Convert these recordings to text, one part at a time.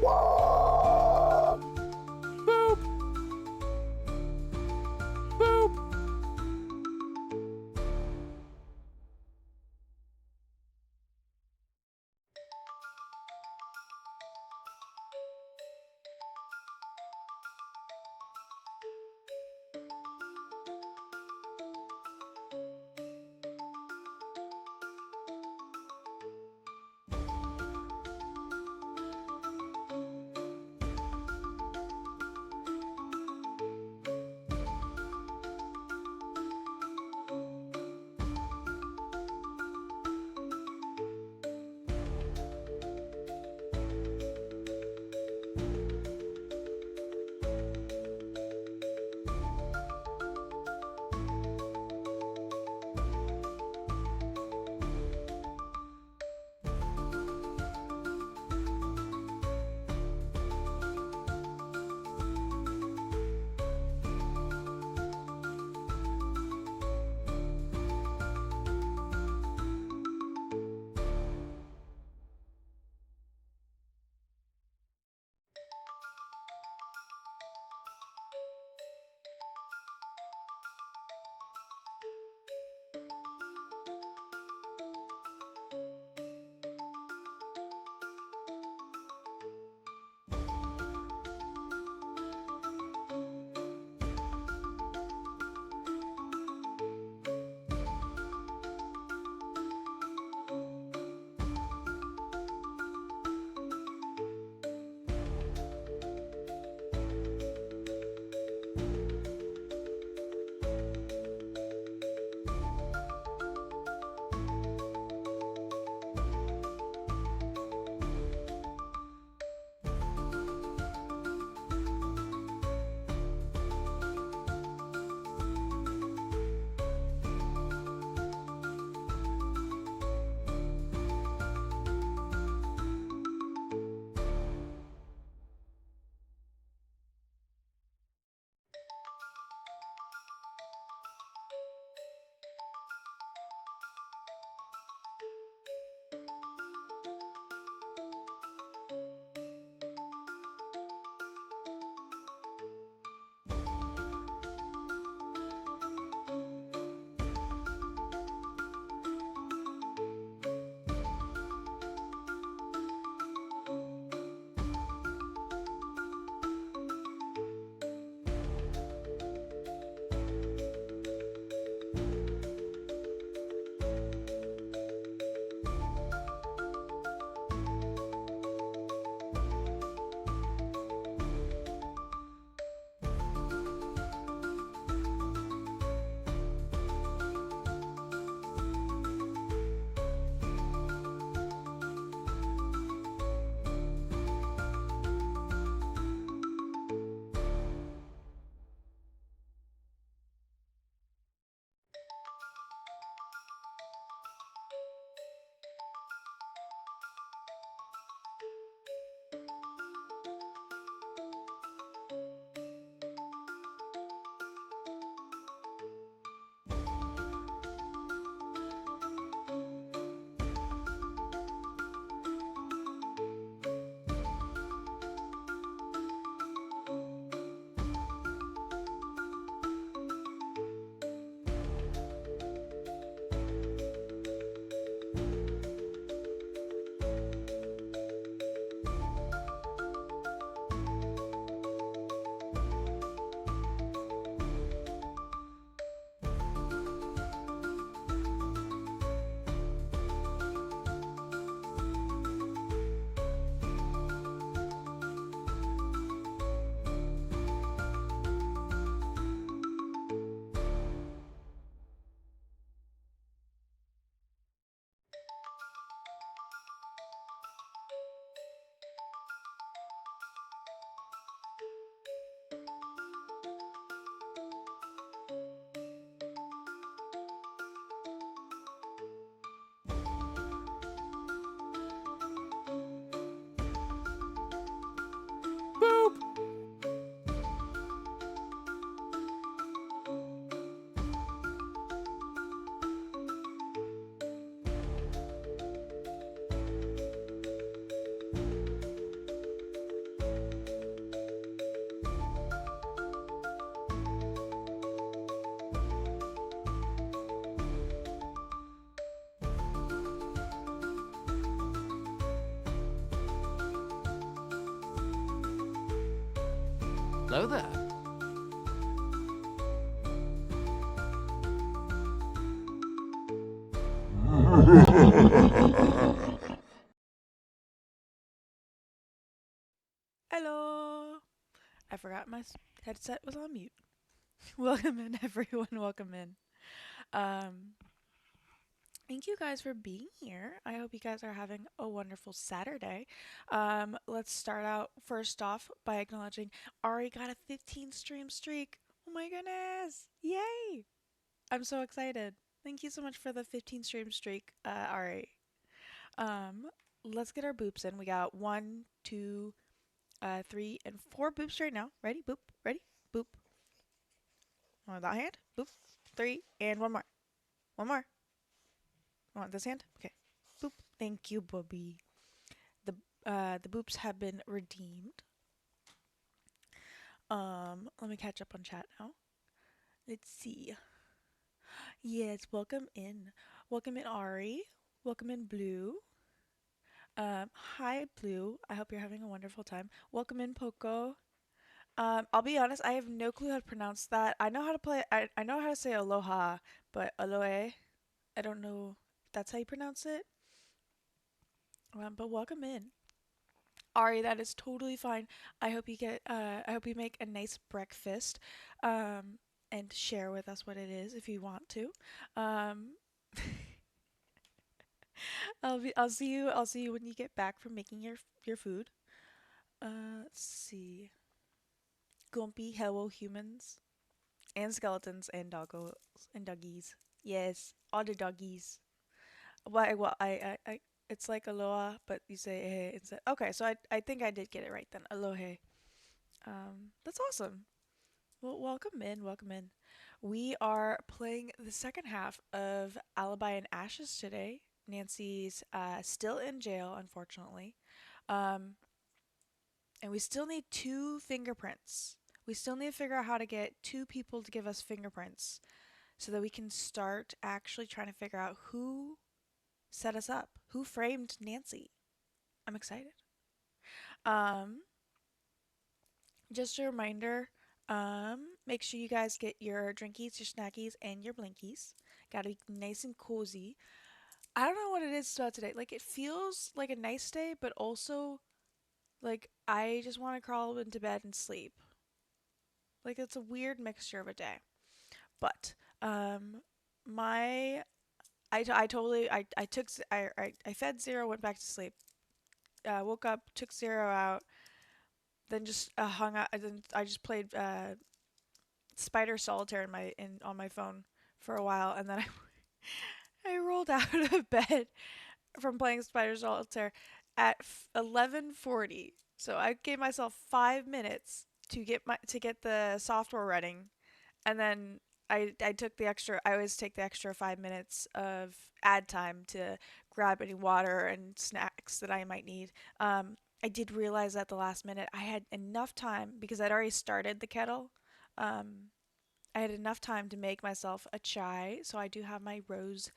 Boop. Boop. Hello there. Hello! I forgot my headset was on mute. Welcome in, everyone. Welcome in. Um, Thank you guys for being here. I hope you guys are having a wonderful Saturday. Let's start out first off by acknowledging Ari got a 15 stream streak. Oh my goodness! Yay! I'm so excited. Thank you so much for the 15 stream streak, Ari. Um, let's get our boops in. We got one, two, three, and four boops right now. Ready? Boop. Ready? Boop. On that hand. Boop. Three, and one more. One more. On this hand. Okay. Boop. Thank you, Bobby. The the boops have been redeemed. Let me catch up on chat now. Let's see. Yes, welcome in. Welcome in, Ari. Welcome in, Blue. Hi, Blue. I hope you're having a wonderful time. Welcome in, Poco. I'll be honest, I have no clue how to pronounce that. I know how to play, I know how to say aloha, but aloe, I don't know if that's how you pronounce it. But welcome in. Ari, that is totally fine. I hope you make a nice breakfast, and share with us what it is if you want to. Um, I'll see you when you get back from making your food. Let's see. Gumpy, hello humans, and skeletons, and doggos, and doggies. Yes, all the doggies. It's like aloha, but you say hey instead. Okay, so I think I did get it right then. Aloha. That's awesome. Well, welcome in, welcome in. We are playing the second half of Alibi and Ashes today. Nancy's still in jail, unfortunately. Um, and we still need two fingerprints. We still need to figure out how to get two people to give us fingerprints so that we can start actually trying to figure out who set us up, who framed Nancy. I'm excited. Um, just a reminder, make sure you guys get your drinkies, your snackies, and your blinkies. Gotta be nice and cozy. I don't know what it is about today. Like, it feels like a nice day, but also like I just want to crawl into bed and sleep. Like, it's a weird mixture of a day. But um, my I totally I took I fed Zero, went back to sleep. Woke up, took Zero out, then just hung out. Then I just played Spider Solitaire in on my phone for a while, and then I rolled out of bed from playing Spider Solitaire at 11:40. So I gave myself 5 minutes to get the software running, and then I took the extra. I always take the extra 5 minutes of ad time to grab any water and snacks that I might need. I did realize at the last minute I had enough time because I'd already started the kettle. Um, I had enough time to make myself a chai, so I do have my rose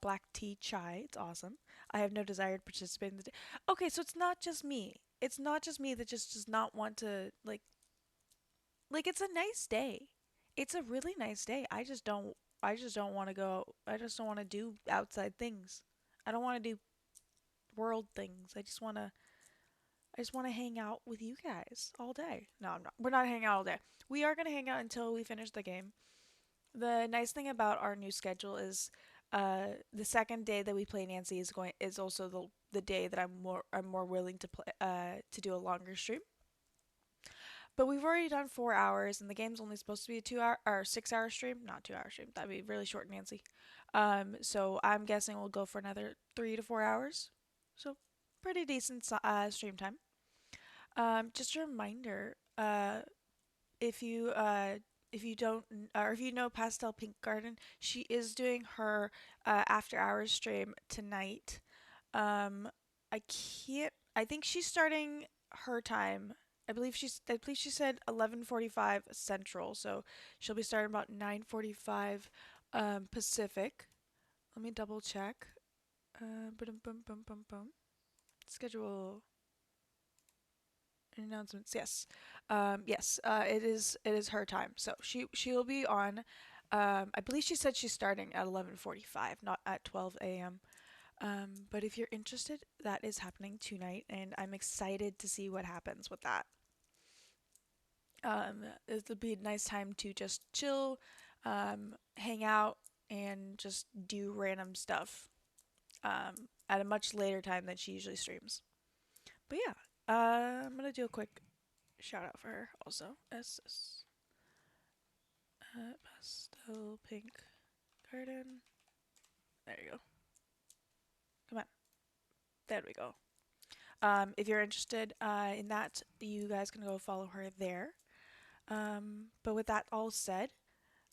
black tea chai. It's awesome. I have no desire to participate in the day. Okay, so it's not just me. It's not just me that just does not want to like it's a nice day. It's a really nice day. I just don't want to go. I just don't want to do outside things. I don't want to do world things. I just want to hang out with you guys all day. No, I'm not. We're not hanging out all day. We are going to hang out until we finish the game. The nice thing about our new schedule is the second day that we play Nancy is also the day that I'm more willing to play to do a longer stream. But we've already done 4 hours, and the game's only supposed to be a 2 hour or 6 hour stream, not 2 hour stream. That'd be really short, Nancy. So I'm guessing we'll go for another 3 to 4 hours. So pretty decent stream time. Just a reminder, if you don't or if you know Pastel Pink Garden, she is doing her after hours stream tonight. Um, I can't. I think she's starting her time. I believe she said 11:45 Central, so she'll be starting about 9:45 Pacific. Let me double check. Bum bum bum bum bum. Schedule. Announcements. Yes. Yes. It is her time. So she'll be on. I believe she said she's starting at 11:45, not at 12 a.m. But if you're interested, that is happening tonight, and I'm excited to see what happens with that. It'll be a nice time to just chill, hang out, and just do random stuff at a much later time than she usually streams. But yeah, I'm gonna do a quick shout out for her also. SS pastel pink garden. There you go. Come on. There we go. If you're interested in that, you guys can go follow her there. But with that all said,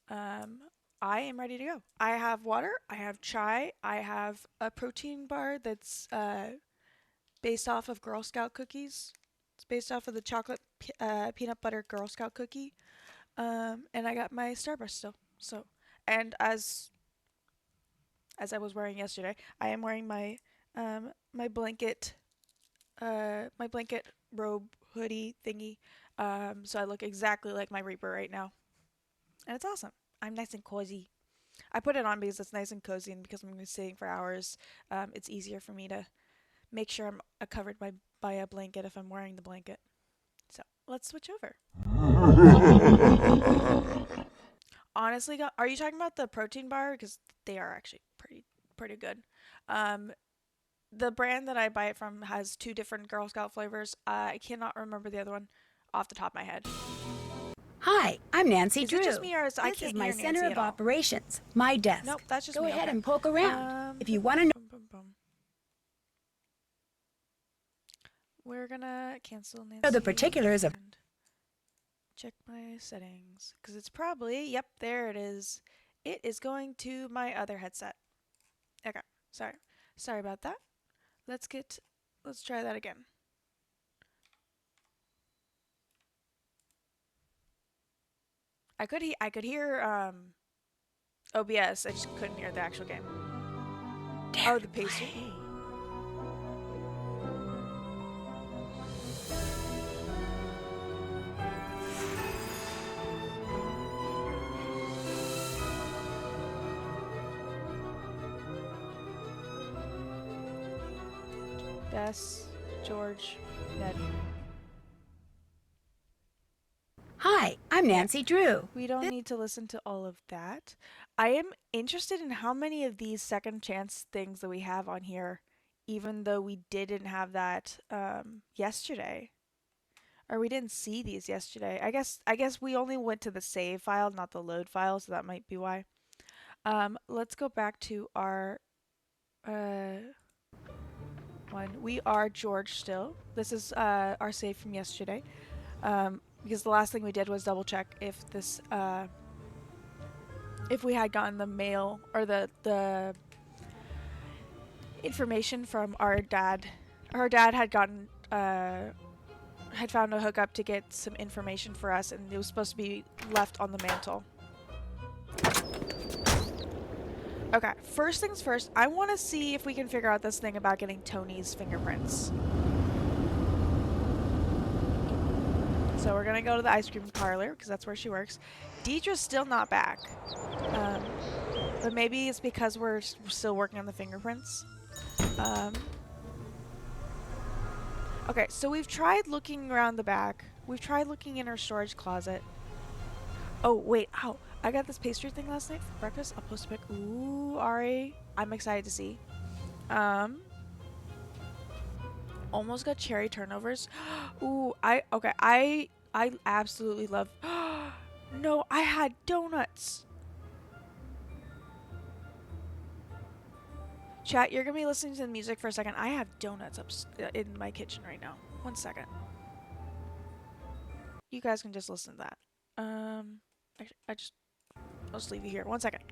um, I am ready to go. I have water, I have chai, I have a protein bar that's based off of Girl Scout cookies. It's based off of the chocolate peanut butter Girl Scout cookie. And I got my Starburst still. So, and as I was wearing yesterday, I am wearing my blanket robe hoodie thingy. So I look exactly like my Reaper right now, and it's awesome. I'm nice and cozy. I put it on because it's nice and cozy, and because I'm going to be sitting for hours, it's easier for me to make sure I'm covered by a blanket if I'm wearing the blanket. So let's switch over. Honestly, are you talking about the protein bar? Because they are actually pretty good. Um, the brand that I buy it from has two different Girl Scout flavors. I cannot remember the other one off the top of my head. Hi, I'm Nancy Is Drew. it just me or is I This can't is my hear center Nancy of at all? operations, my desk. Nope, that's just Go me. ahead Okay. and poke around. If you want to know. We're gonna cancel Nancy. The particulars of. and check my settings because it's probably, yep, there it is. It is going to my other headset. Okay, sorry about that. Let's try that again. I could hear OBS. I just couldn't hear the actual game. Oh, the pastry. Bess, George, Ned. Hi, I'm Nancy Drew. We don't need to listen to all of that. I am interested in how many of these second chance things that we have on here, even though we didn't have that yesterday. Or we didn't see these yesterday. I guess we only went to the save file, not the load file, so that might be why. Let's go back to our one. We are George still. This is our save from yesterday. Because the last thing we did was double check if this if we had gotten the mail or the information from our dad. Our dad had gotten had found a hookup to get some information for us, and it was supposed to be left on the mantle. Okay, first things first, I want to see if we can figure out this thing about getting Tony's fingerprints. So we're gonna go to the ice cream parlor, because that's where she works. Deidre's still not back. But maybe it's because we're still working on the fingerprints. Okay, so we've tried looking around the back. We've tried looking in her storage closet. Oh, wait, ow. I got this pastry thing last night for breakfast. I'll post a pic. Ooh, Ari. I'm excited to see. Almost got cherry turnovers. Ooh, I absolutely love. No, I had donuts. Chat, you're gonna be listening to the music for a second. I have donuts up in my kitchen right now. 1 second. You guys can just listen to that. Actually, I'll just leave you here. 1 second.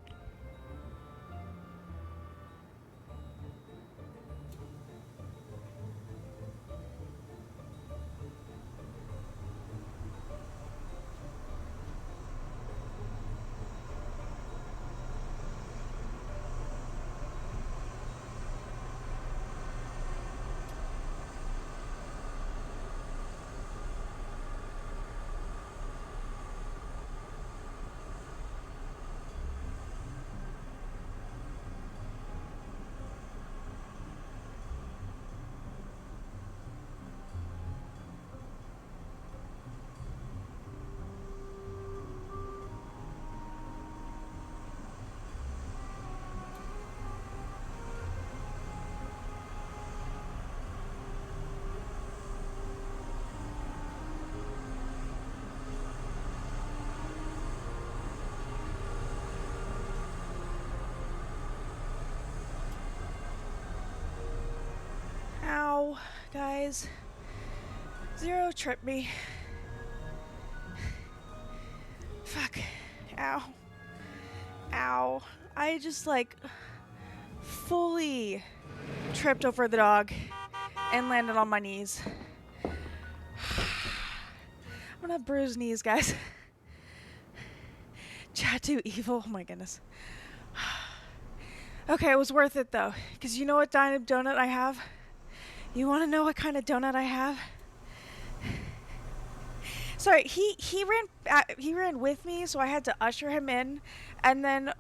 guys. Zero tripped me. Fuck. Ow. Ow. I just like fully tripped over the dog and landed on my knees. I'm gonna have bruised knees, guys. Chat too evil. Oh my goodness. Okay, it was worth it though, because you know what kind of donut I have? You want to know what kind of donut I have? Sorry, he ran with me, so I had to usher him in, and then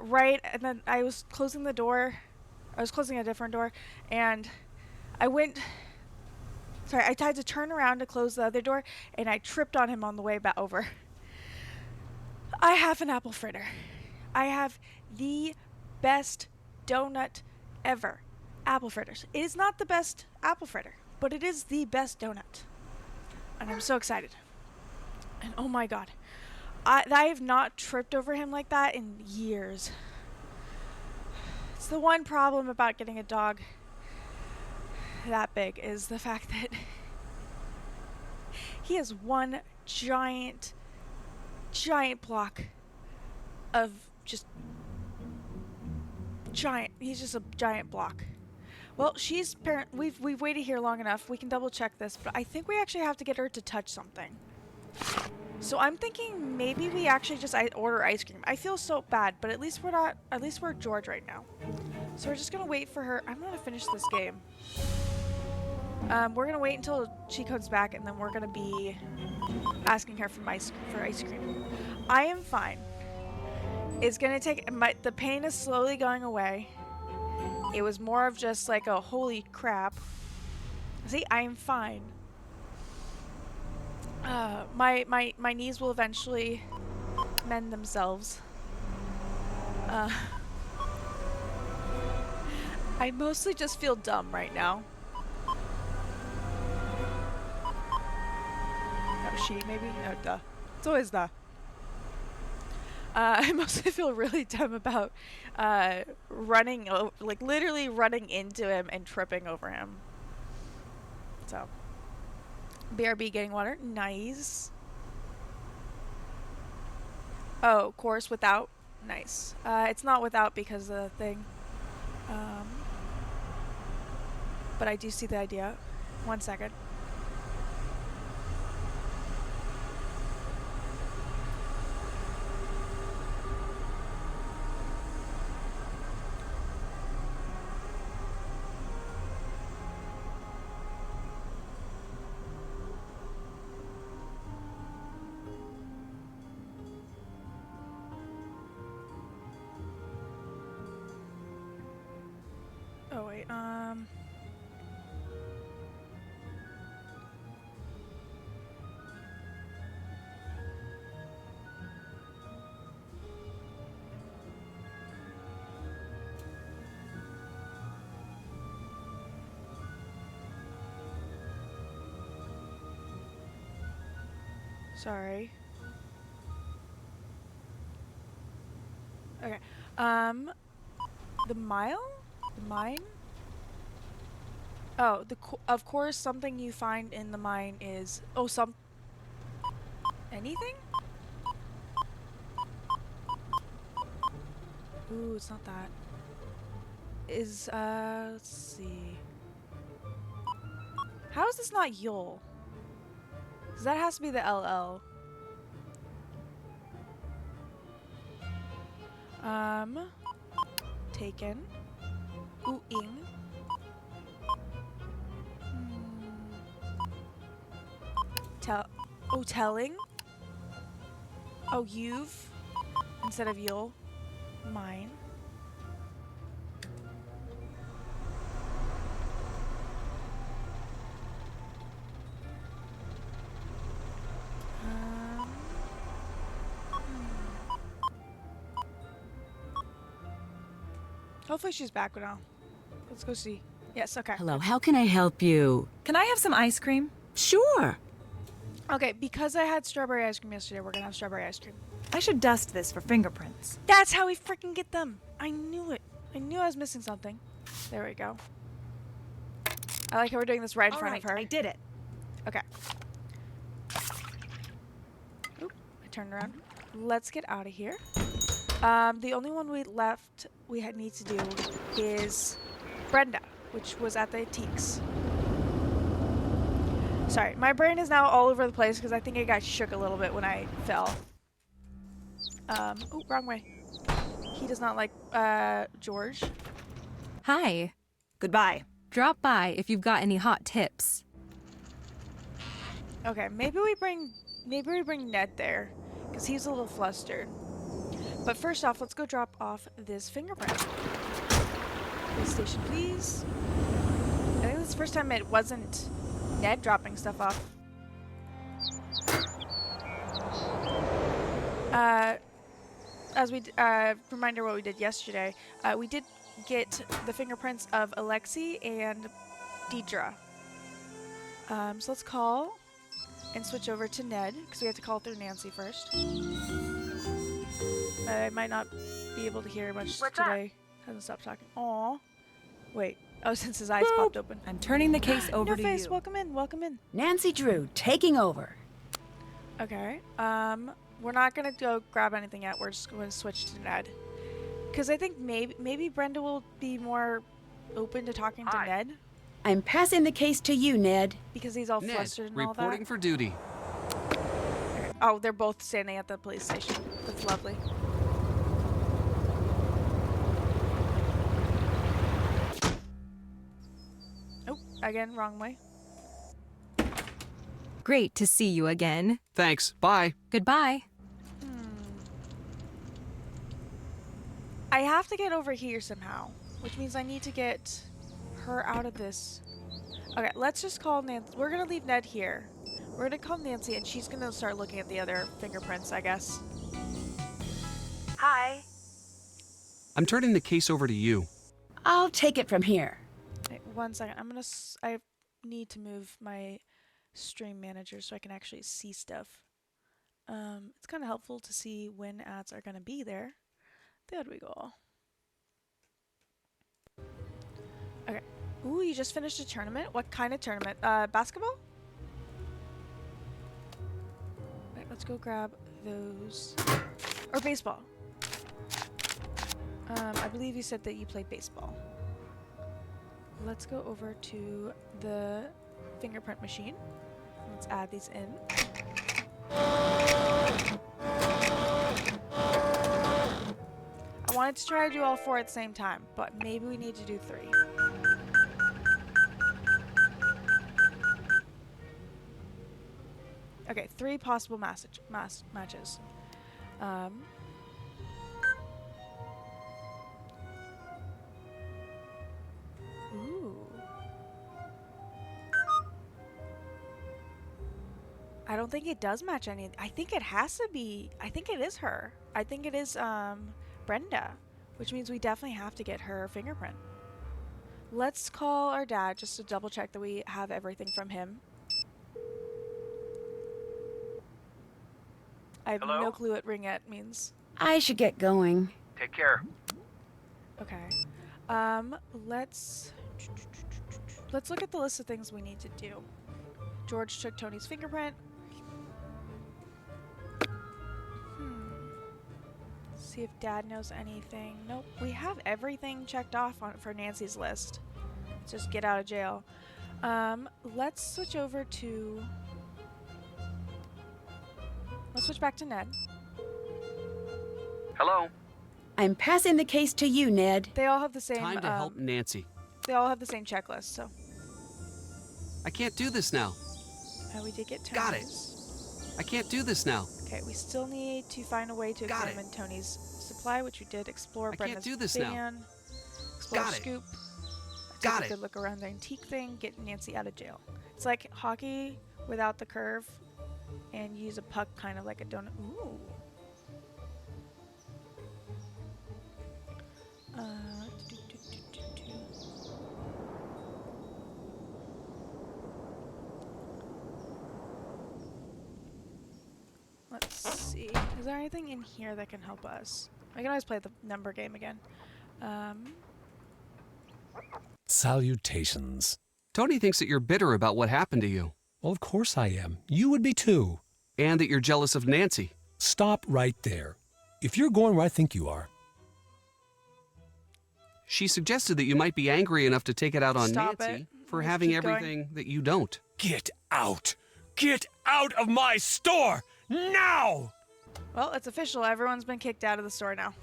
I was closing the door. I was closing a different door, and I had to turn around to close the other door, and I tripped on him on the way back over. I have an apple fritter. I have the best donut ever. Apple fritters. It is not the best apple fritter, but it is the best donut. And I'm so excited. And oh my god. I have not tripped over him like that in years. It's the one problem about getting a dog that big is the fact that he has one giant block of just giant. He's just a giant block. Well, we've waited here long enough. We can double check this, but I think we actually have to get her to touch something. So I'm thinking maybe we actually just order ice cream. I feel so bad, but at least we're George right now. So we're just gonna wait for her. I'm gonna finish this game. We're gonna wait until she comes back, and then we're gonna be asking her for ice cream. I am fine. It's gonna take the pain is slowly going away. It was more of just like a holy crap. See, I am fine. My knees will eventually mend themselves. I mostly just feel dumb right now. Oh, she maybe? No, duh. It's always duh. I mostly feel really dumb about literally running into him and tripping over him. So, BRB getting water. Nice. Oh, course without. Nice. It's not without because of the thing. But I do see the idea. 1 second. Oh wait, sorry. Okay. The mile? The mine? Oh, of course something you find in the mine is anything? Ooh, it's not that. Let's see. How is this not Yule? 'Cause that has to be the LL. Taken. Ooh, ing. Telling. Oh, you've instead of you'll. Mine. Hopefully she's back now. Let's go see. Yes, okay. Hello, how can I help you? Can I have some ice cream? Sure. Okay, because I had strawberry ice cream yesterday, we're gonna have strawberry ice cream. I should dust this for fingerprints. That's how we freaking get them. I knew it. I knew I was missing something. There we go. I like how we're doing this right in All front right, of her. I did it. Okay. Oop, I turned around. Let's get out of here. The only one we need to do is Brenda, which was at the antiques. Sorry, my brain is now all over the place because I think it got shook a little bit when I fell. Oh, wrong way. He does not like, George. Hi. Goodbye. Drop by if you've got any hot tips. Okay, maybe we bring Ned there, because he's a little flustered. But first off, let's go drop off this fingerprint. Police station, please. I think this is the first time it wasn't Ned dropping stuff off. As we reminder what we did yesterday, we did get the fingerprints of Alexi and Deidre. So let's call and switch over to Ned, because we have to call through Nancy first. I might not be able to hear much today. Hasn't stopped talking. Aww. Wait. Oh, since his eyes popped open. I'm turning the case over No to face, you. welcome in, welcome in. Nancy Drew, taking over. Okay. We're not gonna go grab anything yet. We're just gonna switch to Ned, because I think maybe Brenda will be more open to talking to Ned, I'm passing the case to you, Ned. because he's all Ned, flustered and all reporting that. for duty. Okay. Oh, they're both standing at the police station. That's lovely. Oh, again, wrong way. Great to see you again. Thanks. Bye. Goodbye. I have to get over here somehow, which means I need to get her out of this. Okay, let's just call Nancy. We're gonna leave Ned here. We're gonna call Nancy, and she's gonna start looking at the other fingerprints, I guess. Hi. I'm turning the case over to you. I'll take it from here. Wait, 1 second. I need to move my stream manager so I can actually see stuff. It's kind of helpful to see when ads are gonna be there. There we go. Okay. Ooh, you just finished a tournament? What kind of tournament? Basketball? Right, let's go grab those. Or baseball. I believe you said that you played baseball. Let's go over to the fingerprint machine. Let's add these in. I wanted to try to do all 4 at the same time, but maybe we need to do 3. Okay, 3 possible matches. Ooh. I don't think it does match any. I think it has to be. I think it is her. I think it is Brenda, which means we definitely have to get her fingerprint. Let's call our dad just to double check that we have everything from him. I have no clue what ringette means. I should get going. Take care. Okay. Let's look at the list of things we need to do. George took Tony's fingerprint. See if Dad knows anything. Nope. We have everything checked off for Nancy's list. Let's just get out of jail. Let's switch over to... Let's switch back to Ned. Hello? I'm passing the case to you, Ned. They all have the same... Time to help Nancy. They all have the same checklist, so... I can't do this now. we did get Tony's. Got it. I can't do this now. Okay, we still need to find a way to Got examine Tony's supply, which we did. Explore I can't Brenda's do this now. van. Explore Got it. Scoop. Got Take a it. good look around the antique thing. Get Nancy out of jail. It's like hockey without the curve, and use a puck kind of like a donut. Ooh. Let's see. Is there anything in here that can help us? I can always play the number game again. Salutations. Tony thinks that you're bitter about what happened to you, Well, of course I am. You would be too. and that you're jealous of Nancy. Stop right there. If you're going where I think you are, She suggested that you might be angry enough to take it out on Stop Nancy it. for Let's having keep going. everything that you don't. get out. Get out of my store now! Well, it's official. Everyone's been kicked out of the store now.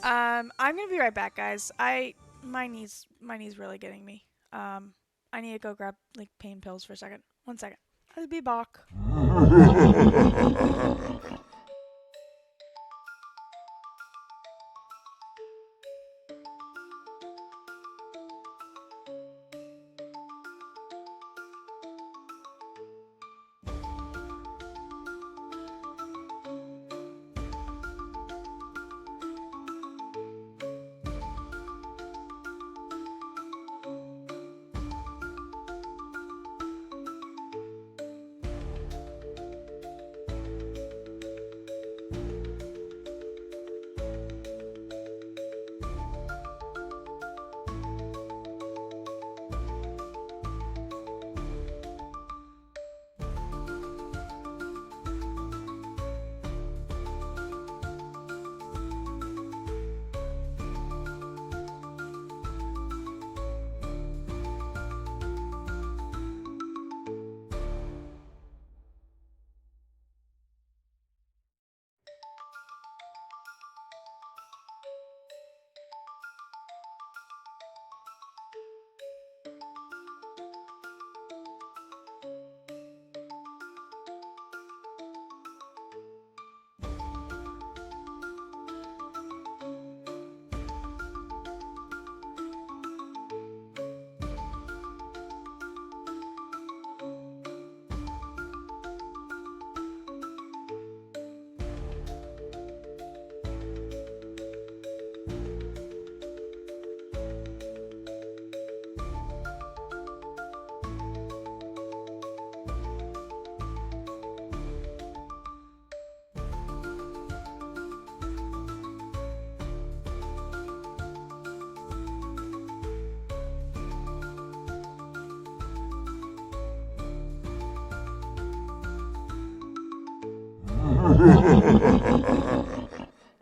I'm gonna be right back, guys. My knee's really getting me. I need to go grab like pain pills for a second. 1 second. I'll be back.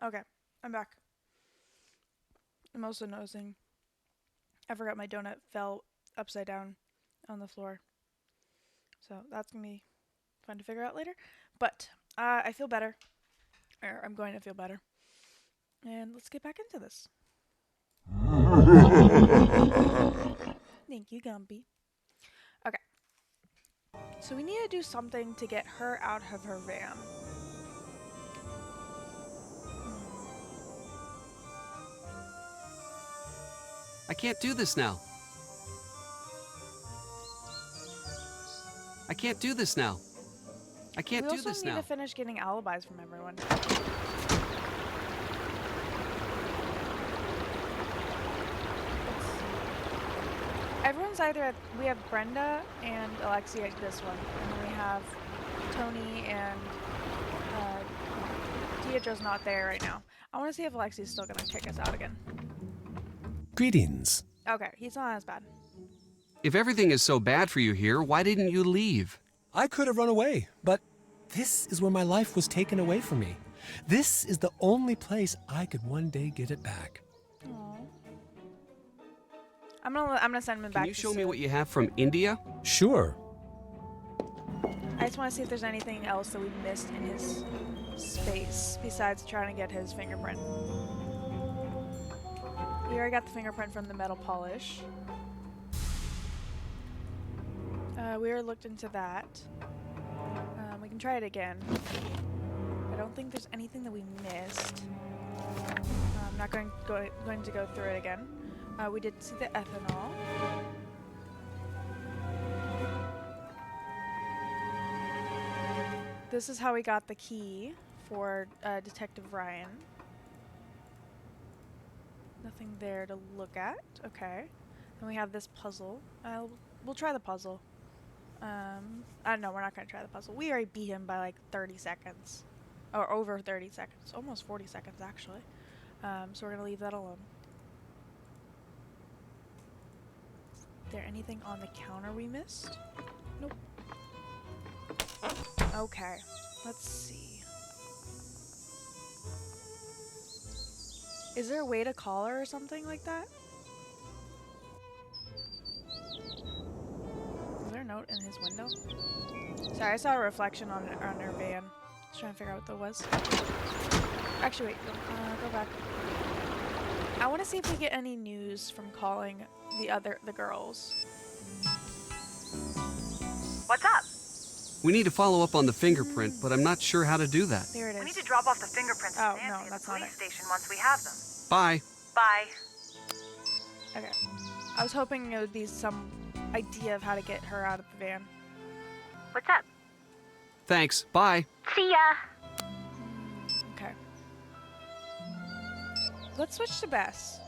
Okay, I'm back. I'm also noticing I forgot my donut fell upside down on the floor. So that's gonna be fun to figure out later. But I feel better. Or I'm going to feel better. And let's get back into this. Thank you, Gumpy. Okay. So we need to do something to get her out of her van. I can't do this now. I can't do this now. I can't We do also this need now. to finish getting alibis from everyone. Everyone's either at, we have Brenda and Alexia at this one, and then we have Tony and Deirdre's not there right now. I want to see if Alexia's still gonna kick us out again. Greetings. Okay, he's not as bad. If everything is so bad for you here, why didn't you leave? I could have run away, but this is where my life was taken away from me. This is the only place I could one day get it back. Aww. I'm gonna send him back. Can you to show me Sue. what you have from India? Sure. I just want to see if there's anything else that we missed in his space besides trying to get his fingerprint. We already got the fingerprint from the metal polish. We already looked into that. We can try it again. I don't think there's anything that we missed. I'm not going to go through it again. We did see the ethanol. This is how we got the key for Detective Ryan. Nothing there to look at. Okay. Then we have this puzzle. We'll try the puzzle. No, we're not going to try the puzzle. We already beat him by like 30 seconds. Or over 30 seconds. Almost 40 seconds, actually. So we're going to leave that alone. there anything on the counter we missed? Nope. Okay, let's see. Is there a way to call her or something like that? Is there a note in his window? Sorry, I saw a reflection on her van. Just trying to figure out what that was. Actually, wait. Go back. I want to see if we get any news from calling the girls. What's up? We need to follow up on the fingerprint, but I'm not sure how to do that. There it is. We need to drop off the fingerprints Oh, to Nancy no, at that's the not police it. station once we have them. Bye. Bye. Okay. I was hoping it would be some idea of how to get her out of the van. What's up? Thanks. Bye. See ya. Okay. Let's switch to Bess.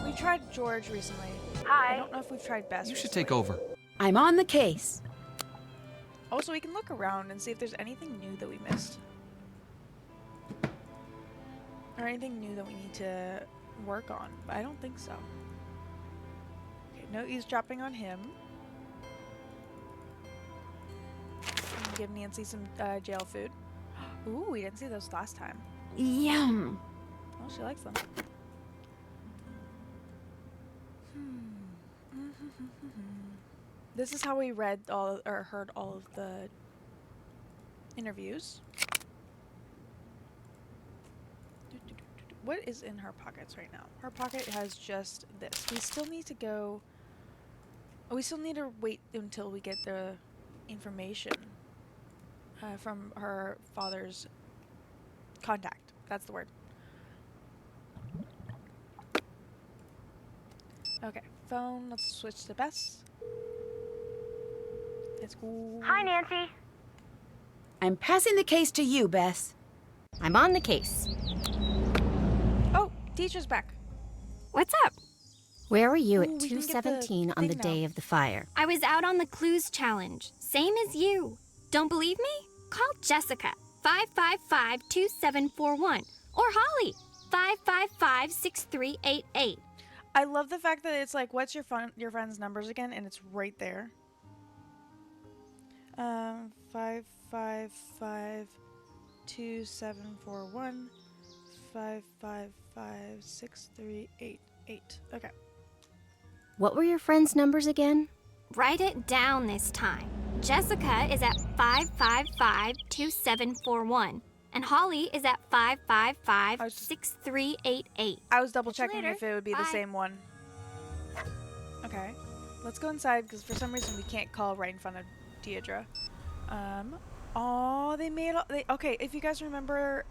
We tried George recently. Hi. I don't know if we've tried Bess You should recently. take over. I'm on the case. Also, we can look around and see if there's anything new that we missed. Or anything new that we need to work on. But I don't think so. Okay, no eavesdropping on him. Give Nancy some jail food. Ooh, we didn't see those last time. Yum. Oh, she likes them. This is how we read all or heard all of the interviews. What is in her pockets right now? Her pocket has just this. We still need to go. We still need to wait until we get the information from her father's contact. That's the word. Okay, phone. Let's switch to Bess. Let's go. Hi, Nancy. I'm passing the case to you, Bess. I'm on the case. Oh, teacher's back. What's up? Where were you Ooh, at we can get the 2:17 on the thing day now. of the fire? I was out on the clues challenge, same as you. Don't believe me? Call Jessica, 555-2741, or Holly, 555-6388. I love the fact that it's like, what's your friend's numbers again, and it's right there. 555-2741, 555-6388. Okay. What were your friends' numbers again? Write it down this time. Jessica is at 555-2741, and Holly is at 555-6388. I was double Catch you checking later. if it would be the Bye. same one. Okay. Let's go inside because for some reason we can't call right in front of Deidre. Oh, they made. Okay, if you guys remember,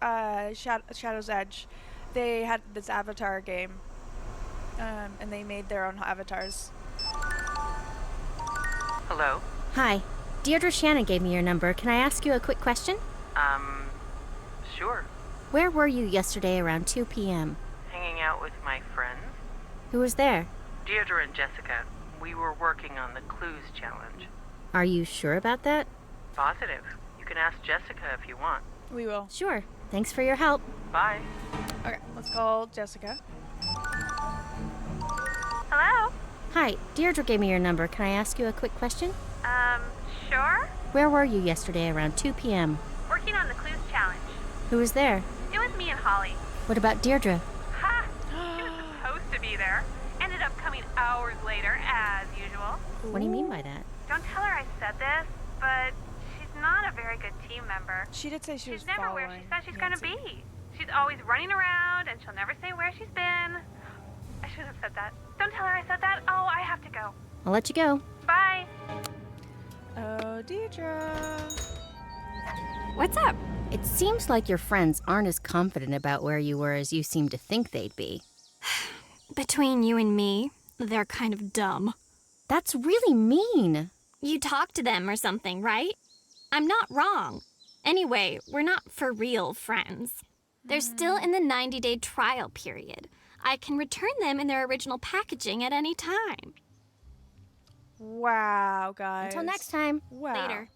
Shadow's Edge, they had this Avatar game, and they made their own avatars. Hello? Hi. Deirdre Shannon gave me your number. Can I ask you a quick question? Sure. Where were you yesterday around 2 p.m.? Hanging out with my friends. Who was there? Deirdre and Jessica. We were working on the clues challenge. Are you sure about that? Positive. You can ask Jessica if you want. We will. Sure. Thanks for your help. Bye. Okay, let's call Jessica. Hello? Hi. Deirdre gave me your number. Can I ask you a quick question? Sure? Where were you yesterday around 2 p.m.? Working on the clues challenge. Who was there? It was me and Holly. What about Deirdre? Ha! She was supposed to be there. Ended up coming hours later, as usual. What do you mean by that? Don't tell her I said this, but she's not a very good team member. She did say she was She's never where she following says she's gonna Nancy. be. She's always running around, and she'll never say where she's been. I shouldn't have said that. Don't tell her I said that. Oh, I have to go. I'll let you go. Bye. Oh, Deidre. What's up? It seems like your friends aren't as confident about where you were as you seem to think they'd be. Between you and me, they're kind of dumb. That's really mean. You talk to them or something, right? I'm not wrong. Anyway, we're not for real friends. They're still in the 90-day trial period. I can return them in their original packaging at any time. Wow, guys. Until next time. Wow. Later.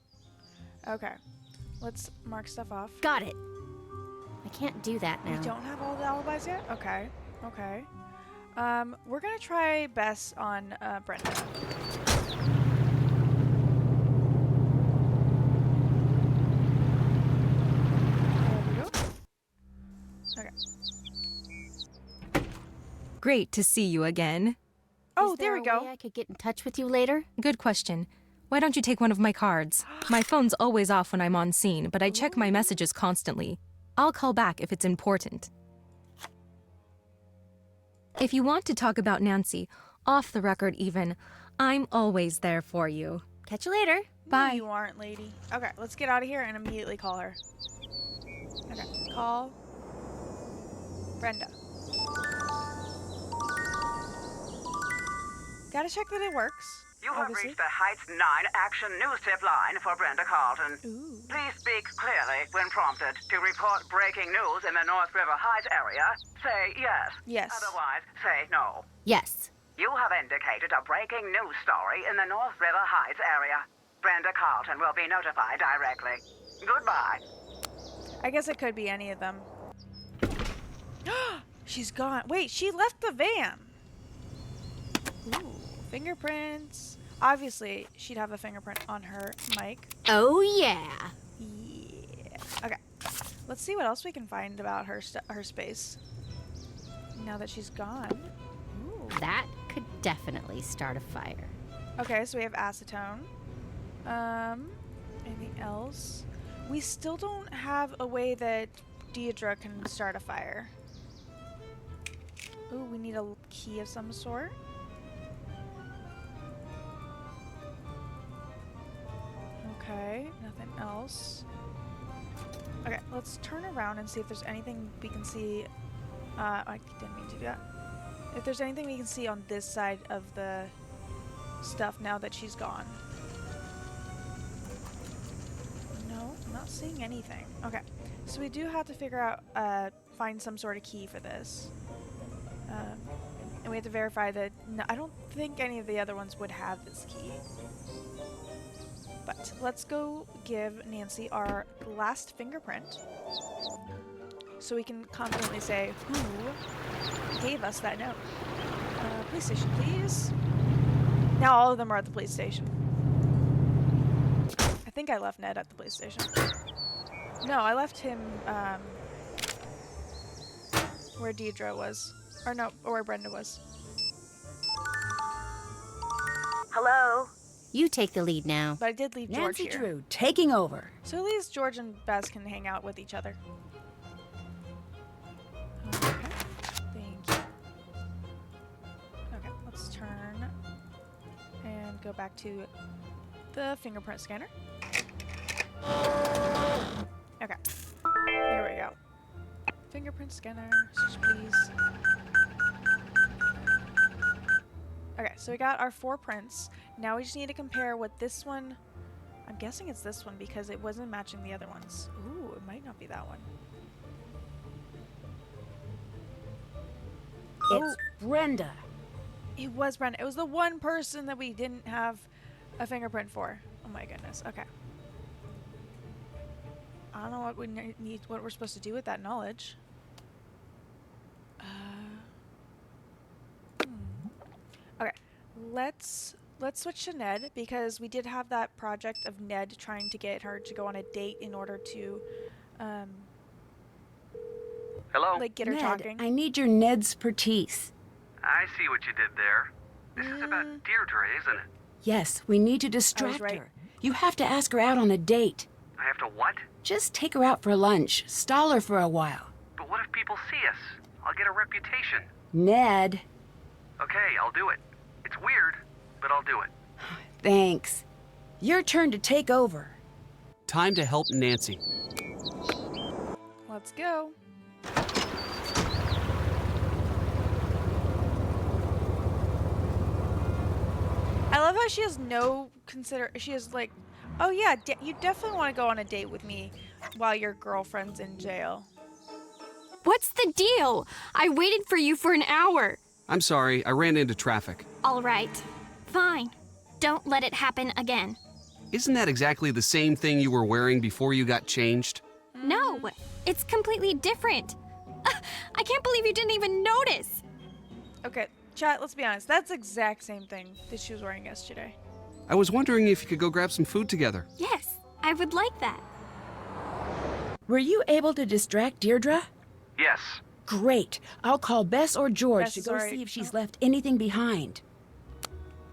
Okay. Let's mark stuff off. Got it. I can't do that We now. don't have all the alibis yet? Okay. Okay. We're gonna try Bess on Brenda. Great to see you again. Oh, Is there we a go. way I could get in touch with you later? Good question. Why don't you take one of my cards? My phone's always off when I'm on scene, but I check my messages constantly. I'll call back if it's important. If you want to talk about Nancy, off the record even, I'm always there for you. Catch you later. Bye. No, you aren't, lady. Okay, let's get out of here and immediately call her. Okay, call Brenda. Gotta check that it works. You have obviously. reached the Heights 9 Action News Tip line for Brenda Carlton. Ooh. Please speak clearly when prompted. To report breaking news in the North River Heights area, say yes. Yes. Otherwise, say no. Yes. You have indicated a breaking news story in the North River Heights area. Brenda Carlton will be notified directly. Goodbye. I guess it could be any of them. She's gone. Wait, she left the van. Ooh, fingerprints. Obviously, she'd have a fingerprint on her mic. Oh, yeah. Yeah. Okay. Let's see what else we can find about her her space. Now that she's gone. Ooh. That could definitely start a fire. Okay, so we have acetone. Anything else? We still don't have a way that Deirdre can start a fire. Ooh, we need a key of some sort. Okay, nothing else. Okay, let's turn around and see if there's anything we can see. I didn't mean to do that. If there's anything we can see on this side of the stuff now that she's gone. No, I'm not seeing anything. Okay, so we do have to figure out, find some sort of key for this. And we have to verify that, no, I don't think any of the other ones would have this key. But let's go give Nancy our last fingerprint so we can confidently say who gave us that note. Police station, please. Now all of them are at the police station. I think I left Ned at the police station. No, I left him where Deirdre was. Or no, or where Brenda was. Hello? You take the lead now. But I did leave George Nancy here. Drew, taking over. So at least George and Bess can hang out with each other. Okay. Thank you. Okay, let's turn and go back to the fingerprint scanner. Okay. There we go. Fingerprint scanner. Search, please. Okay, so we got our 4 prints. Now we just need to compare what this one... I'm guessing it's this one because it wasn't matching the other ones. Ooh, it might not be that one. It's Brenda. It was Brenda. It was the one person that we didn't have a fingerprint for. Oh my goodness. Okay. I don't know what we need, what we're supposed to do with that knowledge. Okay, let's switch to Ned because we did have that project of Ned trying to get her to go on a date in order to, Hello? like get her Ned, talking. I need your Ned's Pertise. I see what you did there. This is about Deirdre, isn't it? Yes, we need to distract right. her. You have to ask her out on a date. I have to what? Just take her out for lunch. Stall her for a while. But what if people see us? I'll get a reputation. Ned, Okay, I'll do it. It's weird, but I'll do it. thanks. Your turn to take over. Time to help Nancy. Let's go. I love how she has no she is like, oh yeah, you definitely want to go on a date with me while your girlfriend's in jail. What's the deal? I waited for you for an hour. I'm sorry, I ran into traffic. All right. Fine. Don't let it happen again. Isn't that exactly the same thing you were wearing before you got changed? No, it's completely different. I can't believe you didn't even notice. Okay, chat, let's be honest. That's the exact same thing that she was wearing yesterday. I was wondering if you could go grab some food together. Yes, I would like that. Were you able to distract Deirdre? Yes. Great. I'll call Bess or George Bess to is go already- see if she's oh. left anything behind.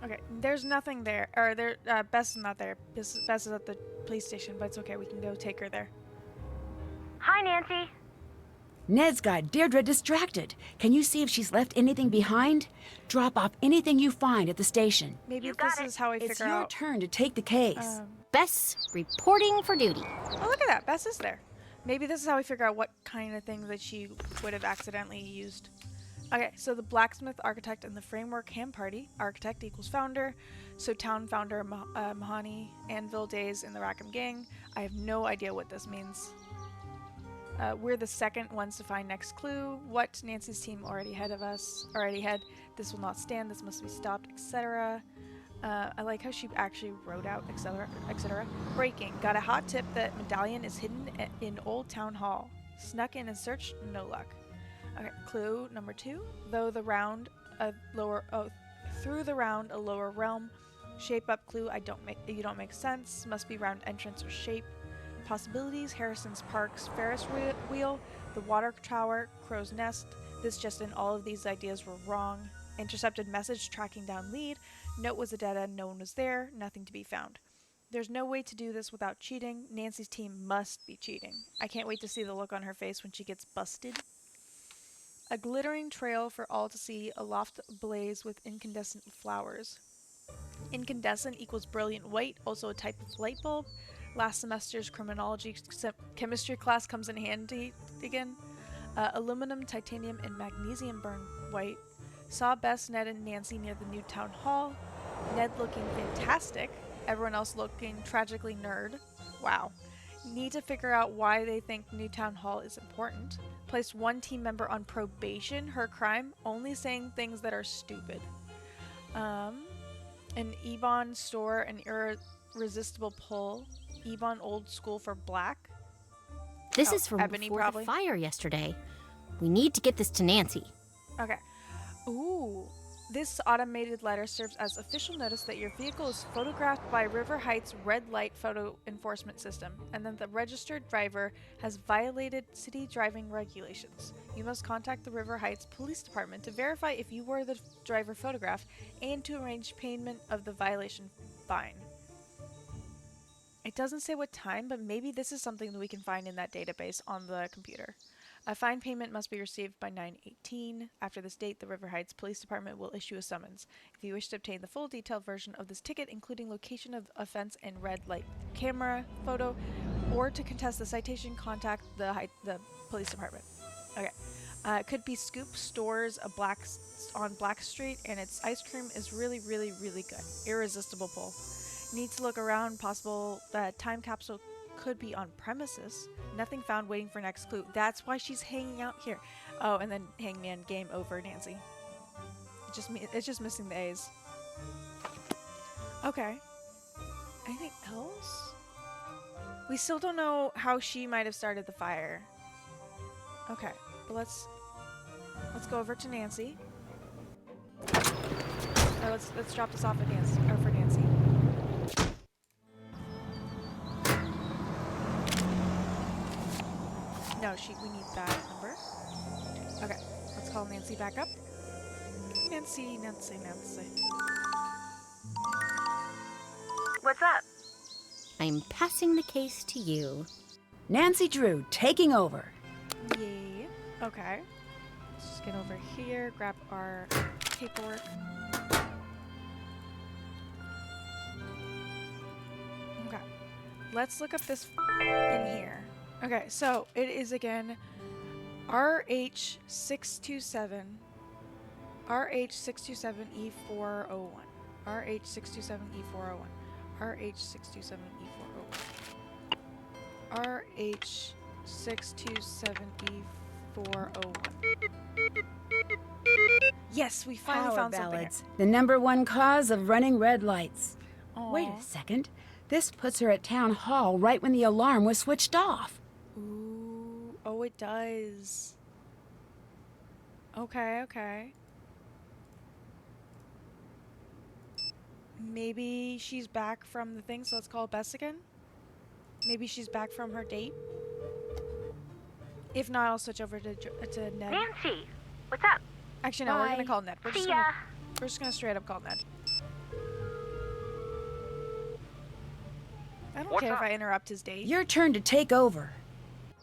Okay, there's nothing there. Or there, Bess is not there. Bess is at the police station, but it's okay. We can go take her there. Hi, Nancy. Ned's got Deirdre distracted. Can you see if she's left anything behind? Drop off anything you find at the station. Maybe You this got it. is how I It's figure your out. turn to take the case. Bess, reporting for duty. Oh, look at that. Bess is there. Maybe this is how we figure out what kind of thing that she would have accidentally used. Okay, so the blacksmith, architect, and the framework ham party. Architect equals founder. So town founder Mahani, Anvil days in the Rackham gang. I have no idea what this means. We're the second ones to find next clue. What? Nancy's team already ahead of us. Already ahead. This will not stand. This must be stopped, etc. I like how she actually wrote out, etc., etc. Breaking. Got a hot tip that medallion is hidden in Old Town Hall. Snuck in and searched. No luck. Okay. Clue number 2. Through the round, a lower realm. Shape up clue. You don't make sense. Must be round entrance or shape. Possibilities: Harrison's Park's Ferris wheel, the water tower, Crow's Nest. This just in, all of these ideas were wrong. Intercepted message, tracking down lead. Note was a dead end, no one was there, nothing to be found. There's no way to do this without cheating. Nancy's team must be cheating. I can't wait to see the look on her face when she gets busted. A glittering trail for all to see, aloft ablaze with incandescent flowers. Incandescent equals brilliant white, also a type of light bulb. Last semester's criminology chemistry class comes in handy again. Aluminum, titanium, and magnesium burn white. Saw Bess, Ned, and Nancy near the new town hall. Ned looking fantastic. Everyone else looking tragically nerd. Wow. Need to figure out why they think new town hall is important. Placed one team member on probation. Her crime, only saying things that are stupid. An Ebon store, an irresistible pull. Ebon old school for black. This is from Ebony, before probably. the fire yesterday. We need to get this to Nancy. Okay. Ooh. This automated letter serves as official notice that your vehicle is photographed by River Heights red light photo enforcement system, and that the registered driver has violated city driving regulations. You must contact the River Heights Police Department to verify if you were the driver photographed and to arrange payment of the violation fine. It doesn't say what time, but maybe this is something that we can find in that database on the computer. A fine payment must be received by 9/18. After this date, the River Heights Police Department will issue a summons. If you wish to obtain the full detailed version of this ticket, including location of offense and red light camera photo, or to contest the citation, contact the police department. Okay. It could be Scoop Stores on Black Street, and its ice cream is really, really, really good. Irresistible pull. Need to look around. Possible that time capsule could be on premises. Nothing found, waiting for next clue. That's why she's hanging out here. Oh, and then Hangman, game over, Nancy. It's just missing the A's. Okay. Anything else? We still don't know how she might have started the fire. Okay, but let's go over to Nancy. Let's drop this off at Nancy, or for Nancy. No, we need that number. Okay, let's call Nancy back up. Nancy. What's up? I'm passing the case to you. Nancy Drew, taking over. Yay. Okay. Let's just get over here, grab our paperwork. Okay. Let's look up this in here. Okay, so it is again RH627. RH627E401. RH627E401. RH627E401. RH627E401. Yes, we finally Power found something. ballads, the #1 cause of running red lights. Aw. Wait a second. This puts her at town hall right when the alarm was switched off. Ooh, oh, it does. Okay. Maybe she's back from the thing, so let's call Bess again. Maybe she's back from her date. If not, I'll switch over to Ned. Nancy, what's up? Actually, no, we're gonna Bye. call Ned. See ya. We're just gonna straight up call Ned. I don't care if I interrupt his date. Your turn to take over.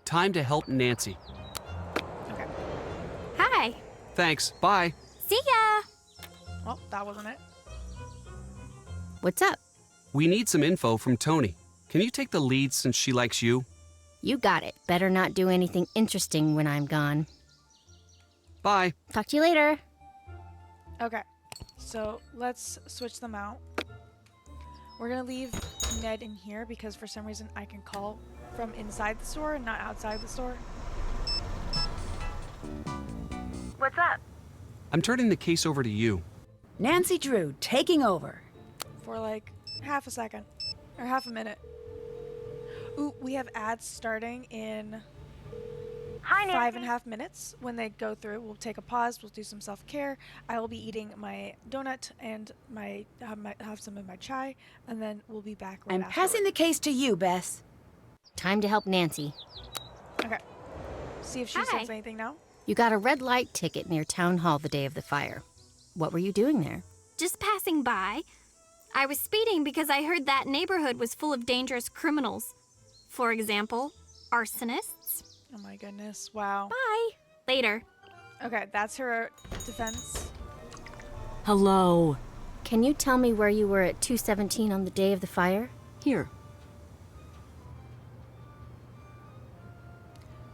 Time to help Nancy. Okay. Hi. Thanks. Bye. See ya. Well, that wasn't it. What's up? We need some info from Tony. Can you take the lead since she likes you? You got it. Better not do anything interesting when I'm gone. Bye. Talk to you later. Okay. So let's switch them out. We're gonna leave Ned in here because for some reason I can call from inside the store and not outside the store. What's up? I'm turning the case over to you. Nancy Drew taking over. For like half a second or half a minute. Ooh, we have ads starting in Hi, Nancy. 5.5 minutes. When they go through, we'll take a pause. We'll do some self-care. I will be eating my donut and have some of my chai, and then we'll be back right I'm afterward. passing the case to you, Bess. Time to help Nancy. Okay. See if she Hi. says anything now. You got a red light ticket near Town Hall the day of the fire. What were you doing there? Just passing by. I was speeding because I heard that neighborhood was full of dangerous criminals. For example, arsonists. Oh my goodness! Wow. Bye. Later. Okay, that's her defense. Hello. Can you tell me where you were at 2:17 on the day of the fire? Here.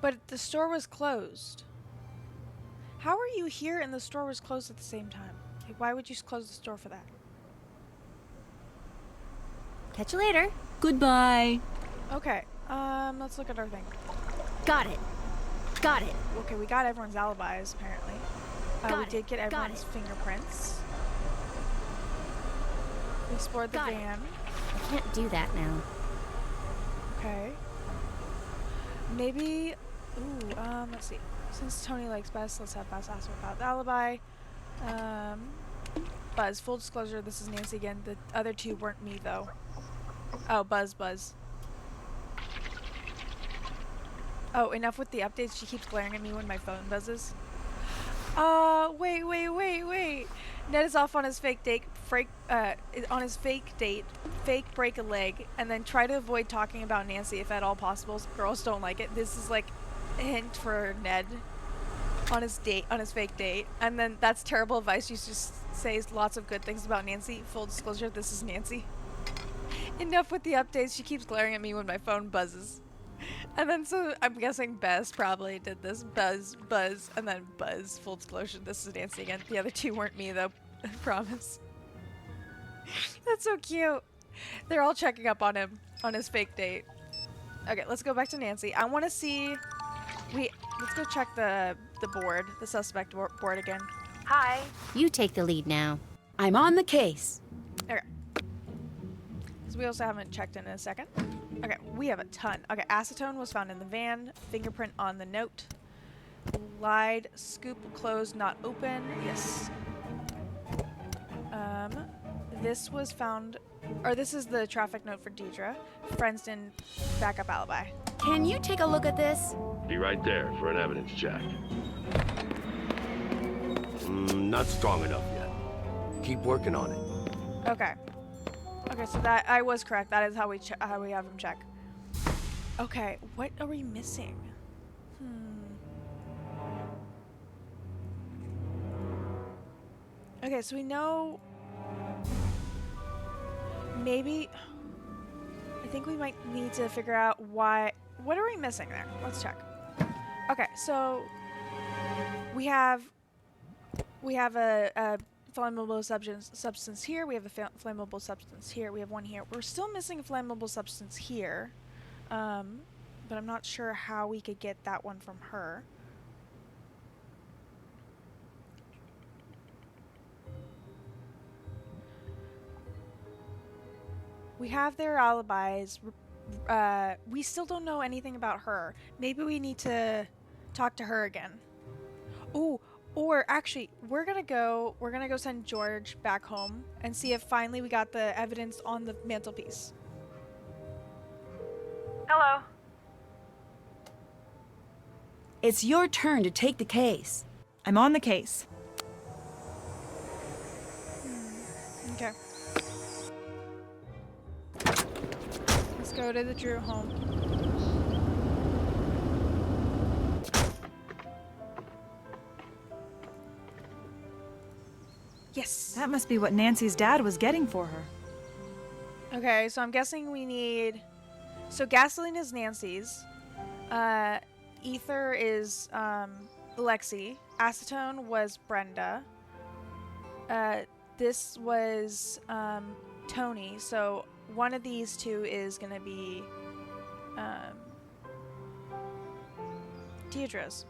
But the store was closed. How are you here and the store was closed at the same time? Like, why would you close the store for that? Catch you later. Goodbye. Okay, let's look at our thing. Got it. Got it. Okay, we got everyone's alibis, apparently. We Got it, did get got everyone's it. fingerprints. We explored the Got it. van. I can't do that now. Okay. Maybe... Ooh, let's see. Since Tony likes Bess, let's have Bess ask her about the alibi. Buzz, full disclosure, this is Nancy again. The other two weren't me, though. Oh, Buzz. Oh, enough with the updates. She keeps glaring at me when my phone buzzes. Wait. Ned is off on his fake date, fake break a leg, and then try to avoid talking about Nancy if at all possible. Girls don't like it. This is like a hint for Ned on his fake date, and then that's terrible advice. You just say lots of good things about Nancy. Full disclosure, this is Nancy. Enough with the updates. She keeps glaring at me when my phone buzzes. And then so I'm guessing Bess probably did this. Buzz, and then Buzz. Full disclosure, this is Nancy again. The other two weren't me though. I promise. That's so cute. They're all checking up on him on his fake date. Okay, let's go back to Nancy. I want to see. Let's go check the board, the suspect board again. Hi. You take the lead now. I'm on the case. Okay. Because we also haven't checked in a second. Okay, we have a ton. Okay, acetone was found in the van. Fingerprint on the note. Lied. Scoop closed, not open. Yes. This was found, or this is the traffic note for Deidre. Friendston backup alibi. Can you take a look at this? Be right there for an evidence check. Not strong enough yet. Keep working on it. Okay. Okay, so that I was correct. That is how we have him check. Okay, what are we missing? Okay, so we know. Maybe. I think we might need to figure out why. What are we missing there? Let's check. Okay, so we have a flammable substance here. We have a flammable substance here. We have one here. We're still missing a flammable substance here, but I'm not sure how we could get that one from her. We have their alibis. We still don't know anything about her. Maybe we need to talk to her again. Ooh, or actually, we're gonna go send George back home and see if finally we got the evidence on the mantelpiece. Hello. It's your turn to take the case. I'm on the case. Okay. Let's go to the Drew home. Yes. That must be what Nancy's dad was getting for her. Okay, so I'm guessing we need... So gasoline is Nancy's. Ether is Lexi. Acetone was Brenda. This was Tony. So one of these two is going to be Deirdre's.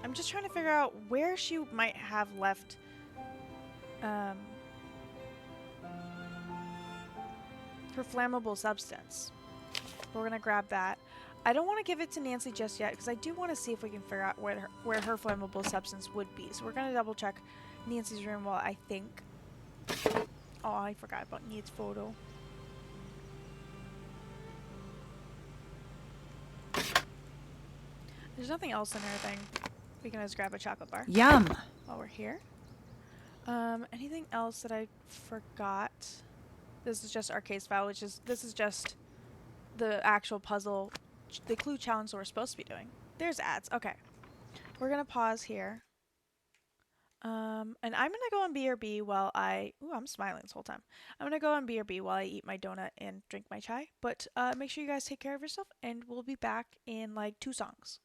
I'm just trying to figure out where she might have left her flammable substance. We're gonna grab that. I don't want to give it to Nancy just yet because I do want to see if we can figure out where her flammable substance would be. So we're gonna double check Nancy's room while I think. Oh, I forgot about Need's photo. There's nothing else in her thing. We can just grab a chocolate bar. Yum! While we're here. Anything else that I forgot? This is just our case file, this is just the actual puzzle, the clue challenge that we're supposed to be doing. There's ads. Okay. We're gonna pause here. And I'm gonna go on BRB while I'm smiling this whole time. I'm gonna go on BRB while I eat my donut and drink my chai. But make sure you guys take care of yourself, and we'll be back in like 2 songs.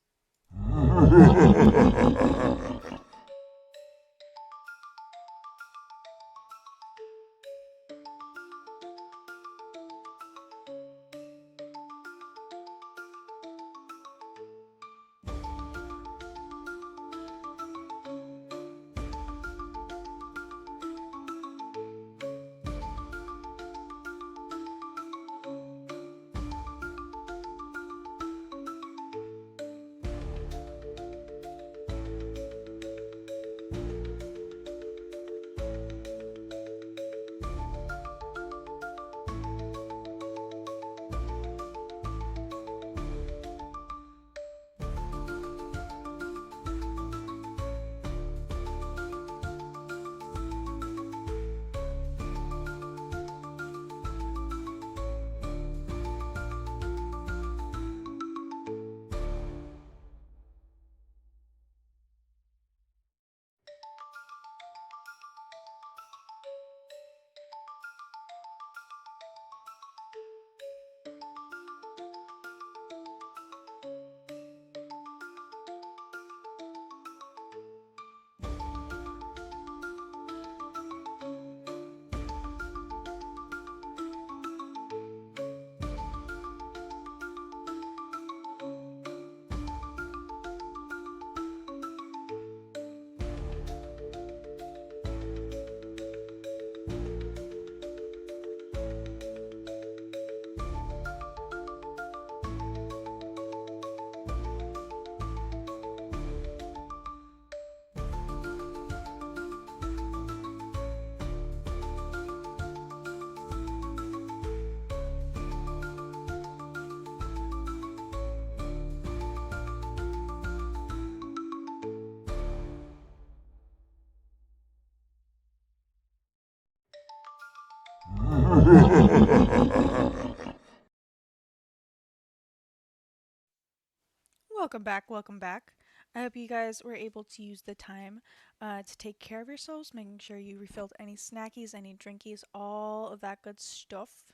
Welcome back, welcome back. I hope you guys were able to use the time to take care of yourselves, making sure you refilled any snackies, any drinkies, all of that good stuff.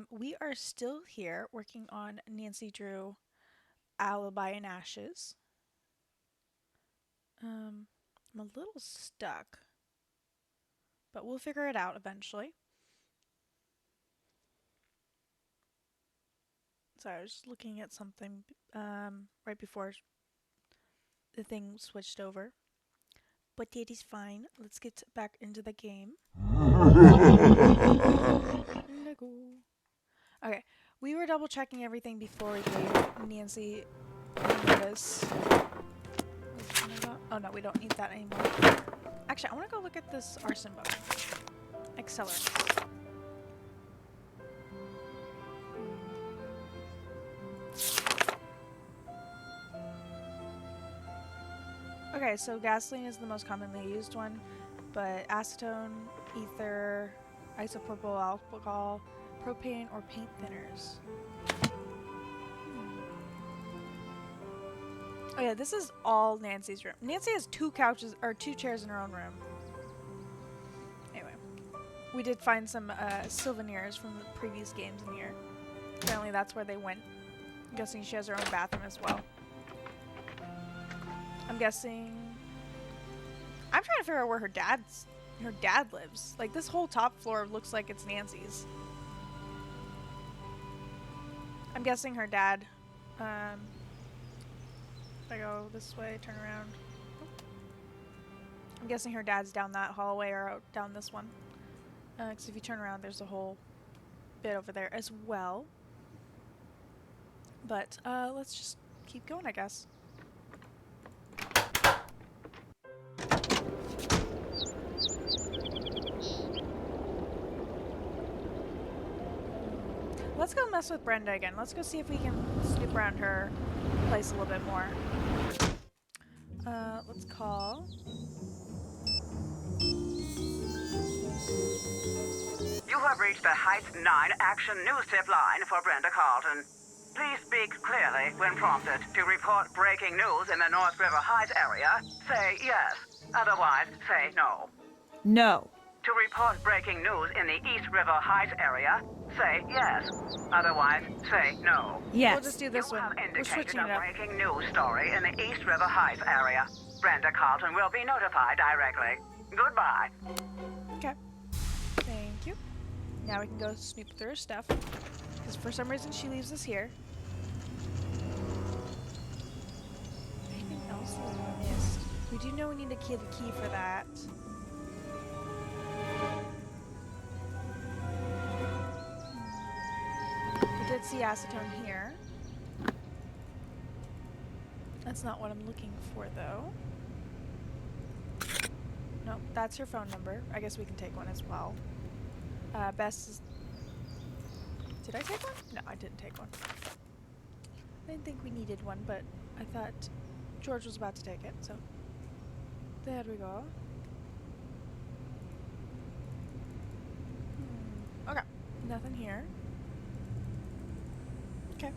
We are still here working on Nancy Drew, Alibi and Ashes. I'm a little stuck, but we'll figure it out eventually. Sorry, I was just looking at something right before the thing switched over. But it is fine. Let's get back into the game. Okay, we were double checking everything before we gave Nancy notice. Oh no, we don't need that anymore. Actually, I want to go look at this arson book. Accelerate. Okay, so gasoline is the most commonly used one, but acetone, ether, isopropyl alcohol, propane, or paint thinners. Oh yeah, this is all Nancy's room. Nancy has 2 couches or 2 chairs in her own room. Anyway, we did find some souvenirs from the previous games in here. Apparently that's where they went. I'm guessing she has her own bathroom as well. I'm guessing... I'm trying to figure out where her dad lives. Like, this whole top floor looks like it's Nancy's. I'm guessing her dad... if I go this way, turn around. I'm guessing her dad's down that hallway or out down this one. Because if you turn around, there's a whole bit over there as well. But let's just keep going, I guess. Let's go mess with Brenda again. Let's go see if we can snoop around her place a little bit more. Let's call. You have reached the Heights 9 Action News Tip line for Brenda Carlton. Please speak clearly when prompted. To report breaking news in the North River Heights area, say yes. Otherwise, say no. No. To report breaking news in the East River Heights area, say yes. Otherwise, say no. Yes. We'll just do this You one. have We're switching indicated it a up. breaking news story in the East River Heights area. Brenda Carlton will be notified directly. Goodbye. Okay. Thank you. Now we can go snoop through her stuff. Because for some reason she leaves us here. Anything else that we missed? We do know we need to get a key for that. We did see acetone here. That's not what I'm looking for, though. No, that's her phone number. I guess we can take one as well. Bess is... Did I take one? No, I didn't take one. I didn't think we needed one, but I thought George was about to take it, so... There we go. Okay, nothing here. Okay.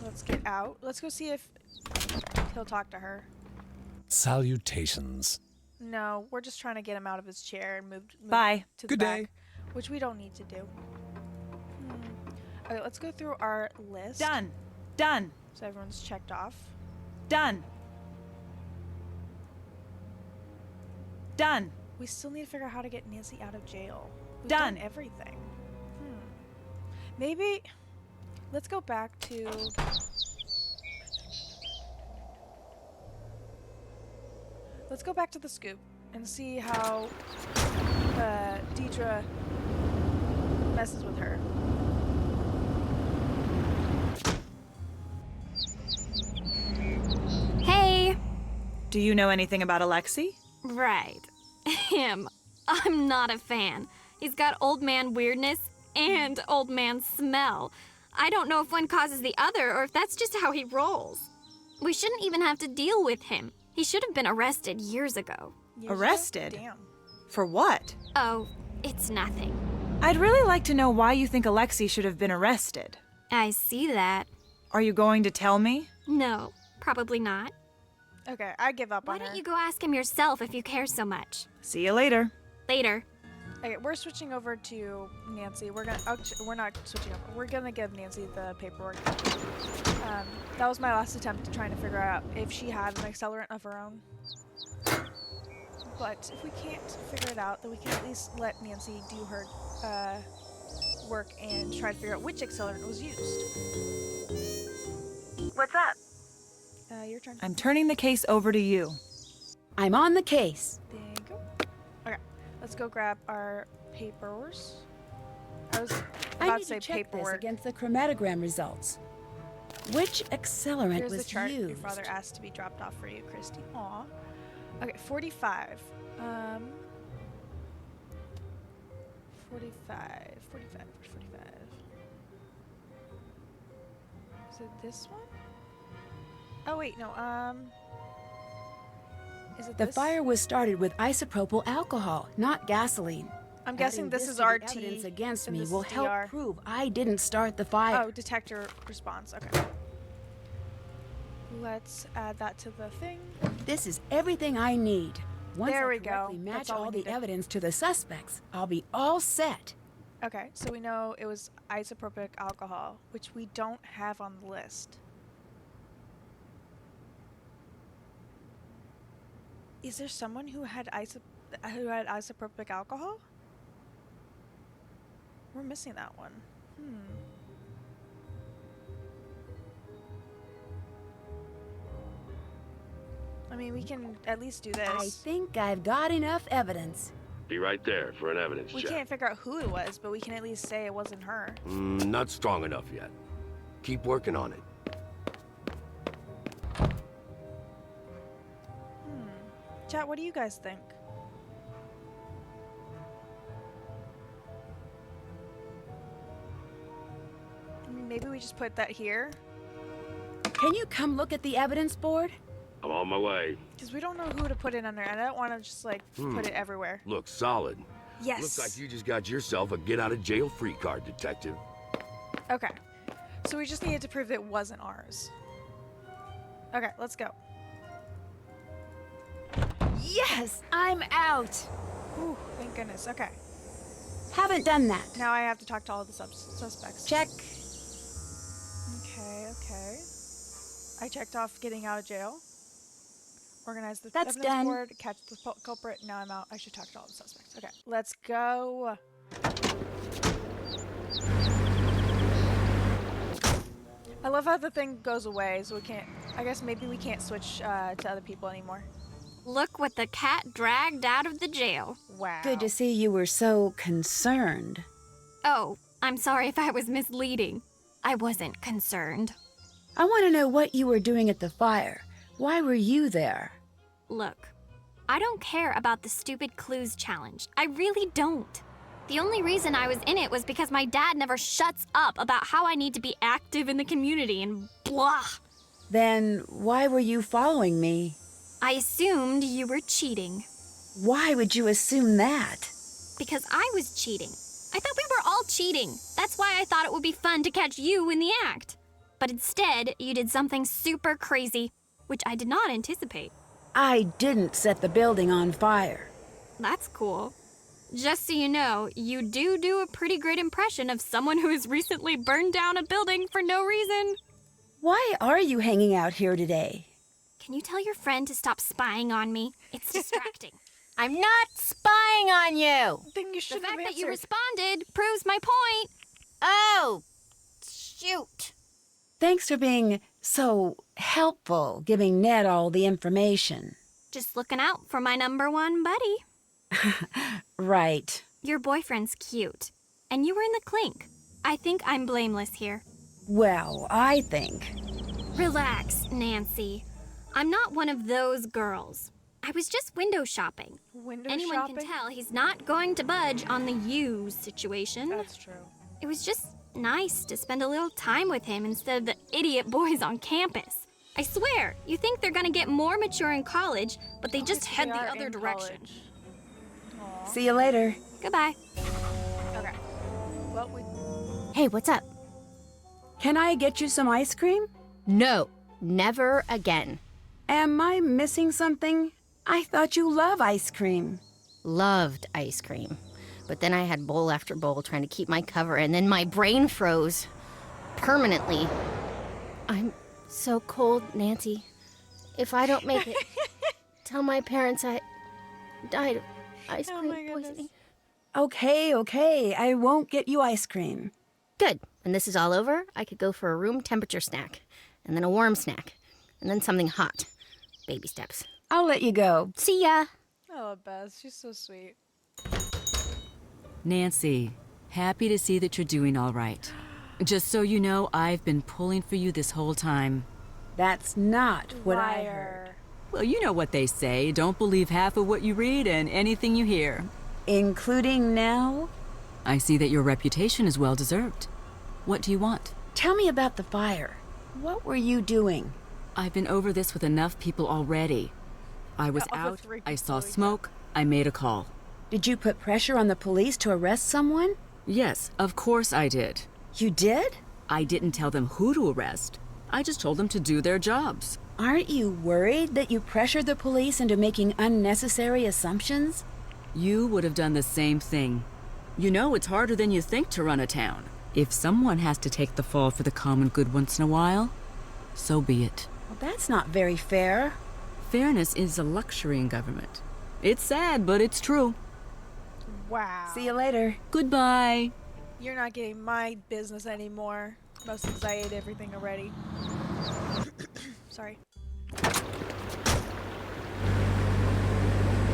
Let's get out. Let's go see if he'll talk to her. Salutations. No, we're just trying to get him out of his chair and move Bye. to the Good back, day. which we don't need to do. Okay, let's go through our list. Done. Done. So everyone's checked off. Done. Done. We still need to figure out how to get Nancy out of jail. We've Done. done everything. Maybe let's go back to... Let's go back to the scoop and see how Deidre messes with her. Hey! Do you know anything about Alexei? Right. Him. I'm not a fan. He's got old man weirdness and old man smell. I don't know if one causes the other or if that's just how he rolls. We shouldn't even have to deal with him. He should have been arrested years ago. Arrested? Damn. For what? Oh, it's nothing. I'd really like to know why you think Alexei should have been arrested. I see that. Are you going to tell me? No, probably not. Okay, I give up Why on her. don't you go ask him yourself if you care so much? See you later. Later. Okay, we're switching over to Nancy. We're not switching over. We're gonna give Nancy the paperwork. That was my last attempt at trying to figure out if she had an accelerant of her own. But if we can't figure it out, then we can at least let Nancy do her work and try to figure out which accelerant was used. What's up? Your turn. I'm turning the case over to you. I'm on the case. There you go. Okay, let's go grab our papers. I was I about need to say to check this paperwork. against the chromatogram results. Which accelerant Here's the was chart used? your father asked to be dropped off for you, Christy. Aw. Okay, 45. 45. Is it this one? Oh wait, no. Is it The this? fire was started with isopropyl alcohol, not gasoline. I'm guessing Adding this is to the RT. evidence against and me this will is help DR. prove I didn't start the fire. Oh, detector response. Okay. Let's add that to the thing. This is everything I need. Once There I we go. correctly That's match all we all the needed. evidence to the suspects, I'll be all set. Okay, so we know it was isopropyl alcohol, which we don't have on the list. Is there someone who had isopropyl alcohol? We're missing that one. I mean, we can at least do this. I think I've got enough evidence. Be right there for an evidence We check. can't figure out who it was, but we can at least say it wasn't her. Not strong enough yet. Keep working on it. Chat, what do you guys think? I mean, maybe we just put that here, Can you come look at the evidence board? I'm on my way. because we don't know who to put it under, and I don't want to just like put it everywhere. Looks solid. Yes. Looks like you just got yourself a get-out-of-jail-free card, detective. Okay. So we just needed to prove that it wasn't ours. Okay, let's go. Yes, I'm out. Ooh, thank goodness. Okay. Haven't done that. Now I have to talk to all the suspects. Check. Okay, okay. I checked off getting out of jail. Organize the That's evidence done. board, catch the culprit. Now I'm out. I should talk to all the suspects. Okay, let's go. I love how the thing goes away, so we can't. I guess maybe we can't switch to other people anymore. Look what the cat dragged out of the jail. Wow. Good to see you were so concerned. Oh, I'm sorry if I was misleading. I wasn't concerned. I want to know what you were doing at the fire. Why were you there? Look, I don't care about the stupid clues challenge. I really don't. The only reason I was in it was because my dad never shuts up about how I need to be active in the community and blah. Then why were you following me? I assumed you were cheating. Why would you assume that? Because I was cheating. I thought we were all cheating. That's why I thought it would be fun to catch you in the act. But instead, you did something super crazy, which I did not anticipate. I didn't set the building on fire. That's cool. Just so you know, you do a pretty great impression of someone who has recently burned down a building for no reason. Why are you hanging out here today? Can you tell your friend to stop spying on me? It's distracting. I'm not spying on you. Then you The should fact have that you answered. responded proves my point. Oh, shoot. Thanks for being so helpful, giving Ned all the information. Just looking out for my number one buddy. Right. Your boyfriend's cute. And you were in the clink. I think I'm blameless here. Well, I think. Relax, Nancy. I'm not one of those girls. I was just window shopping. Window Anyone shopping? can tell he's not going to budge on the you situation. That's true. It was just nice to spend a little time with him instead of the idiot boys on campus. I swear, you think they're gonna get more mature in college, but they just Yes, head we the are other in direction. college. Aw. See you later. Goodbye. Okay. Well, we. Hey, what's up? Can I get you some ice cream? No, never again. Am I missing something? I thought you love ice cream. Loved ice cream. But then I had bowl after bowl trying to keep my cover, and then my brain froze. Permanently. I'm so cold, Nancy. If I don't make it, tell my parents I died of ice Oh cream my goodness. poisoning. Okay, I won't get you ice cream. Good. When this is all over, I could go for a room temperature snack, and then a warm snack, and then something hot. Baby steps. I'll let you go. See ya. I love Bess. She's so sweet. Nancy, happy to see that you're doing all right. Just so you know, I've been pulling for you this whole time. That's not what I heard. Liar. Well, you know what they say. Don't believe half of what you read and anything you hear. Including now? I see that your reputation is well deserved. What do you want? Tell me about the fire. What were you doing? I've been over this with enough people already. I was Of the out, 3 I saw people we smoke, I made a call. Did you put pressure on the police to arrest someone? Yes, of course I did. You did? I didn't tell them who to arrest. I just told them to do their jobs. Aren't you worried that you pressured the police into making unnecessary assumptions? You would have done the same thing. You know it's harder than you think to run a town. If someone has to take the fall for the common good once in a while, so be it. Well, that's not very fair. Fairness is a luxury in government. It's sad, but it's true. Wow. See you later. Goodbye. You're not getting my business anymore. Mostly because I ate everything already. Sorry.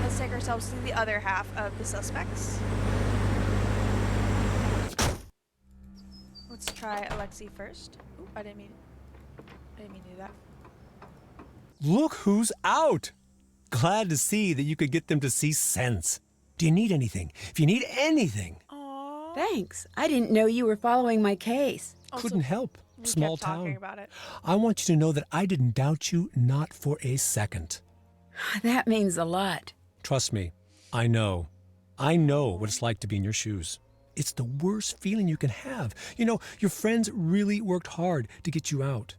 Let's take ourselves to the other half of the suspects. Let's try Alexei first. Ooh, I didn't mean to do that. Look who's out! Glad to see that you could get them to see sense. Do you need anything? If you need anything. Aww. Thanks. I didn't know you were following my case. Couldn't help. We Small kept talking town. about it. I want you to know that I didn't doubt you, not for a second. That means a lot. Trust me, I know. I know what it's like to be in your shoes. It's the worst feeling you can have. You know, your friends really worked hard to get you out.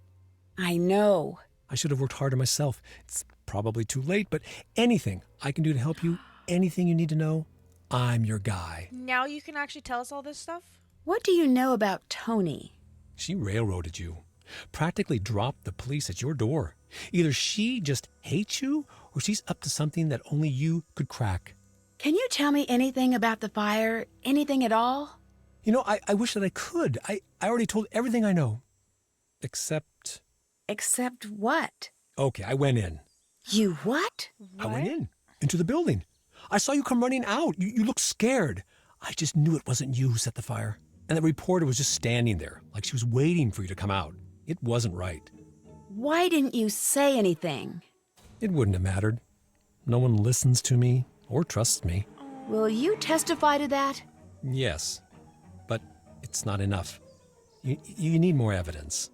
I know. I should have worked harder myself. It's probably too late, but anything I can do to help you, anything you need to know, I'm your guy. Now you can actually tell us all this stuff? What do you know about Tony? She railroaded you, practically dropped the police at your door. Either she just hates you or she's up to something that only you could crack. Can you tell me anything about the fire? Anything at all? You know, I wish that I could. I already told everything I know. Except... Except what? Okay, I went in. You what? I went in, into the building. I saw you come running out. You looked scared. I just knew it wasn't you who set the fire. And the reporter was just standing there, like she was waiting for you to come out. It wasn't right. Why didn't you say anything? It wouldn't have mattered. No one listens to me or trusts me. Will you testify to that? Yes, but it's not enough. You need more evidence.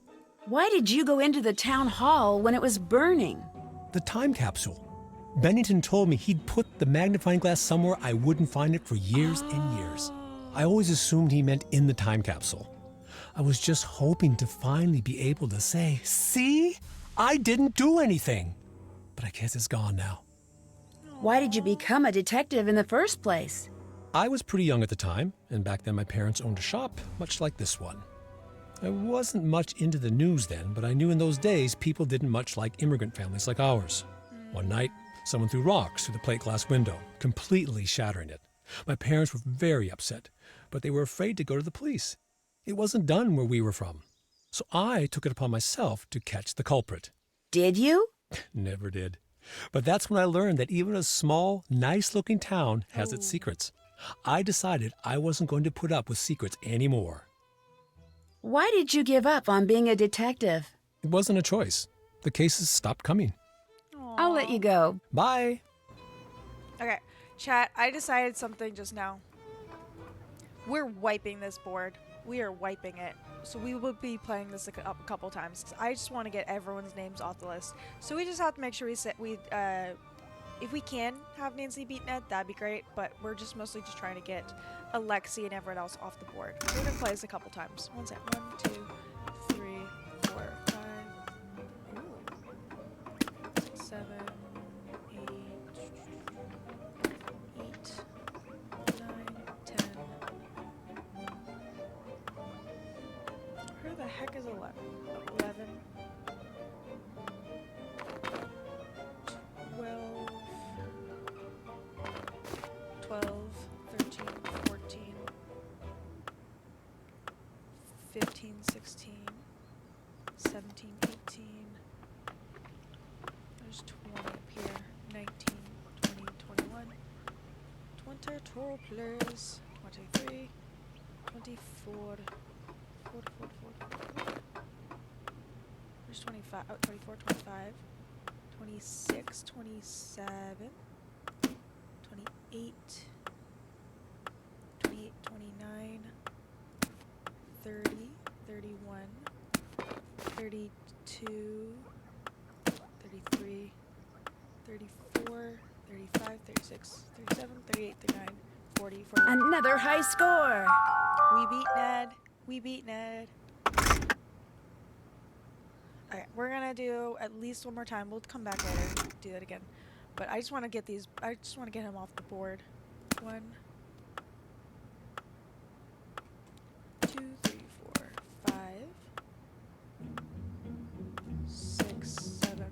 Why did you go into the town hall when it was burning? The time capsule. Bennington told me he'd put the magnifying glass somewhere I wouldn't find it for years and years. I always assumed he meant in the time capsule. I was just hoping to finally be able to say, see, I didn't do anything. But I guess it's gone now. Why did you become a detective in the first place? I was pretty young at the time, and back then my parents owned a shop, much like this one. I wasn't much into the news then, but I knew in those days people didn't much like immigrant families like ours. One night, someone threw rocks through the plate glass window, completely shattering it. My parents were very upset, but they were afraid to go to the police. It wasn't done where we were from. So I took it upon myself to catch the culprit. Did you? Never did. But that's when I learned that even a small, nice-looking town has its secrets. I decided I wasn't going to put up with secrets anymore. Why did you give up on being a detective? It wasn't a choice. The cases stopped coming. I'll let you go. Bye. Okay, chat, I decided something just now. We're wiping this board. We are wiping it. So we will be playing this a couple times. 'Cause I just want to get everyone's names off the list. So we just have to make sure if we can have Nancy beat Ned, that'd be great. But we're just mostly just trying to get Alexei and everyone else off the board. So we're gonna play this a couple times. One sec. 1, 2, 3, 4, 5. Ooh. 7, 8, 9, 10. Where the heck is 11? 11. 12, 13, 14, 15, 16, 17, 18. There's 20 up here. 19, 20, 21. 22 players. 23, 24. 44. There's 25. Oh, 24, 25. 26, 27. 28, 29, 30, 31, 32, 33, 34, 35, 36, 37, 38, 39, 40, 41. Another high score. We beat Ned. We beat Ned. Okay, we're gonna do at least one more time. We'll come back later and do that again. But I just want to get these. I just want to get him off the board. 1, 2, 3, 4, 5, 6, 7.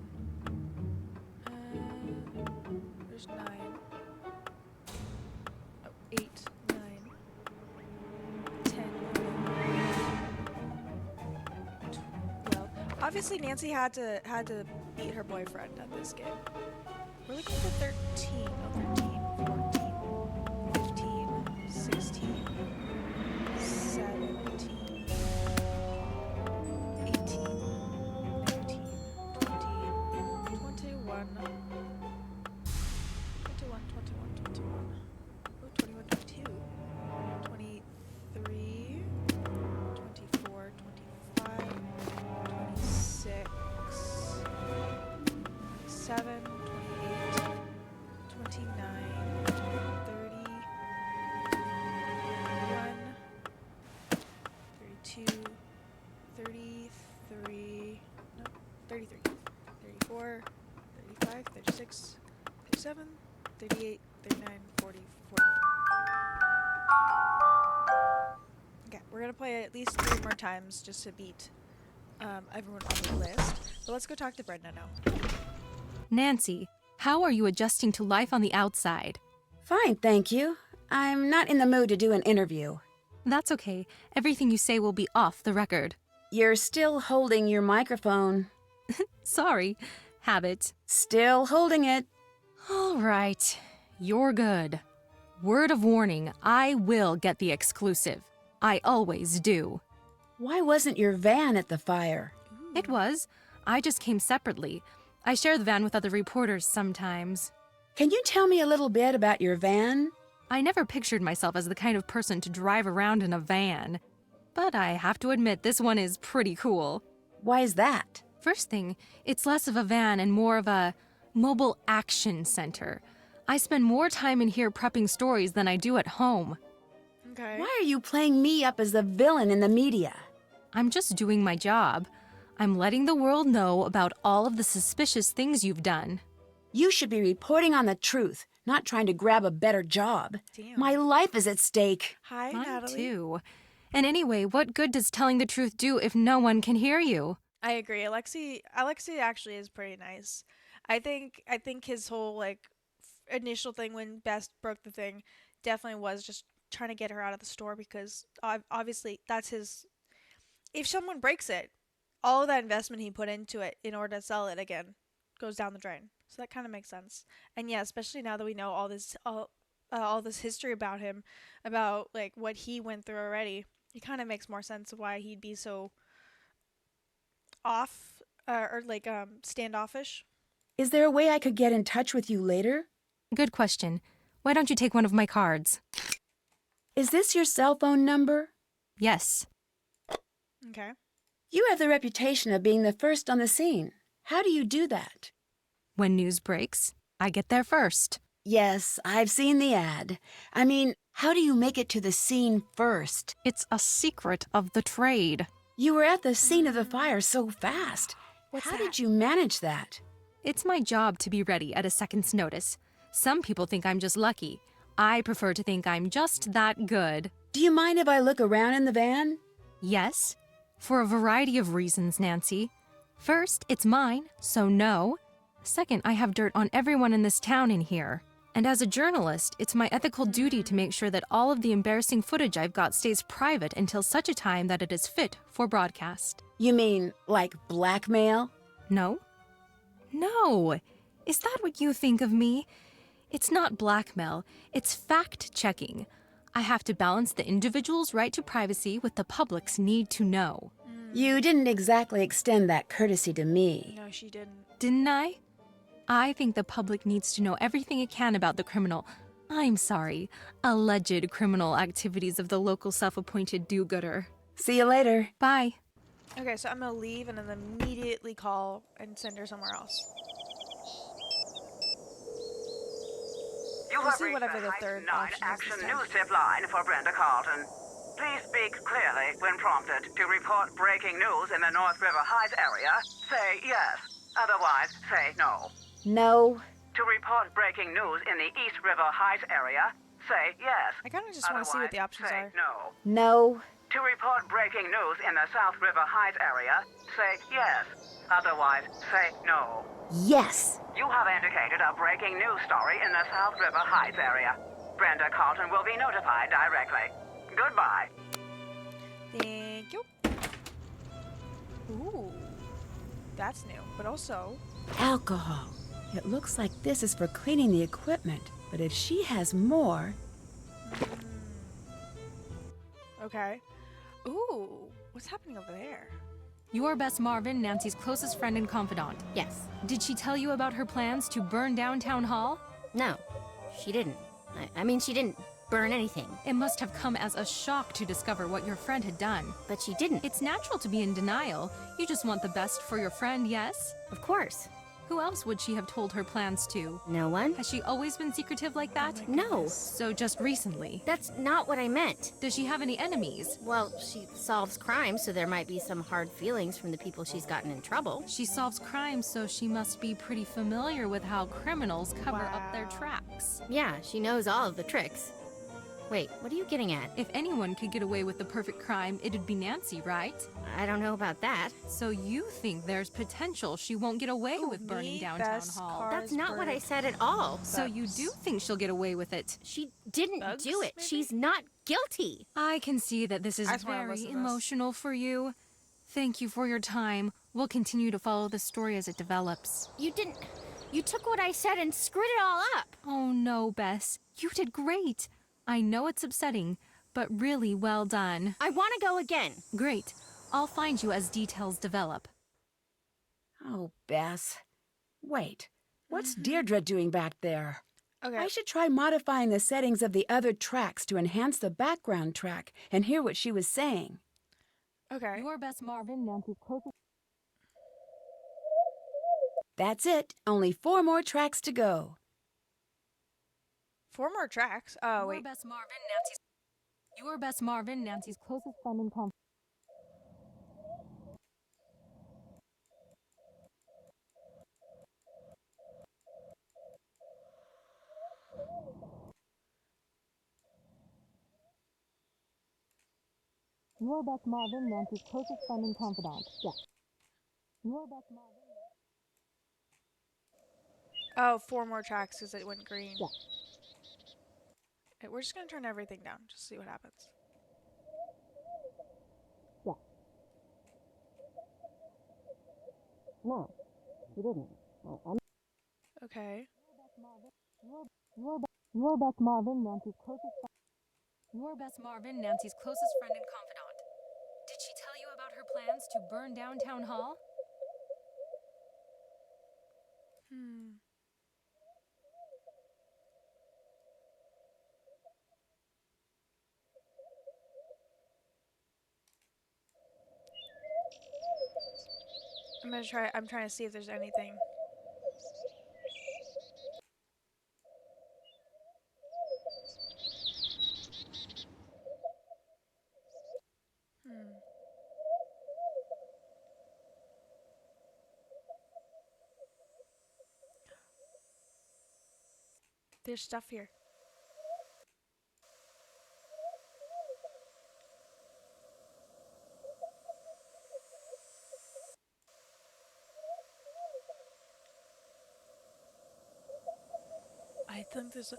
There's 9. Oh, 8, 9, 10, 12. Obviously, Nancy had to beat her boyfriend at this game. We're looking for 13. Oh, 13, 14, 15, 16, 17, 18, 19, 20, 21, 21. Oh, 21, 22, 23, 24, 25, 26, 27, 28, 29, 30, 31, 32, 33, no, 33, 34, 35, 36, 37, 38, 39, 40, 41. Okay, we're gonna play it at least 3 more times just to beat everyone on the list. But let's go talk to Brenda now. Nancy, how are you adjusting to life on the outside? Fine, thank you. I'm not in the mood to do an interview. That's okay. Everything you say will be off the record. You're still holding your microphone. Sorry. Habit. Still holding it. All right. You're good. Word of warning, I will get the exclusive. I always do. Why wasn't your van at the fire? It was. I just came separately. I share the van with other reporters sometimes. Can you tell me a little bit about your van? I never pictured myself as the kind of person to drive around in a van. But I have to admit, this one is pretty cool. Why is that? First thing, it's less of a van and more of a mobile action center. I spend more time in here prepping stories than I do at home. Okay. Why are you playing me up as the villain in the media? I'm just doing my job. I'm letting the world know about all of the suspicious things you've done. You should be reporting on the truth, not trying to grab a better job. Damn. My life is at stake. Hi, Mine Natalie. too. And anyway, what good does telling the truth do if no one can hear you? I agree. Alexi actually is pretty nice. I think his whole initial thing when Bess broke the thing definitely was just trying to get her out of the store because obviously that's his. If someone breaks it, all of that investment he put into it in order to sell it again goes down the drain. So that kind of makes sense. And yeah, especially now that we know all this history about him, about what he went through already, it kind of makes more sense of why he'd be so off standoffish. Is there a way I could get in touch with you later? Good question. Why don't you take one of my cards? Is this your cell phone number? Yes. Okay. You have the reputation of being the first on the scene. How do you do that? When news breaks, I get there first. Yes, I've seen the ad. I mean, how do you make it to the scene first? It's a secret of the trade. You were at the scene of the fire so fast. How did you manage that? It's my job to be ready at a second's notice. Some people think I'm just lucky. I prefer to think I'm just that good. Do you mind if I look around in the van? Yes, for a variety of reasons, Nancy. First, it's mine, so no. Second, I have dirt on everyone in this town in here. And as a journalist, it's my ethical duty to make sure that all of the embarrassing footage I've got stays private until such a time that it is fit for broadcast. You mean, like blackmail? No. No. Is that what you think of me? It's not blackmail. It's fact-checking. I have to balance the individual's right to privacy with the public's need to know. You didn't exactly extend that courtesy to me. No, she didn't. Didn't I? I think the public needs to know everything it can about the alleged criminal activities of the local self-appointed do-gooder. See you later. Bye. Okay, so I'm gonna leave and then immediately call and send her somewhere else. We'll have see reached whatever the the Heights third 9 option is Action this time. News Tip line for Brenda Carlton. Please speak clearly when prompted. To report breaking news in the North River Heights area, say yes. Otherwise, say no. No. To report breaking news in the East River Heights area, say yes. I kind of just want to see what the options say are. no. No. To report breaking news in the South River Heights area, say yes. Otherwise, say no. Yes. You have indicated a breaking news story in the South River Heights area. Brenda Carlton will be notified directly. Goodbye. Thank you. Ooh. That's new, but also... Alcohol. It looks like this is for cleaning the equipment, but if she has more... Okay. Ooh, what's happening over there? You're Bess Marvin, Nancy's closest friend and confidant. Yes. Did she tell you about her plans to burn down Town Hall? No, she didn't. I mean, she didn't burn anything. It must have come as a shock to discover what your friend had done. But she didn't. It's natural to be in denial. You just want the best for your friend, yes? Of course. Who else would she have told her plans to? No one. Has she always been secretive like that? No. So just recently? That's not what I meant. Does she have any enemies? Well, she solves crimes, so there might be some hard feelings from the people she's gotten in trouble. She solves crimes, so she must be pretty familiar with how criminals cover up their tracks. Yeah, she knows all of the tricks. Wait, what are you getting at? If anyone could get away with the perfect crime, it'd be Nancy, right? I don't know about that. So you think there's potential she won't get away with burning down Town Hall? That's not what I said at all. So you do think she'll get away with it? She didn't Bugs, do it. maybe? She's not guilty. I can see that this is I just wanna very listen to this. emotional for you. Thank you for your time. We'll continue to follow the story as it develops. You didn't... You took what I said and screwed it all up. Oh no, Bess. You did great. I know it's upsetting, but really well done. I want to go again. Great. I'll find you as details develop. Oh, Bess. Wait. What's Deirdre doing back there? Okay. I should try modifying the settings of the other tracks to enhance the background track and hear what she was saying. Okay. Your Bess Marvin, Nancy's closest... That's it. Only 4 more tracks to go. 4 more tracks. Oh, Your wait. Bess Marvin, Nancy's... Your Bess Marvin, Nancy's closest friend and confidant. Your Bess Marvin, Nancy's closest friend and confidant. Yes. Your Bess Marvin. Oh, 4 more tracks because it went green. Yeah. Okay, we're just going to turn everything down. Just see what happens. Yeah. No, you didn't. Okay. Your Bess Marvin, Nancy's closest friend. Your Bess Marvin, Nancy's closest friend and confidant. Did she tell you about her plans to burn down Town Hall? I'm trying to see if there's anything. There's stuff here. I think there's a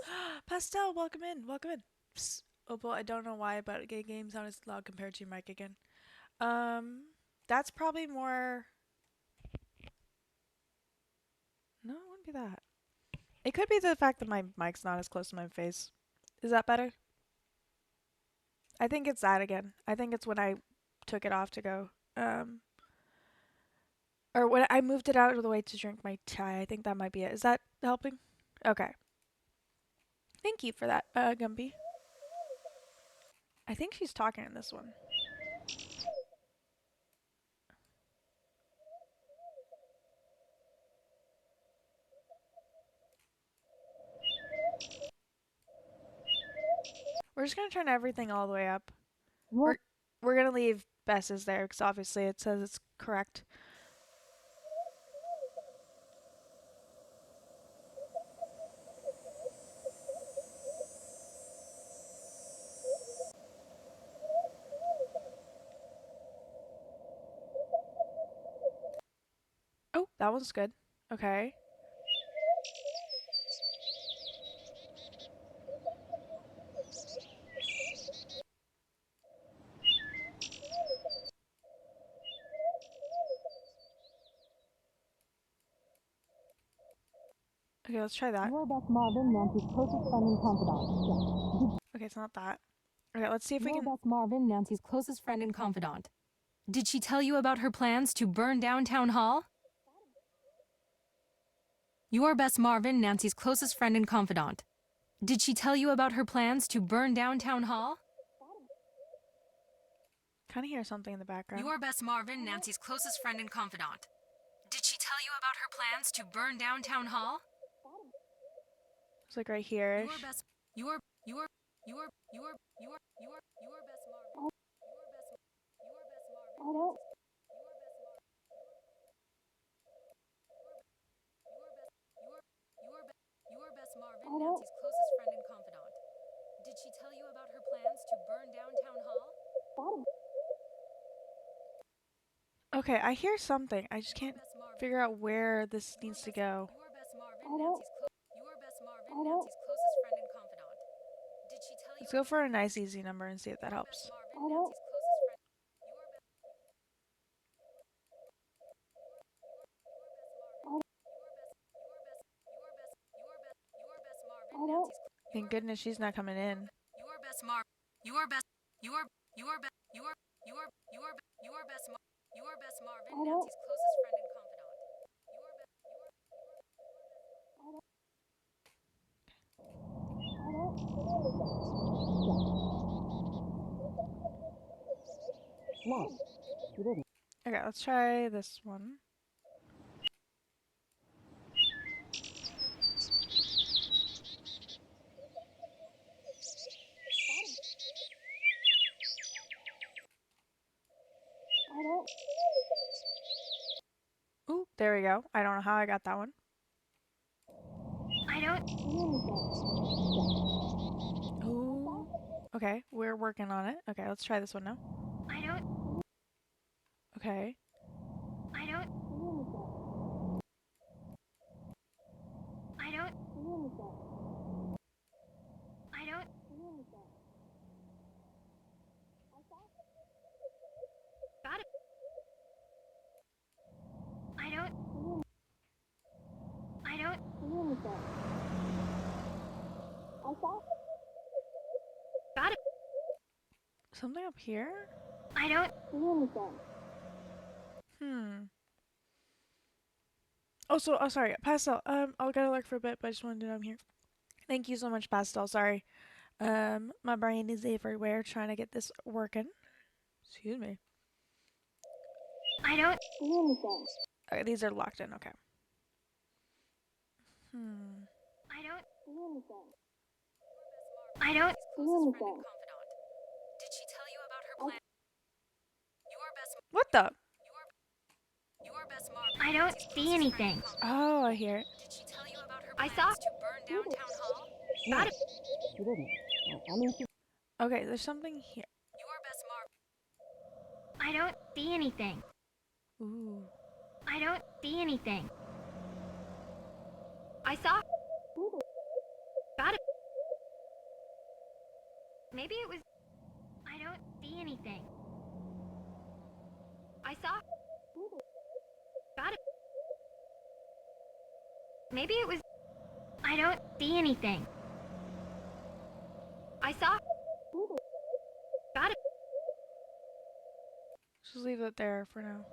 Pastel, welcome in, welcome in. Psst. Oh boy, I don't know why, but game sound is loud compared to your mic again. That's probably more. No, it wouldn't be that. It could be the fact that my mic's not as close to my face. Is that better? I think it's that again. I think it's when I took it off to go. Or when I moved it out of the way to drink my chai. I think that might be it. Is that helping? Okay. Thank you for that, Gumby. I think she's talking in this one. We're just gonna turn everything all the way up. We're gonna leave Bess's there because obviously it says it's correct. Oh, that one's good. Okay. Okay, let's try that. Marvin, Nancy's closest friend and confidant. Okay, it's not that. Okay, let's see if we can. Bess Marvin, Nancy's closest friend and confidant. Did she tell you about her plans to burn down Town Hall? You're Bess Marvin, Nancy's closest friend and confidant. Did she tell you about her plans to burn down Town Hall? Kind of hear something in the background. You're Bess Marvin, Nancy's closest friend and confidant. Did she tell you about her plans to burn down Town Hall? It's like right here. You're Bess Marvin. You're Bess Marvin, Nancy's closest friend and confidant. Did she tell you about her plans to burn down Town Hall? Okay, I hear something. I just can't figure out where this needs to go. You're Bess Marvin, Nancy's closest friend and confidant. Did she tell you? Let's go for a nice easy number and see if that helps. Thank goodness she's not coming in. You're Bess Marvin. You're Bess Marvin, Nancy's closest friend and confidant. Okay, let's try this one. Ooh, there we go. I don't know how I got that one. I don't. Ooh. Okay, we're working on it. Okay, let's try this one now. I don't. Okay. I don't. I don't. I don't. Got it. I don't. I don't. Got it. Something up here? I don't. Oh, sorry, Pastel. I'll gotta lurk for a bit, but I just wanted to know I'm here. Thank you so much, Pastel. Sorry. My brain is everywhere trying to get this working. Excuse me. I don't. Okay, these are locked in. Okay. I don't. I don't. Did she tell you about her plan? You're Bess. What the? You're Bess Marvin. I don't see anything. Oh, I hear it. Did she tell you about her I plans saw. to burn down Town Hall? Got it. Okay, there's something here. You're Bess Marvin. I don't see anything. Ooh. I don't see anything. I saw. Got it. Maybe it was. I don't see anything. I saw. Got it. Maybe it was. I don't see anything. I saw. Got it. Just leave it there for now.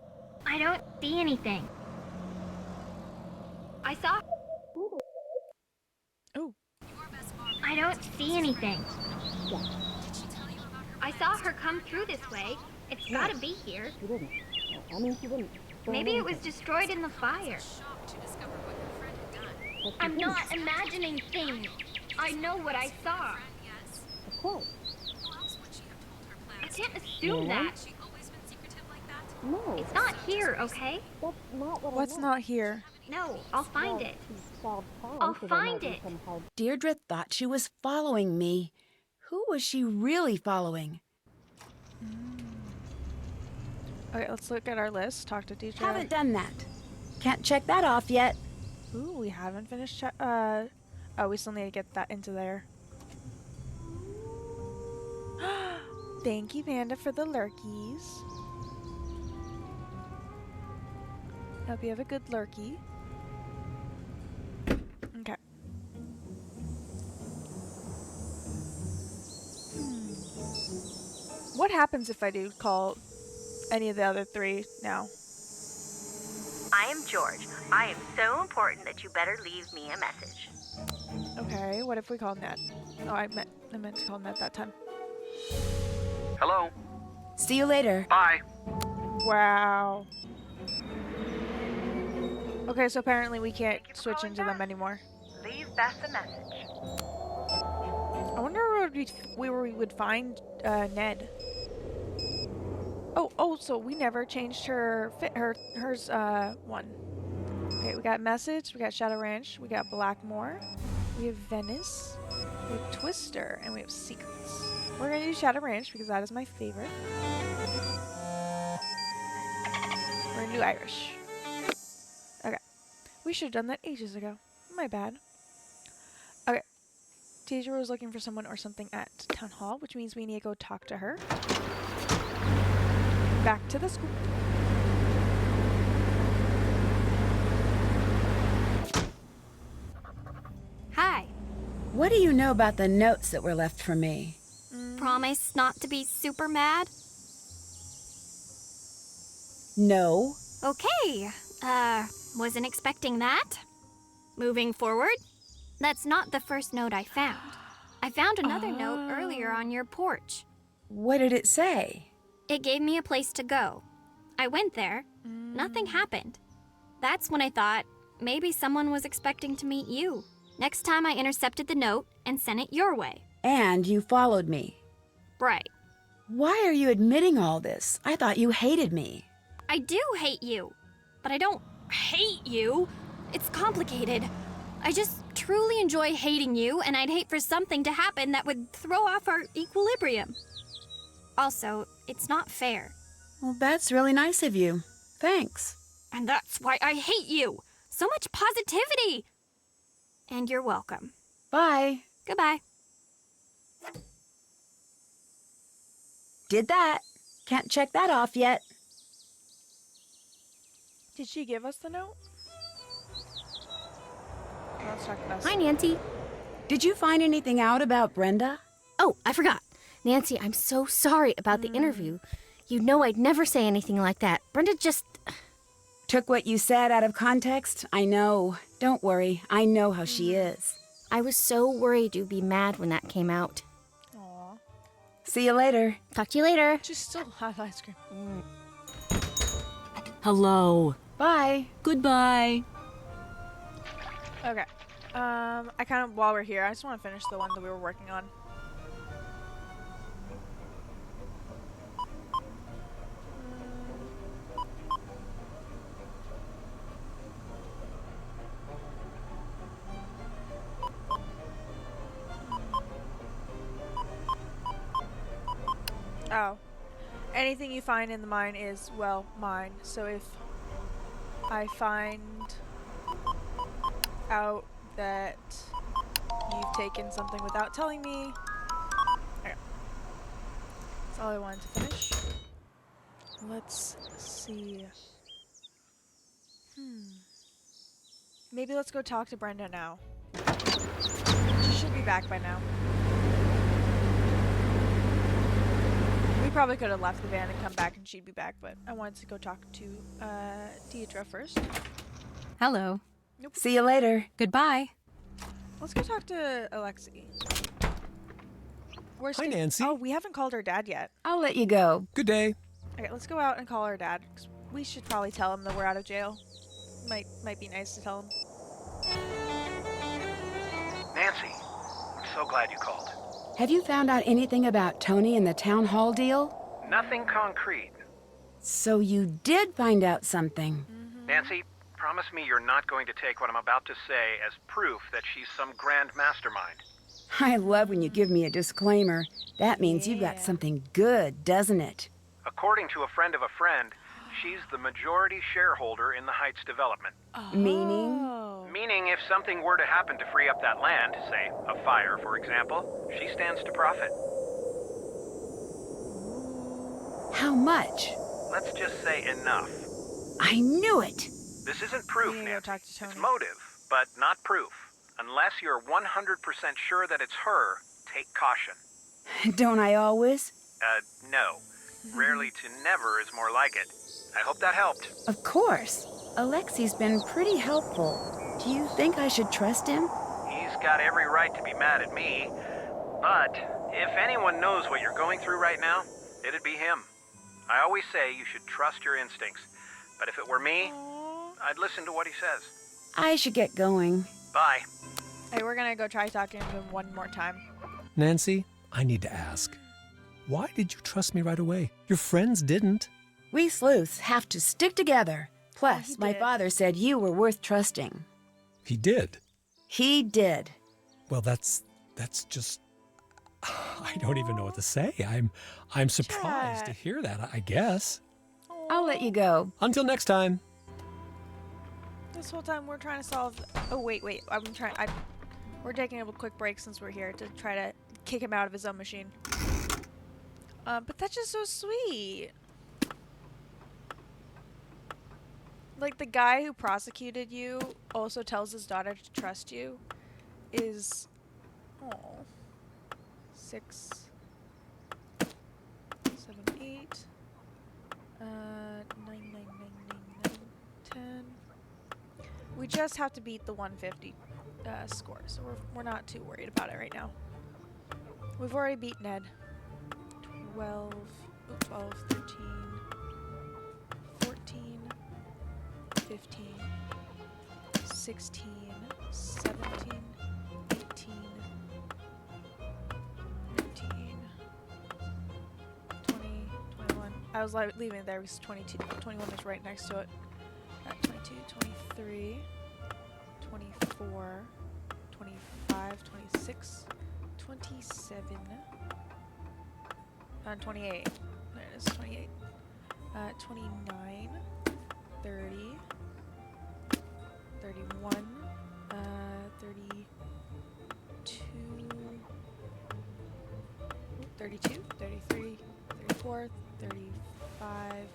I don't see anything. I saw. Oh. I don't see anything. I saw her come through this way. It's gotta be here. Maybe it was destroyed in the fire. I'm not imagining things. I know what I saw. course. I can't assume that. She always been secretive like that? No. It's not here, okay? That's not what What's not here? No, I'll find it. I'll find it. Deirdre thought she was following me. Who was she really following? Okay, let's look at our list. Talk to Deirdre. Haven't done that. Can't check that off yet. Ooh, we haven't finished. Oh, we still need to get that into there. Thank you, Panda, for the lurkies. Hope you have a good lurky. Okay. What happens if I do call any of the other three now? I am George. I am so important that you better leave me a message. Okay, what if we call Ned? Oh, I meant to call Ned that time. Hello? See you later. Bye. Wow. Okay, so apparently we can't switch into them anymore. Leave Bess a message. I wonder where we would find Ned. Oh, so we never changed hers one. Okay, we got Message, we got Shadow Ranch, we got Blackmore, we have Venice, we have Twister, and we have Secrets. We're gonna do Shadow Ranch because that is my favorite. We're gonna do Irish. Okay. We should have done that ages ago. My bad. Okay. Deirdre was looking for someone or something at Town Hall, which means we need to go talk to her. Back to the school. Hi. What do you know about the notes that were left for me? Promise not to be super mad? No. Okay. Wasn't expecting that. Moving forward, that's not the first note I found. I found another note earlier on your porch. What did it say? It gave me a place to go. I went there. Nothing happened. That's when I thought maybe someone was expecting to meet you. Next time I intercepted the note and sent it your way. And you followed me. Right. Why are you admitting all this? I thought you hated me. I do hate you. But I don't hate you. It's complicated. I just truly enjoy hating you, and I'd hate for something to happen that would throw off our equilibrium. Also, it's not fair. Well, that's really nice of you. Thanks. And that's why I hate you. So much positivity. And you're welcome. Bye. Goodbye. Did that. Can't check that off yet. Did she give us the note? Let's talk about. Hi, Nancy. Did you find anything out about Brenda? Oh, I forgot. Nancy, I'm so sorry about the interview. You know I'd never say anything like that. Brenda just... Took what you said out of context? I know. Don't worry. I know how she is. I was so worried you'd be mad when that came out. Aw. See you later. Talk to you later. She still has ice cream. Hello. Bye. Goodbye. Okay. I kind of, while we're here, I just want to finish the one that we were working on. Oh. Anything you find in the mine is, well, mine. So if I find out that you've taken something without telling me... Okay. That's all I wanted to finish. Let's see. Maybe let's go talk to Brenda now. She should be back by now. We probably could have left the van and come back and she'd be back, but I wanted to go talk to Deirdre first. Hello. Nope. See you later. Goodbye. Let's go talk to Alexi. Hi, Nancy. Oh, we haven't called her dad yet. I'll let you go. Good day. Okay, let's go out and call her dad. 'Cause we should probably tell him that we're out of jail. Might be nice to tell him. Nancy, I'm so glad you called. Have you found out anything about Tony and the town hall deal? Nothing concrete. So you did find out something. Nancy, promise me you're not going to take what I'm about to say as proof that she's some grand mastermind. I love when you give me a disclaimer. That means you've got something good, doesn't it? According to a friend of a friend, she's the majority shareholder in the Heights development. Meaning? Meaning if something were to happen to free up that land, say a fire for example, she stands to profit. How much? Let's just say enough. I knew it! This isn't proof, Nancy. It's motive, but not proof. Unless you're 100% sure that it's her, take caution. Don't I always? No. Rarely to never is more like it. I hope that helped. Of course. Alexi's been pretty helpful. Do you think I should trust him? He's got every right to be mad at me. But if anyone knows what you're going through right now, it'd be him. I always say you should trust your instincts. But if it were me, I'd listen to what he says. I should get going. Bye. Hey, we're gonna go try talking to him one more time. Nancy, I need to ask. Why did you trust me right away? Your friends didn't. We sleuths have to stick together. Plus, my father said you were worth trusting. He did. He did. Well, that's just... I don't even know what to say. I'm surprised to hear that, I guess. I'll let you go. Until next time. This whole time we're trying to solve... Oh, wait. We're taking a quick break since we're here to try to kick him out of his own machine. But that's just so sweet. Like, the guy who prosecuted you also tells his daughter to trust you is... Oh. 6, 7, 8, 9, 10. We just have to beat the 150 score, so we're not too worried about it right now. We've already beat Ned. 12, 13, 14, 15, 16, 17, 18, 19, 20, 21. I was leaving it there because 22, 21 is right next to it. 22, 23, 24, 25, 26, 27, 28. There it is, 28. 29, 30, 31, 32, 33, 34, 35,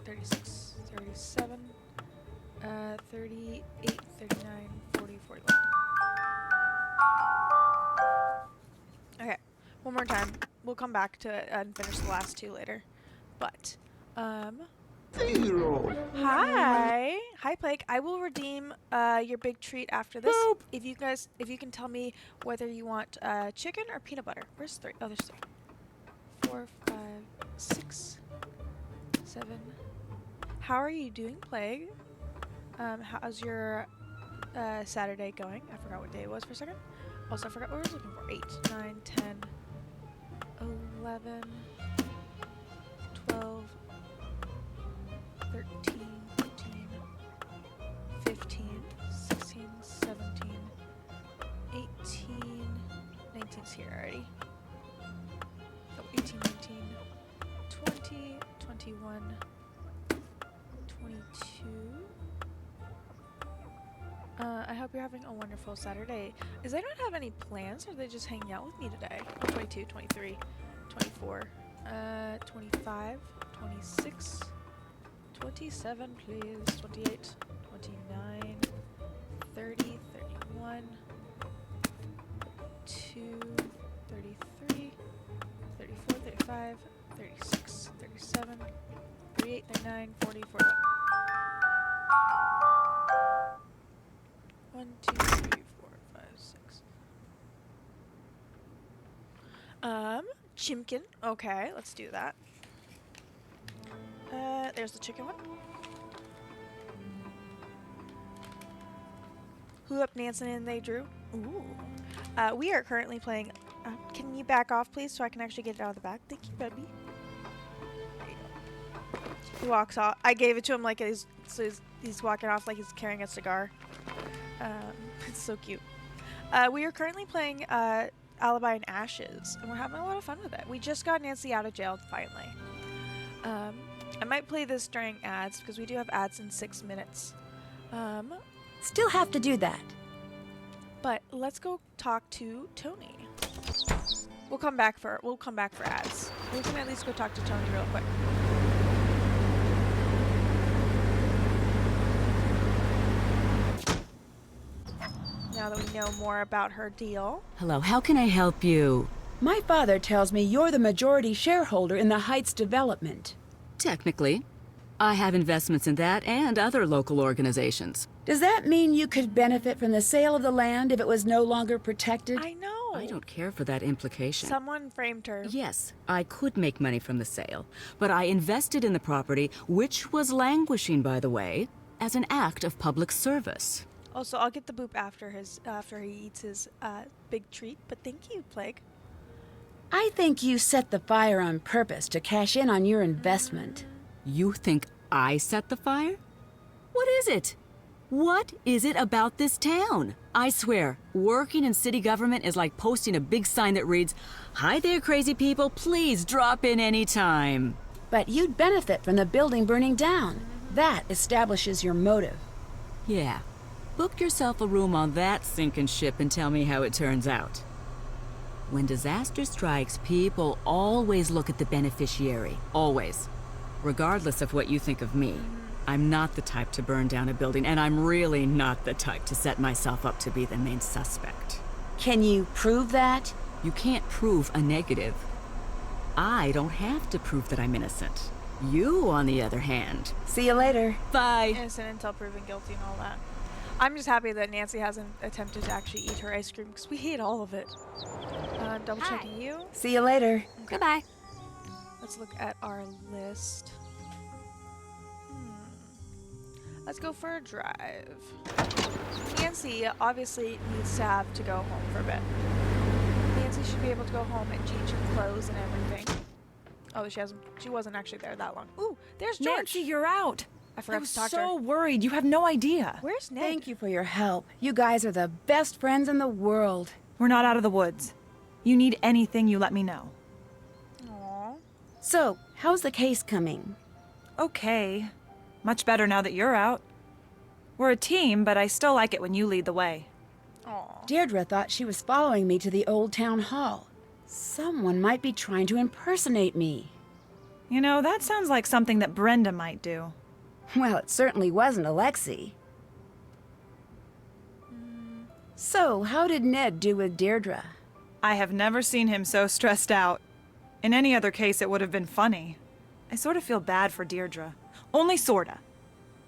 36, 37, 38, 39, 40, 41. Okay, one more time. We'll come back to it and finish the last two later. But, Zero. Hi, Blake. I will redeem your big treat after this. Nope. If you can tell me whether you want chicken or peanut butter. Where's 3? Oh, there's 3. 4, 5, 6, 7. How are you doing, Plague? How's your Saturday going? I forgot what day it was for a second. Also, I forgot what I was looking for. 8, 9, 10, 11, 12, 13, 14, 15, 16, 17, 18, 19's here already. Oh, 18, 19, 20, 21, 22. I hope you're having a wonderful Saturday. Is anyone have any plans, or are they just hanging out with me today? 22, 23, 24, 25, 26, 27, please, 28, 29, 30, 31, 32, 33, 34, 35, 36, 37, 38, 39, 40, 41. 1, 2, 3, 4, 5, 6. Chimkin. Okay, let's do that. There's the chicken one. Who up Nansen and they drew? Ooh. We are currently playing. Can you back off, please, so I can actually get it out of the bag? Thank you, baby. There you go. He walks off. I gave it to him like he's walking off like he's carrying a cigar. It's so cute. We are currently playing Alibi and Ashes, and we're having a lot of fun with it. We just got Nancy out of jail finally. I might play this during ads because we do have ads in 6 minutes. Still have to do that. But let's go talk to Tony. We'll come back for ads. We can at least go talk to Tony real quick. Now that we know more about her deal. Hello, how can I help you? My father tells me you're the majority shareholder in the Heights development. Technically. I have investments in that and other local organizations. Does that mean you could benefit from the sale of the land if it was no longer protected? I know. I don't care for that implication. Someone framed her. Yes, I could make money from the sale, but I invested in the property, which was languishing, by the way, as an act of public service. Also, I'll get the boop after he eats his big treat, but thank you, Plague. I think you set the fire on purpose to cash in on your investment. You think I set the fire? What is it? What is it about this town? I swear, working in city government is like posting a big sign that reads, "Hi there, crazy people, please drop in any time." But you'd benefit from the building burning down. That establishes your motive. Yeah. Book yourself a room on that sinking ship and tell me how it turns out. When disaster strikes, people always look at the beneficiary. Always. Regardless of what you think of me. I'm not the type to burn down a building, and I'm really not the type to set myself up to be the main suspect. Can you prove that? You can't prove a negative. I don't have to prove that I'm innocent. You, on the other hand. See you later. Bye. Innocent until proven guilty and all that. I'm just happy that Nancy hasn't attempted to actually eat her ice cream because we hate all of it. Double checking you. See you later. Okay. Goodbye. Let's look at our list. Let's go for a drive. Nancy obviously needs to go home for a bit. Nancy should be able to go home and change her clothes and everything. Oh, she wasn't actually there that long. Ooh, there's George. Nancy, you're out. I forgot to talk to her. so worried. You have no idea. Where's Ned? Thank you for your help. You guys are the best friends in the world. We're not out of the woods. You need anything, you let me know. Aww. So, how's the case coming? Okay. Much better now that you're out. We're a team, but I still like it when you lead the way. Aww. Deirdre thought she was following me to the old town hall. Someone might be trying to impersonate me. You know, that sounds like something that Brenda might do. Well, it certainly wasn't Alexei. So, how did Ned do with Deirdre? I have never seen him so stressed out. In any other case, it would have been funny. I sort of feel bad for Deirdre. Only sorta.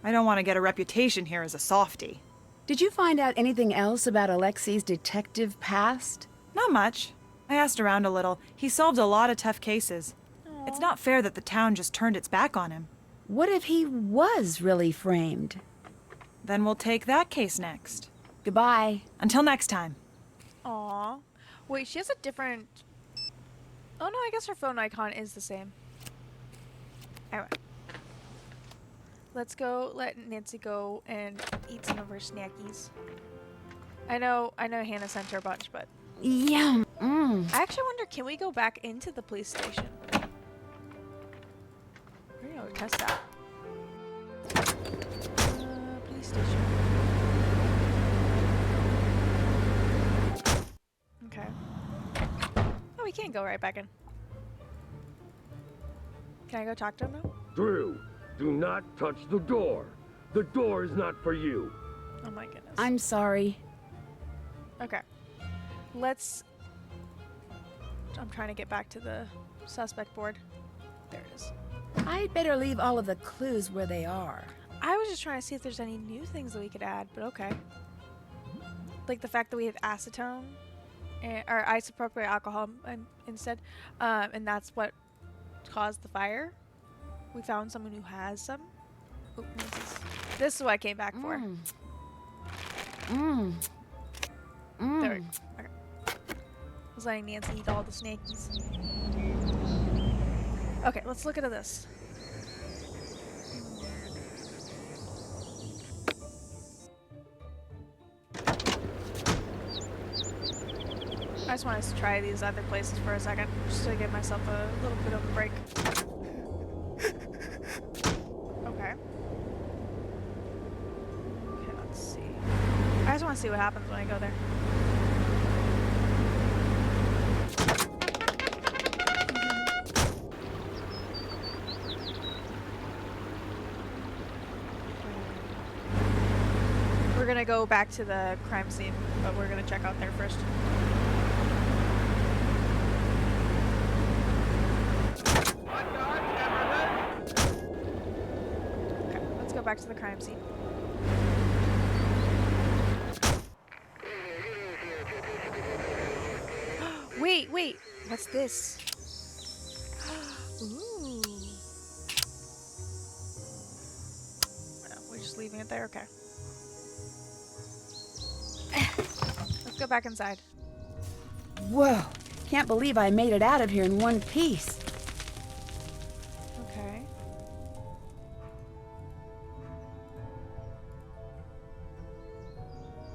I don't want to get a reputation here as a softie. Did you find out anything else about Alexei's detective past? Not much. I asked around a little. He solved a lot of tough cases. Aww. It's not fair that the town just turned its back on him. What if he was really framed? Then we'll take that case next. Goodbye. Until next time. Aww. Wait, she has a different... Oh no, I guess her phone icon is the same. Anyway. Let's go let Nancy go and eat some of her snackies. I know Hannah sent her a bunch, but... Yum. I actually wonder, can we go back into the police station? We're gonna go test that. Police station. Okay. Oh, we can't go right back in. Can I go talk to him now? Drew, do not touch the door. The door is not for you. Oh my goodness. I'm sorry. Okay. I'm trying to get back to the suspect board. There it is. I'd better leave all of the clues where they are. I was just trying to see if there's any new things that we could add, but okay. Like the fact that we have acetone, or isopropyl alcohol instead, and that's what caused the fire. We found someone who has some. Oh, this is what I came back for. There we go. Okay. I was letting Nancy eat all the snakies. Okay, let's look at this. I just want to try these other places for a second, just to give myself a little bit of a break. Okay. Okay, let's see. I just want to see what happens when I go there. We're gonna go back to the crime scene, but we're gonna check out there first. Okay, let's go back to the crime scene. Wait, what's this? Ooh. No, we're just leaving it there, okay. Let's go back inside. Whoa. Can't believe I made it out of here in one piece. Okay.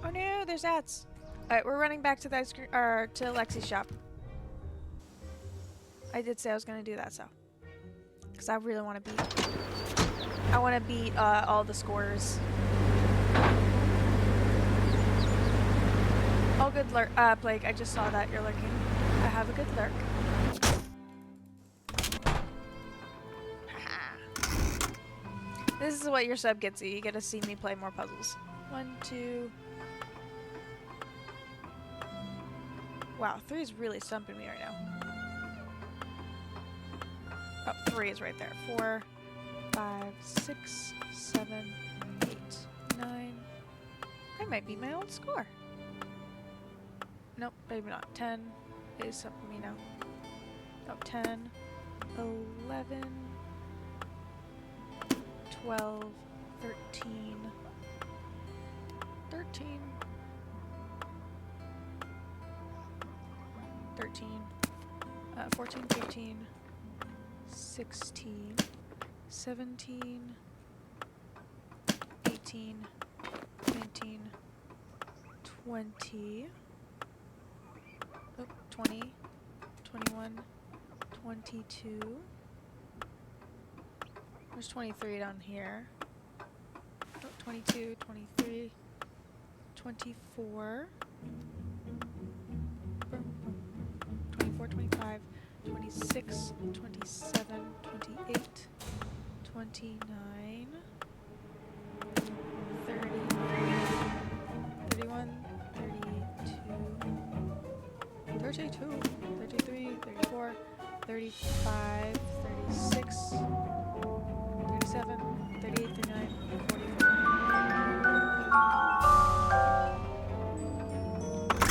Oh no, there's ads. Alright, we're running back to the ice cream, or to Lexi's shop. I did say I was gonna do that, so. Because I really want to beat. I want to beat all the scores. Oh, good lurk. Blake, I just saw that you're lurking. I have a good lurk. This is what your sub gets you. You get to see me play more puzzles. 1, 2. Wow, 3 is really stumping me right now. Oh, 3 is right there. 4, 5, 6, 7, 8, 9. I might beat my old score. Nope, maybe not. 10 is something me now. Oh, 10, 11, 12, 13, 13, 13, 14, 15, 16, 17, 18, 19, 20, oh, 20, 21, 22, there's 23 down here, oh, 22, 23, 24, 24, 25, 26, 27, 28, 29, 30, 31, 32, 32, 33, 34, 35, 36, 37, 38, 39, 40.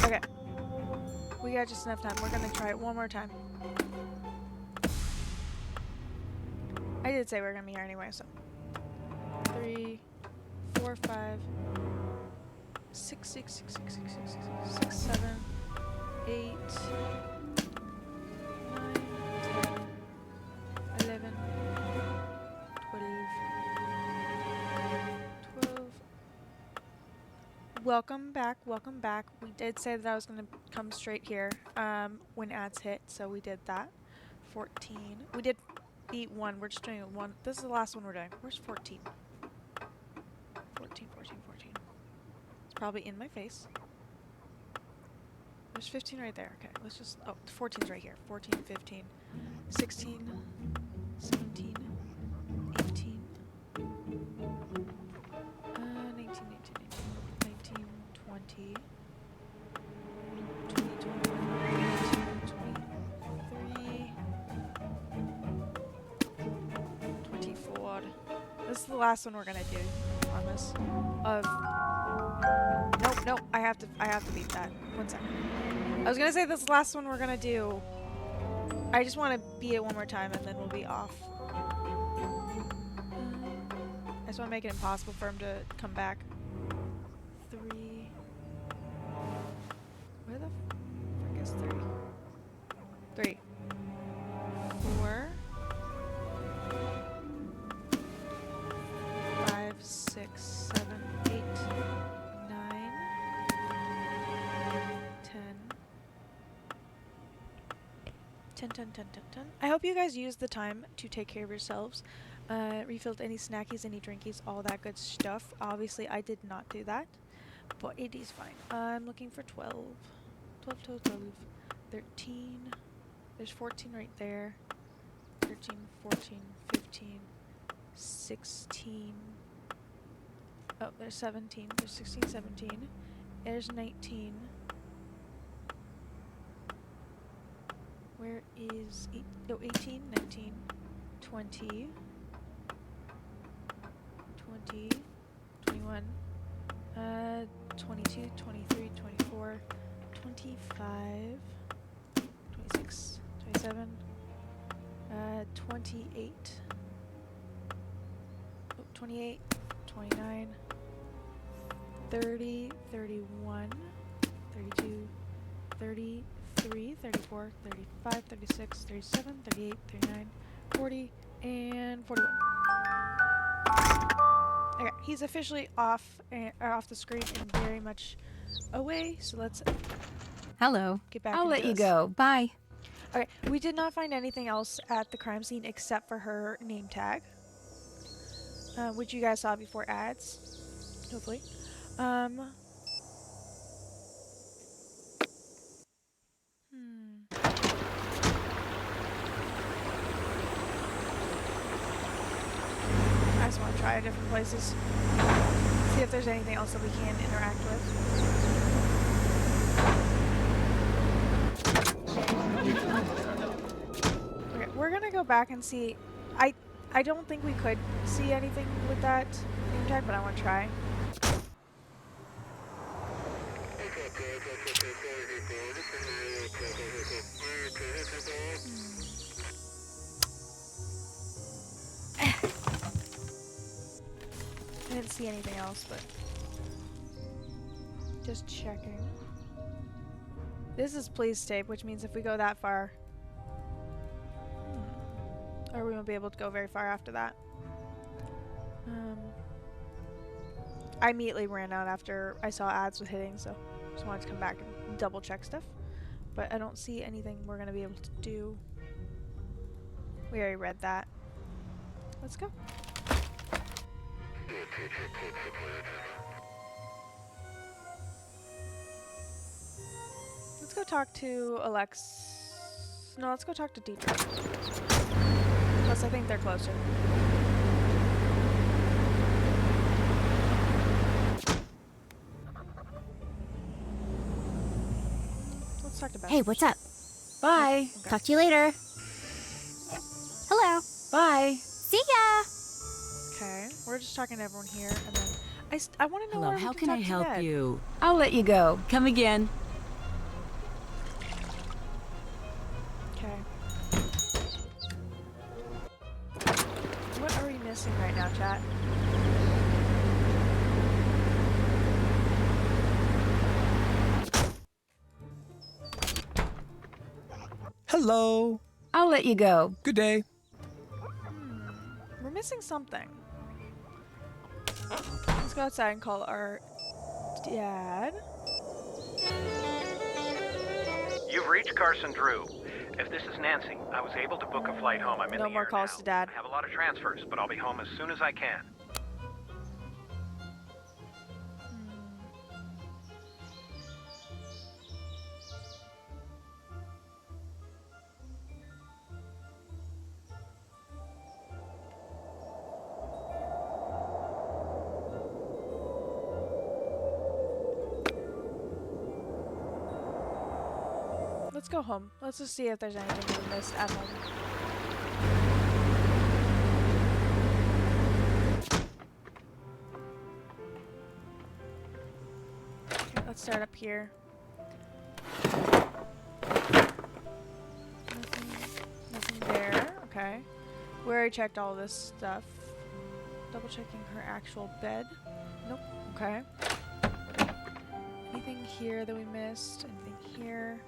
Okay. We got just enough time. We're gonna try it one more time. I did say we were gonna be here anyway, so. 3, 4, 5, 6, 6, 6, 6, 6, 6, 6, 7, 8, 9, 10, 11, 12. Welcome back, welcome back. We did say that I was gonna come straight here when ads hit, so we did that. 14. We did beat 1. We're just doing 1. This is the last one we're doing. Where's 14? 14, 14, 14. It's probably in my face. There's 15 right there. Okay, let's just... Oh, 14's right here. 14, 15, 16, 17, 18, 19, 20, 24. This is the last one we're gonna do on this. Nope, I have to beat that. 1 second. I was gonna say this is the last one we're gonna do. I just want to beat it one more time and then we'll be off. I just want to make it impossible for him to come back. 3, 3, 4, 5, 6, 7, 8, 9, 10. 10, 10, 10, 10, 10. I hope you guys used the time to take care of yourselves. Refilled any snackies, any drinkies, all that good stuff. Obviously, I did not do that, but it is fine. I'm looking for 12. 12, 12, 12. 13. There's 14 right there. 13, 14, 15, 16. Oh, there's 17. There's 16, 17. There's 19. Where is 18, 19, 20, 20, 21, 22, 23, 24, 25, 26, 27, 28, 28, 29, 30, 31, 32, 33, 34, 35, 36, 37, 38, 39, 40, and 41. Okay, he's officially off the screen and very much away, so let's Hello. get back I'll into let you this. go. Bye. Okay, we did not find anything else at the crime scene except for her name tag, which you guys saw before ads, hopefully. I just want to try different places. See if there's anything else that we can interact with. Okay, we're gonna go back and see. I don't think we could see anything with that name tag, but I want to try. I didn't see anything else, but just checking. This is police tape, which means if we go that far, or we won't be able to go very far after that. I immediately ran out after I saw ads with hitting, so just wanted to come back and double check stuff. But I don't see anything we're gonna be able to do. We already read that. Let's go. Let's go talk to Alex. No, let's go talk to Deidre. Plus, I think they're closer. Let's talk to Bess. Hey, what's up? Bye. Okay. Talk to you later. Hello. Bye. See ya. Okay, we're just talking to everyone here, and then I want to know Hello, where we how can can I talk to help Ned. you? I'll let you go. Come again. Okay. What are we missing right now, chat? Hello. I'll let you go. Good day. We're missing something. Let's go outside and call our dad. You've reached Carson Drew. If this is Nancy, I was able to book a flight home. I'm in No the more air calls now. to Dad. I have a lot of transfers, but I'll be home as soon as I can. Let's go home. Let's just see if there's anything we missed at home. Okay, let's start up here. Nothing there. Okay. We already checked all this stuff. Double checking her actual bed. Nope. Okay. Anything here that we missed? Anything here?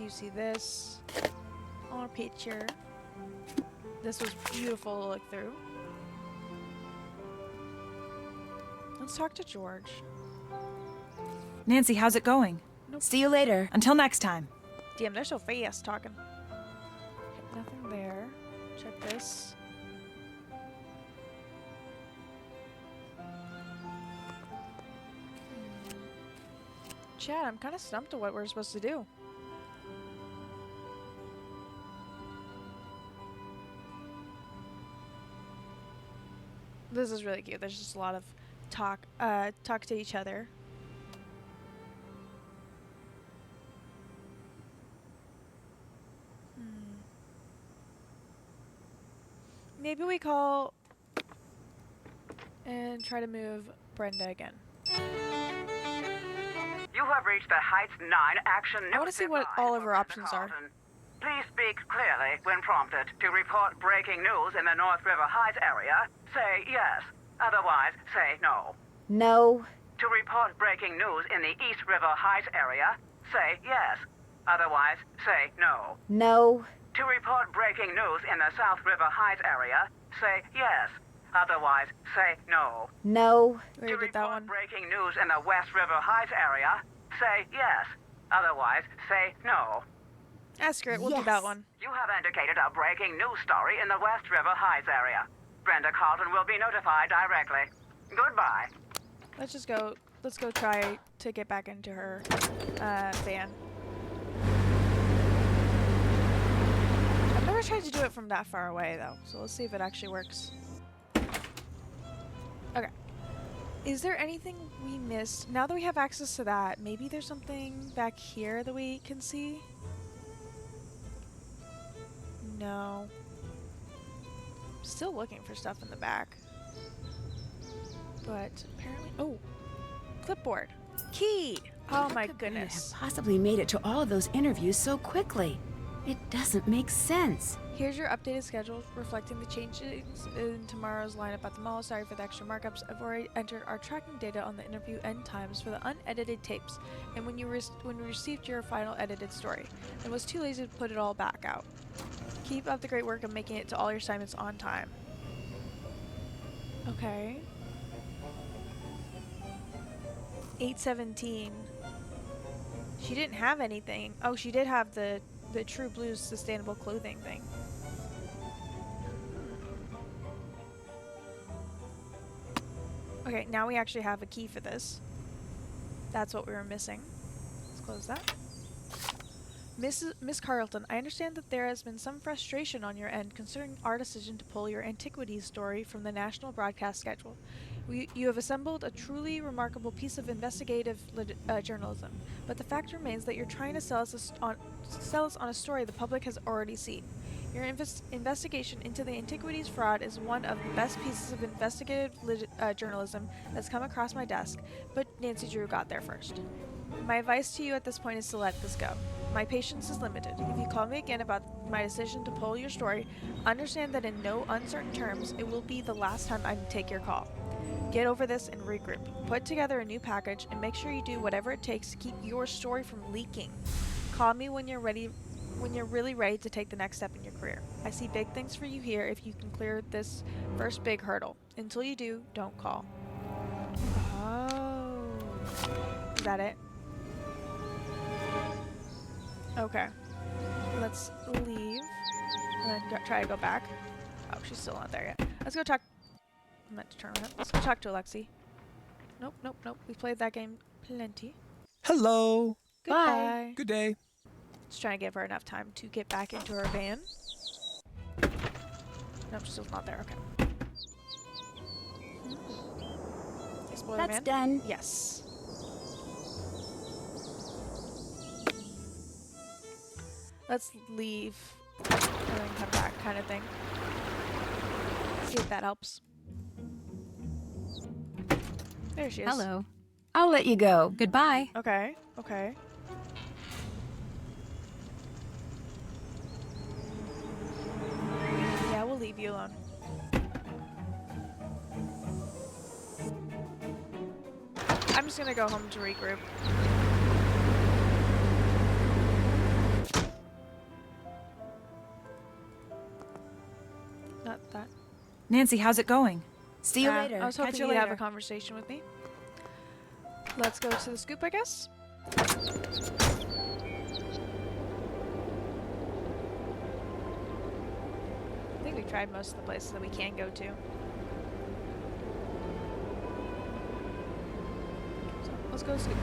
Do you see this on a picture? This was beautiful to look through. Let's talk to George. Nancy, how's it going? Nope. See you later. Until next time. Damn, they're so fast talking. Okay, nothing there. Check this. Chad, I'm kind of stumped on what we're supposed to do. This is really cute. There's just a lot of talk to each other. Maybe we call and try to move Brenda again. You have reached the Heights 9 Action News. I want to see what all of our options are. Please speak clearly when prompted. To report breaking news in the North River Heights area, say yes. Otherwise, say no. No. To report breaking news in the East River Heights area, say yes. Otherwise, say no. No. To report breaking news in the South River Heights area, say yes. Otherwise, say no. No. We already did that one. Breaking news in the West River Heights area, say yes. Otherwise, say no. Screw it, we'll do that one. You have indicated a breaking news story in the West River Heights area. Brenda Carlton will be notified directly. Goodbye. Let's just go. Let's go try to get back into her van. I've never tried to do it from that far away though, so let's see if it actually works. Okay. Is there anything we missed? Now that we have access to that, maybe there's something back here that we can see? No. Still looking for stuff in the back. But apparently... Oh! Clipboard! Key! Oh my goodness. Have possibly made it to all of those interviews so quickly. It doesn't make sense. Here's your updated schedule reflecting the changes in tomorrow's lineup at the mall. Sorry for the extra markups. I've already entered our tracking data on the interview end times for the unedited tapes and when we received your final edited story and was too lazy to put it all back out. Keep up the great work of making it to all your assignments on time. Okay. 8:17. She didn't have anything. Oh, she did have the True Blues sustainable clothing thing. Okay, now we actually have a key for this. That's what we were missing. Let's close that. Miss Carlton, I understand that there has been some frustration on your end concerning our decision to pull your antiquities story from the national broadcast schedule. You have assembled a truly remarkable piece of investigative journalism, but the fact remains that you're trying to sell us on a story the public has already seen. Your investigation into the antiquities fraud is one of the best pieces of investigative journalism that's come across my desk, but Nancy Drew got there first. My advice to you at this point is to let this go. My patience is limited. If you call me again about my decision to pull your story, understand that in no uncertain terms, it will be the last time I take your call. Get over this and regroup. Put together a new package and make sure you do whatever it takes to keep your story from leaking. Call me when you're really ready to take the next step in your career. I see big things for you here if you can clear this first big hurdle. Until you do, don't call. Oh. Is that it? Okay. Let's leave and then try to go back. Oh, she's still not there yet. Let's go talk. I meant to turn around. Let's go talk to Alexi. Nope, nope, nope. We played that game plenty. Hello. Goodbye. Good day. Just trying to give her enough time to get back into her van. Nope, still not there. Okay. Explore the That's van? done. Yes. Let's leave and then come back, kind of thing. See if that helps. There she is. Hello. I'll let you go. Goodbye. Okay, okay. Yeah, we'll leave you alone. I'm just gonna go home to regroup. Nancy, how's it going? See you later. I was hoping Catch you you'd have later. a conversation with me. Let's go to the scoop, I guess. I think we tried most of the places that we can go to. So, let's go to scoop.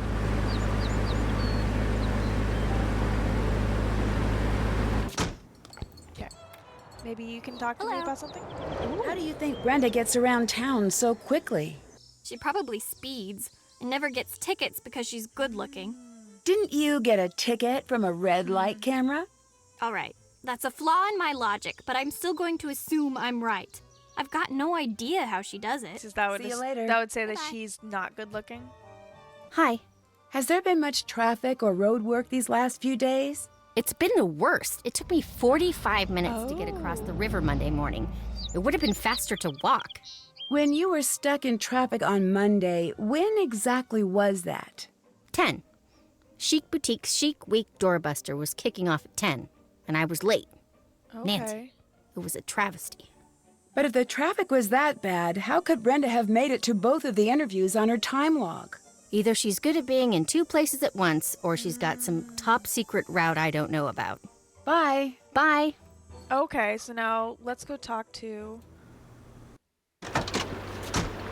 Okay. Maybe you can talk to me about something? How do you think Brenda gets around town so quickly? She probably speeds and never gets tickets because she's good looking. Didn't you get a ticket from a red light camera? All right, that's a flaw in my logic, but I'm still going to assume I'm right. I've got no idea how she does it. See you later. That would say that she's not good looking. Hi. Has there been much traffic or road work these last few days? It's been the worst. It took me 45 minutes to get across the river Monday morning. It would have been faster to walk. When you were stuck in traffic on Monday, when exactly was that? 10. Chic Boutique's Chic Week Doorbuster was kicking off at 10, and I was late. Nancy, it was a travesty. But if the traffic was that bad, how could Brenda have made it to both of the interviews on her time log? Either she's good at being in 2 places at once, or she's got some top secret route I don't know about. Bye. Bye. Okay, so now let's go talk to...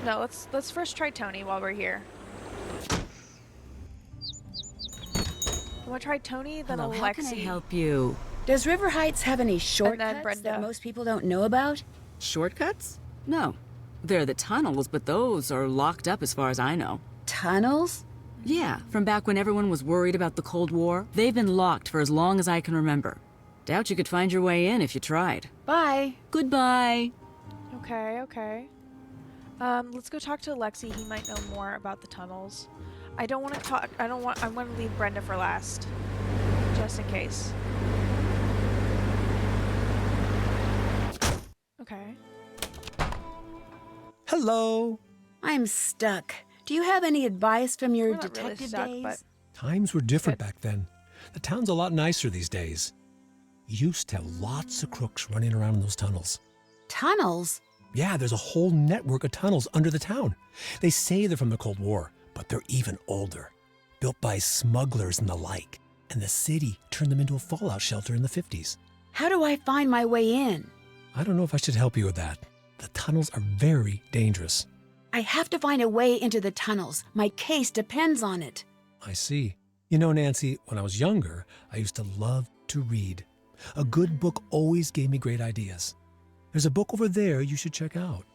No, let's first try Tony while we're here. I'm gonna try Tony, then Hello, Alexi. how can I help you? Does River Heights have any shortcuts Brenda. that most people don't know about? Shortcuts? No. There are the tunnels, but those are locked up as far as I know. Tunnels? Yeah, from back when everyone was worried about the Cold War. They've been locked for as long as I can remember. Doubt you could find your way in if you tried. Bye. Goodbye. Okay. Let's go talk to Alexi. He might know more about the tunnels. I don't want to talk. I'm going to leave Brenda for last, just in case. Okay. Hello. I'm stuck. Do you have any advice from your We're not really detective stuck, days? but Times were different back then. The town's a lot nicer these days. Used to have lots of crooks running around in those tunnels. Tunnels? Yeah, there's a whole network of tunnels under the town. They say they're from the Cold War, but they're even older. Built by smugglers and the like. And the city turned them into a fallout shelter in the 50s. How do I find my way in? I don't know if I should help you with that. The tunnels are very dangerous. I have to find a way into the tunnels. My case depends on it. I see. You know, Nancy, when I was younger, I used to love to read. A good book always gave me great ideas. There's a book over there you should check out.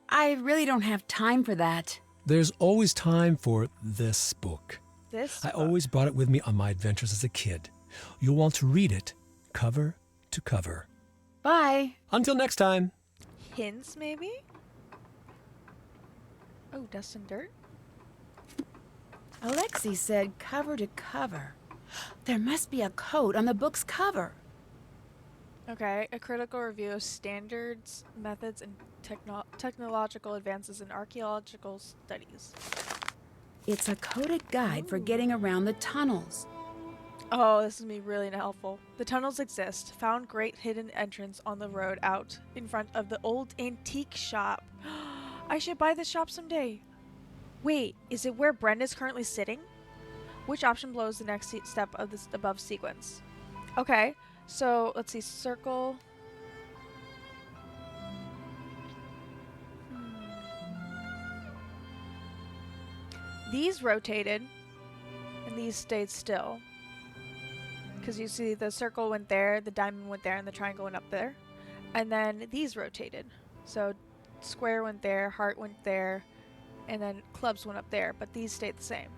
I really don't have time for that. There's always time for this book. this. I always brought it with me on my adventures as a kid. You'll want to read it cover to cover. Bye. Until next time. Hints, maybe? Oh, dust and dirt? Alexi said cover to cover. There must be a code on the book's cover. Okay, a critical review of standards, methods, and technological advances in archaeological studies. It's a coded guide for getting around the tunnels. Oh, this is gonna be really helpful. The tunnels exist. Found great hidden entrance on the road out in front of the old antique shop. I should buy this shop someday. Wait, is it where Brenda's currently sitting? Which option blows the next step of this above sequence? Okay, so let's see. Circle. These rotated, and these stayed still. Because you see the circle went there, the diamond went there, and the triangle went up there. And then these rotated. So square went there, heart went there, and then clubs went up there, but these stayed the same.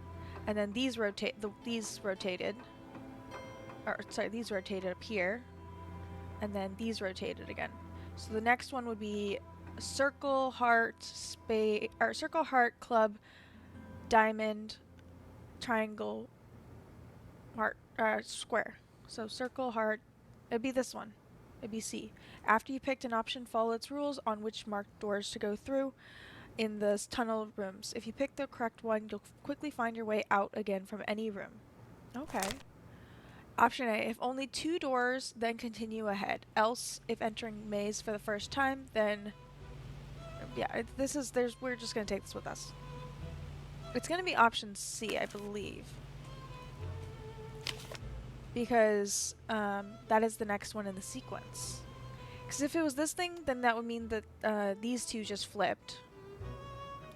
And then these these rotated. Or sorry, these rotated up here. And then these rotated again. So the next one would be circle, heart, circle, heart, club, diamond, triangle, heart, square. So circle, heart, it'd be this one. It'd be C. After you picked an option, follow its rules on which marked doors to go through in the tunnel rooms. If you pick the correct one, you'll quickly find your way out again from any room. Okay. Option A, if only 2 doors, then continue ahead. Else, if entering maze for the first time, then Yeah, we're just gonna take this with us. It's gonna be option C, I believe. Because that is the next one in the sequence. Because if it was this thing, then that would mean that these two just flipped.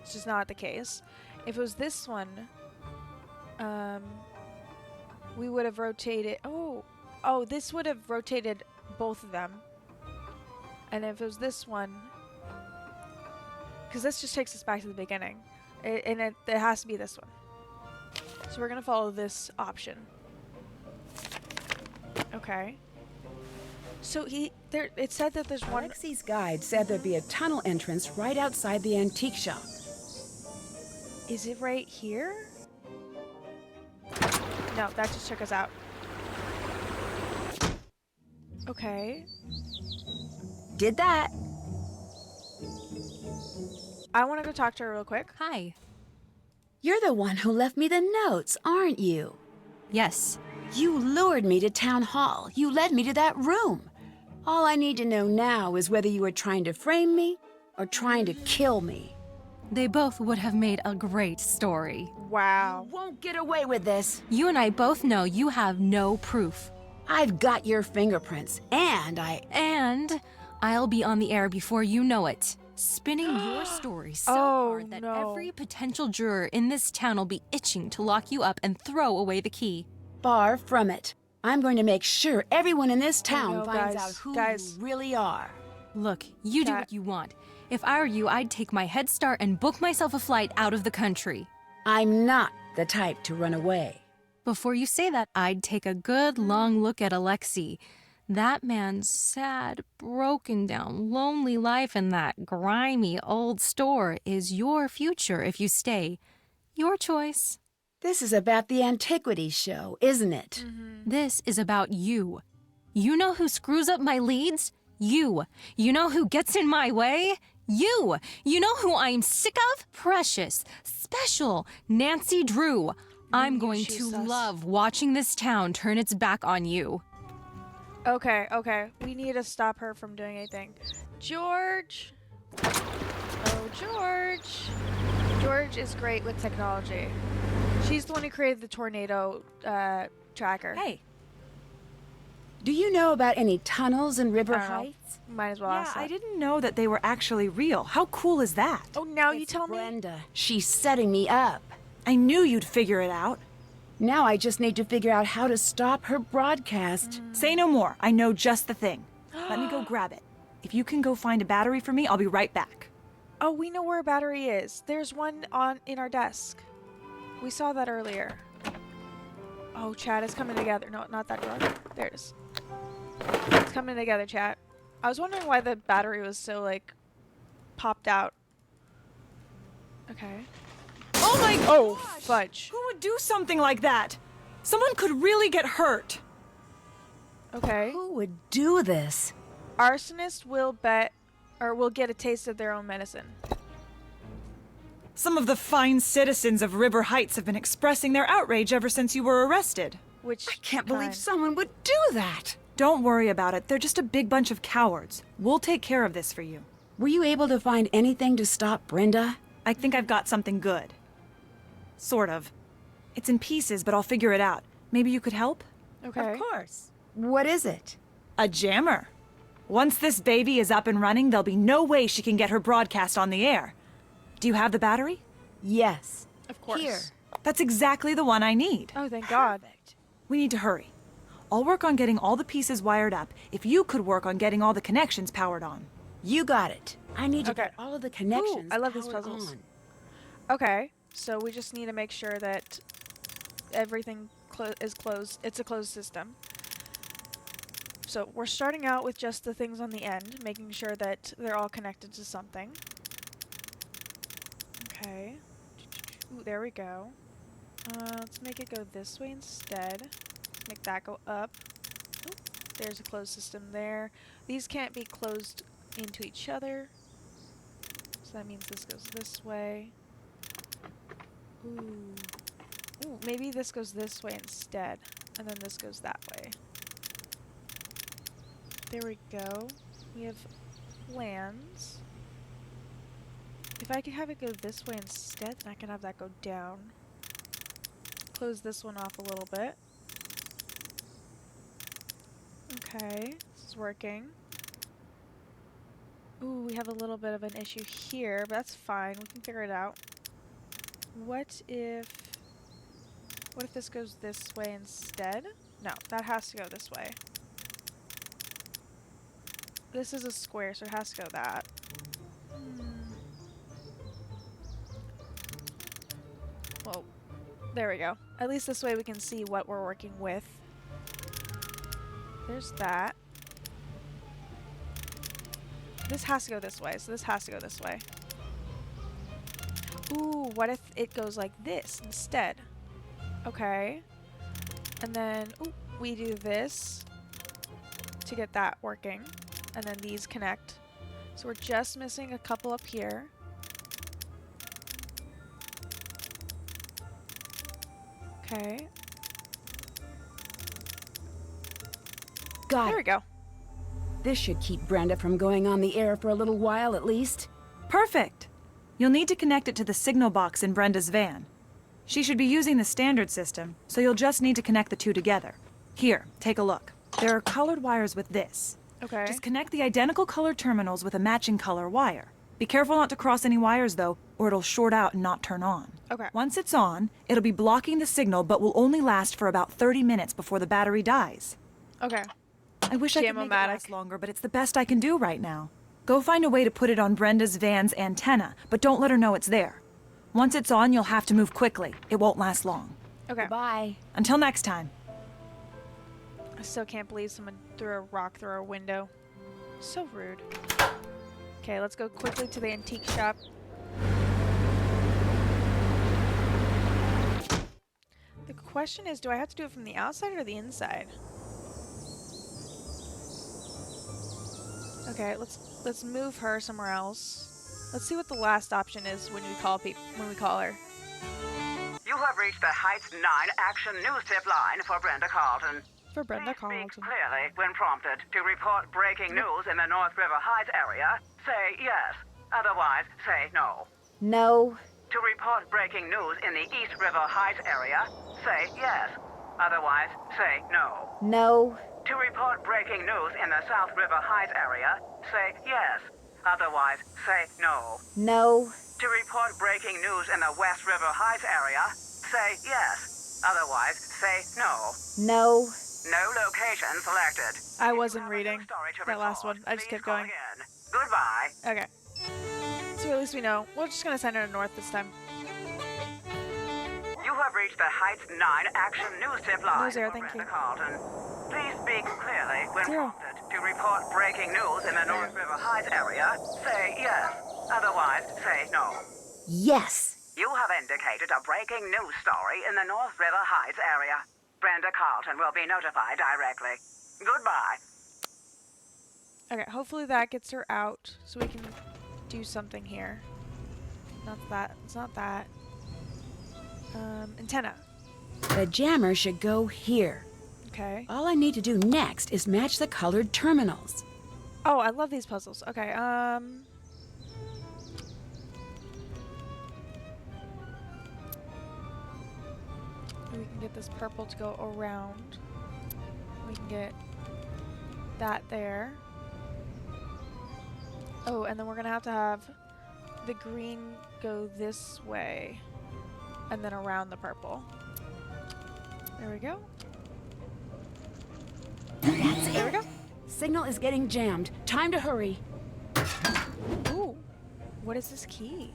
Which is not the case. If it was this one, we would have rotated... Oh, this would have rotated both of them. And if it was this one... Because this just takes us back to the beginning. It has to be this one. So we're going to follow this option. Okay. So it said that there's one... Alexi's guide said there'd be a tunnel entrance right outside the antique shop. Is it right here? No, that just took us out. Okay. Did that. I want to go talk to her real quick. Hi. You're the one who left me the notes, aren't you? Yes. You lured me to town hall. You led me to that room. All I need to know now is whether you were trying to frame me or trying to kill me. They both would have made a great story. Wow. You won't get away with this. You and I both know you have no proof. I've got your fingerprints, and I'll be on the air before you know it. Spinning your story so hard that every potential juror in this town will be itching to lock you up and throw away the key. Far from it. I'm going to make sure everyone in this town finds out who you really are. Look, you do what you want. If I were you, I'd take my head start and book myself a flight out of the country. I'm not the type to run away. Before you say that, I'd take a good long look at Alexei. That man's sad, broken down, lonely life in that grimy old store is your future if you stay. Your choice. This is about the antiquities show, isn't it? This is about you. You know who screws up my leads? You. You know who gets in my way? You. You know who I'm sick of? Precious, special, Nancy Drew. I'm going to love watching this town turn its back on you. Okay. We need to stop her from doing anything. George! Oh, George! George is great with technology. She's the one who created the tornado tracker. Hey. Do you know about any tunnels in River Heights? Might as well ask that. I didn't know that they were actually real. How cool is that? Oh, now you tell me? Brenda. She's setting me up. I knew you'd figure it out. Now I just need to figure out how to stop her broadcast. Say no more. I know just the thing. Let me go grab it. If you can go find a battery for me, I'll be right back. Oh, we know where a battery is. There's one in our desk. We saw that earlier. Oh, chat is coming together. No, not that door. There it is. It's coming together, chat. I was wondering why the battery was so, like, popped out. Okay. Oh my gosh! Oh, fudge. Who would do something like that? Someone could really get hurt. Okay. Who would do this? Arsonists will get a taste of their own medicine. Some of the fine citizens of River Heights have been expressing their outrage ever since you were arrested. I can't believe someone would do that. Don't worry about it. They're just a big bunch of cowards. We'll take care of this for you. Were you able to find anything to stop Brenda? I think I've got something good. Sort of. It's in pieces, but I'll figure it out. Maybe you could help? Okay. Of course. What is it? A jammer. Once this baby is up and running, there'll be no way she can get her broadcast on the air. Do you have the battery? Yes. Of course. Here. That's exactly the one I need. Oh, thank God. We need to hurry. I'll work on getting all the pieces wired up if you could work on getting all the connections powered on. You got it. I need to get all of the connections. Ooh, I love these powered puzzles. on. Okay, so we just need to make sure that everything is closed. It's a closed system. So we're starting out with just the things on the end, making sure that they're all connected to something. Okay. Ooh, there we go. Let's make it go this way instead. Make that go up. Ooh, there's a closed system there. These can't be closed into each other. So that means this goes this way. Ooh. Ooh, maybe this goes this way instead. And then this goes that way. There we go. We have plans. If I could have it go this way instead, then I can have that go down. Close this one off a little bit. Okay, this is working. Ooh, we have a little bit of an issue here, but that's fine. We can figure it out. What if this goes this way instead? No, that has to go this way. This is a square, so it has to go that. Well, there we go. At least this way we can see what we're working with. There's that. This has to go this way, so this has to go this way. Ooh, what if it goes like this instead? Okay. And then, ooh, we do this to get that working. And then these connect. So we're just missing a couple up here. Okay. Got There it. we go. This should keep Brenda from going on the air for a little while at least. Perfect. You'll need to connect it to the signal box in Brenda's van. She should be using the standard system, so you'll just need to connect the two together. Here, take a look. There are colored wires with this. Okay. Just connect the identical color terminals with a matching color wire. Be careful not to cross any wires, though, or it'll short out and not turn on. Okay. Once it's on, it'll be blocking the signal, but will only last for about 30 minutes before the battery dies. Okay. I wish I could make it Jam-o-matic. last longer, but it's the best I can do right now. Go find a way to put it on Brenda's van's antenna, but don't let her know it's there. Once it's on, you'll have to move quickly. It won't last long. Okay. Bye. Until next time. I still can't believe someone threw a rock through our window. So rude. Okay, let's go quickly to the antique shop. The question is, do I have to do it from the outside or the inside? Okay, let's move her somewhere else. Let's see what the last option is when we call her. You have reached the Heights 9 Action News Tip line for Brenda Carlton. For Brenda Speak Carlton. clearly when prompted. To report breaking news in the North River Heights area, say yes. Otherwise, say no. No. To report breaking news in the East River Heights area, say yes. Otherwise, say no. No. To report breaking news in the South River Heights area, say yes. Otherwise, say no. No. To report breaking news in the West River Heights area, say yes. Otherwise, say no. No. No location selected. I wasn't reading that last one. I just kept going. Goodbye. Okay. So at least we know. We're just gonna send her to North this time. You have reached the Heights 9 Action News Tip line No, Zero, for thank Brenda you. Carlton. Please speak clearly when Zero. prompted. To report breaking news in the North River Heights area, say yes. Otherwise, say no. Yes. You have indicated a breaking news story in the North River Heights area. Brenda Carlton will be notified directly. Goodbye. Okay, hopefully that gets her out so we can do something here. Not that. It's not that. Antenna. The jammer should go here. Okay. All I need to do next is match the colored terminals. Oh, I love these puzzles. Okay, we can get this purple to go around. We can get that there. Oh, and then we're gonna have to have the green go this way and then around the purple. There we go. That's There we it. go. Signal is getting jammed. Time to hurry. Ooh, what is this key?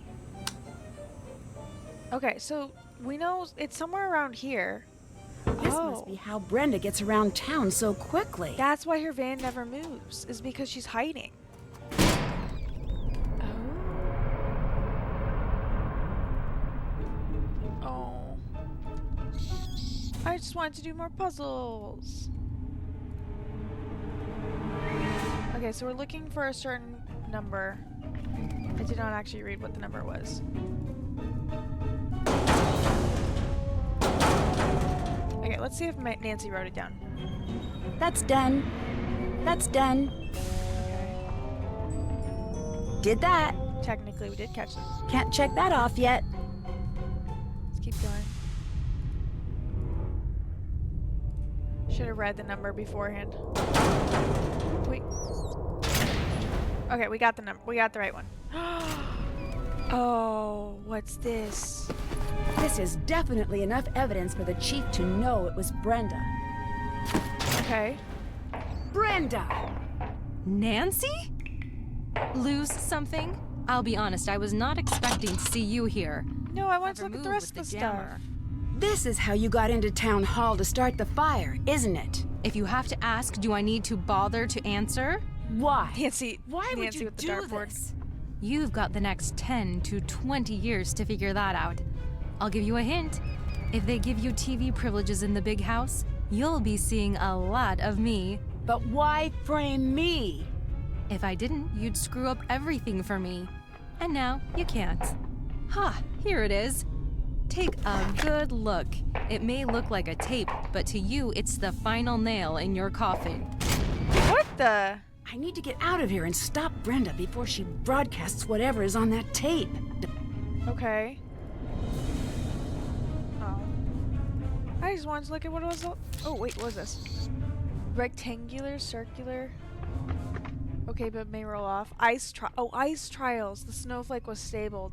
Okay, so we know it's somewhere around here. This must be how Brenda gets around town so quickly. That's why her van never moves, is because she's hiding. Oh. I just wanted to do more puzzles. Okay, so we're looking for a certain number. I did not actually read what the number was. Okay, let's see if Nancy wrote it down. That's done. That's done. Okay. Did that. technically we did catch them. Can't check that off yet. Let's keep going. Should have read the number beforehand. Wait. Okay, we got the number. We got the right one. Oh, what's this? This is definitely enough evidence for the chief to know it was Brenda. Okay. Brenda! Nancy? Lose something? I'll be honest, I was not expecting to see you here. No, I want to look at the rest of the stuff. jammer. This is how you got into town hall to start the fire, isn't it? If you have to ask, do I need to bother to answer? Why? Nancy, Why would Nancy you with the do dartboard. this? You've got the next 10 to 20 years to figure that out. I'll give you a hint. If they give you TV privileges in the big house, you'll be seeing a lot of me. But why frame me? If I didn't, you'd screw up everything for me. And now, you can't. Ha, here it is. Take a good look. It may look like a tape, but to you, it's the final nail in your coffin. What the? I need to get out of here and stop Brenda before she broadcasts whatever is on that tape. Okay. Oh. I just wanted to look at what it was. Oh, wait, what was this? Rectangular, circular. Okay, but may roll off. Ice trials. The snowflake was stable.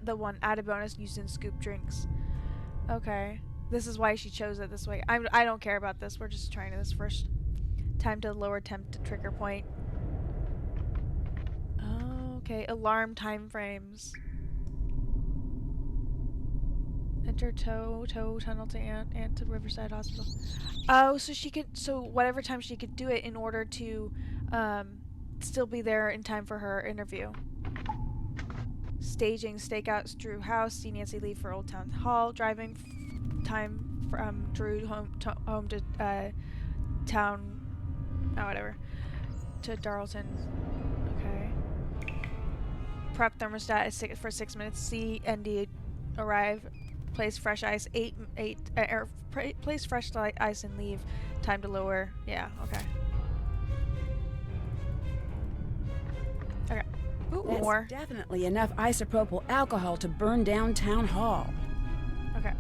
The one added bonus used in scoop drinks. Okay. This is why she chose it this way. I don't care about this. We're just trying this first. Time to lower temp to trigger point. Oh, okay. Alarm time frames. Enter tow tunnel to Ant to Riverside Hospital. Oh, so she could, so whatever time she could do it in order to still be there in time for her interview. Staging stakeouts Drew house, see Nancy leave for Old Town Hall, driving time from Drew home to town, whatever, to Darlton. Okay. Prep thermostat for 6 minutes. See ND arrive. Place fresh ice. Place fresh ice and leave. Time to lower. Yeah. Okay. Okay. Ooh, That's more. definitely enough isopropyl alcohol to burn down town hall. Okay.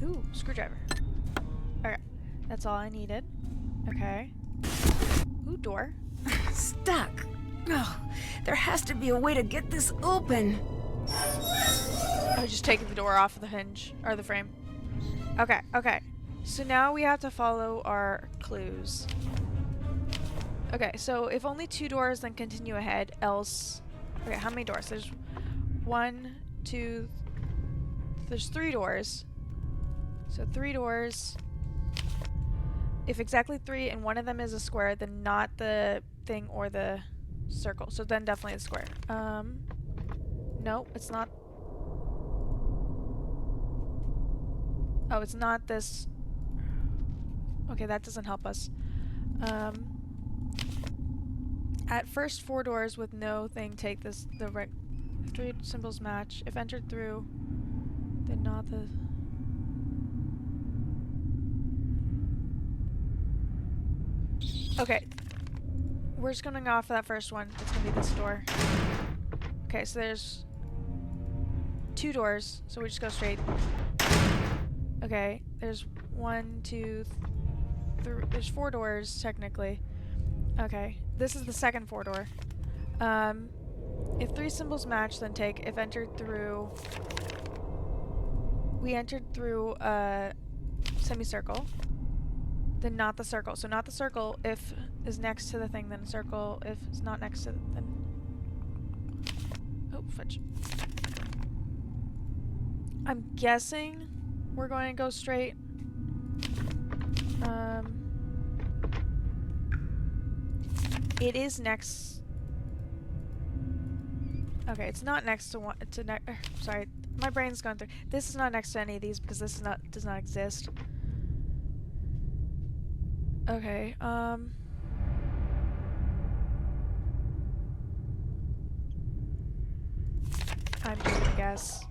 Ooh, screwdriver. Okay. That's all I needed. Okay. Ooh, door. Stuck. Oh, there has to be a way to get this open. I was just taking the door off of the hinge, or the frame. Okay, okay. So now we have to follow our clues. Okay, so if only 2 doors, then continue ahead, else... Okay, how many doors? There's 1, 2... There's 3 doors. So 3 doors. If exactly 3 and one of them is a square, then not the thing or the circle. So then definitely the square. No, it's not. Oh, it's not this. Okay, that doesn't help us. At first 4 doors with no thing, take this, the right 3 symbols match. If entered through, then not the... Okay. We're just going off of that first one. It's going to be this door. Okay, so there's 2 doors, so we just go straight. Okay, there's 1, 2, 3, there's 4 doors, technically. Okay, this is the second 4 door. If 3 symbols match, then take. If entered through... We entered through a semicircle. Then not the circle. So not the circle if is next to the thing, then circle if it's not next to then... Oh, fudge. I'm guessing we're going to go straight. It is next... Okay, it's not next to one... sorry, my brain's going through... This is not next to any of these because this is does not exist. Okay, I'm just gonna guess.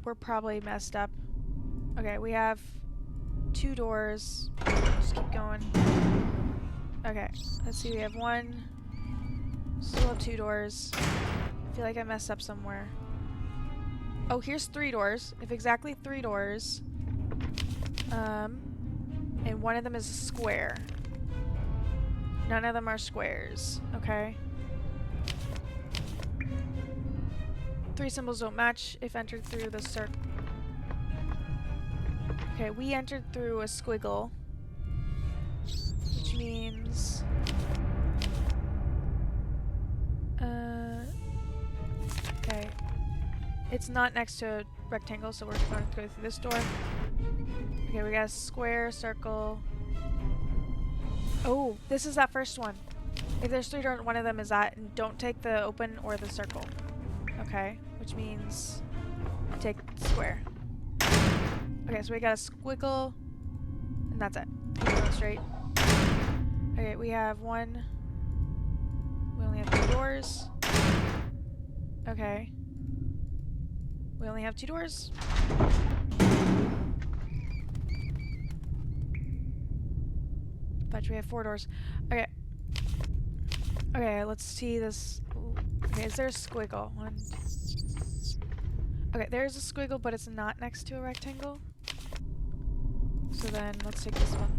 We're probably messed up. Okay, we have 2 doors. Just keep going. Okay, let's see, we have 1, Still have 2 doors. I feel like I messed up somewhere. Oh, here's 3 doors. If exactly 3 doors. And one of them is a square. None of them are squares. Okay. 3 symbols don't match if entered through the circle. Okay, we entered through a squiggle. Which means... okay. It's not next to a rectangle, so we're going to go through this door. Okay, we got a square, circle. Oh, this is that first one. If there's 3 doors, one of them is that. And don't take the open or the circle. Okay, which means take square. Okay, so we got a squiggle, and that's it. Keep going straight. Okay, we have 1. We only have 2 doors. Okay. We only have 2 doors. But we have 4 doors. Okay. Okay, let's see this. Okay, is there a squiggle? 1. Okay, there's a squiggle, but it's not next to a rectangle. So then, let's take this one.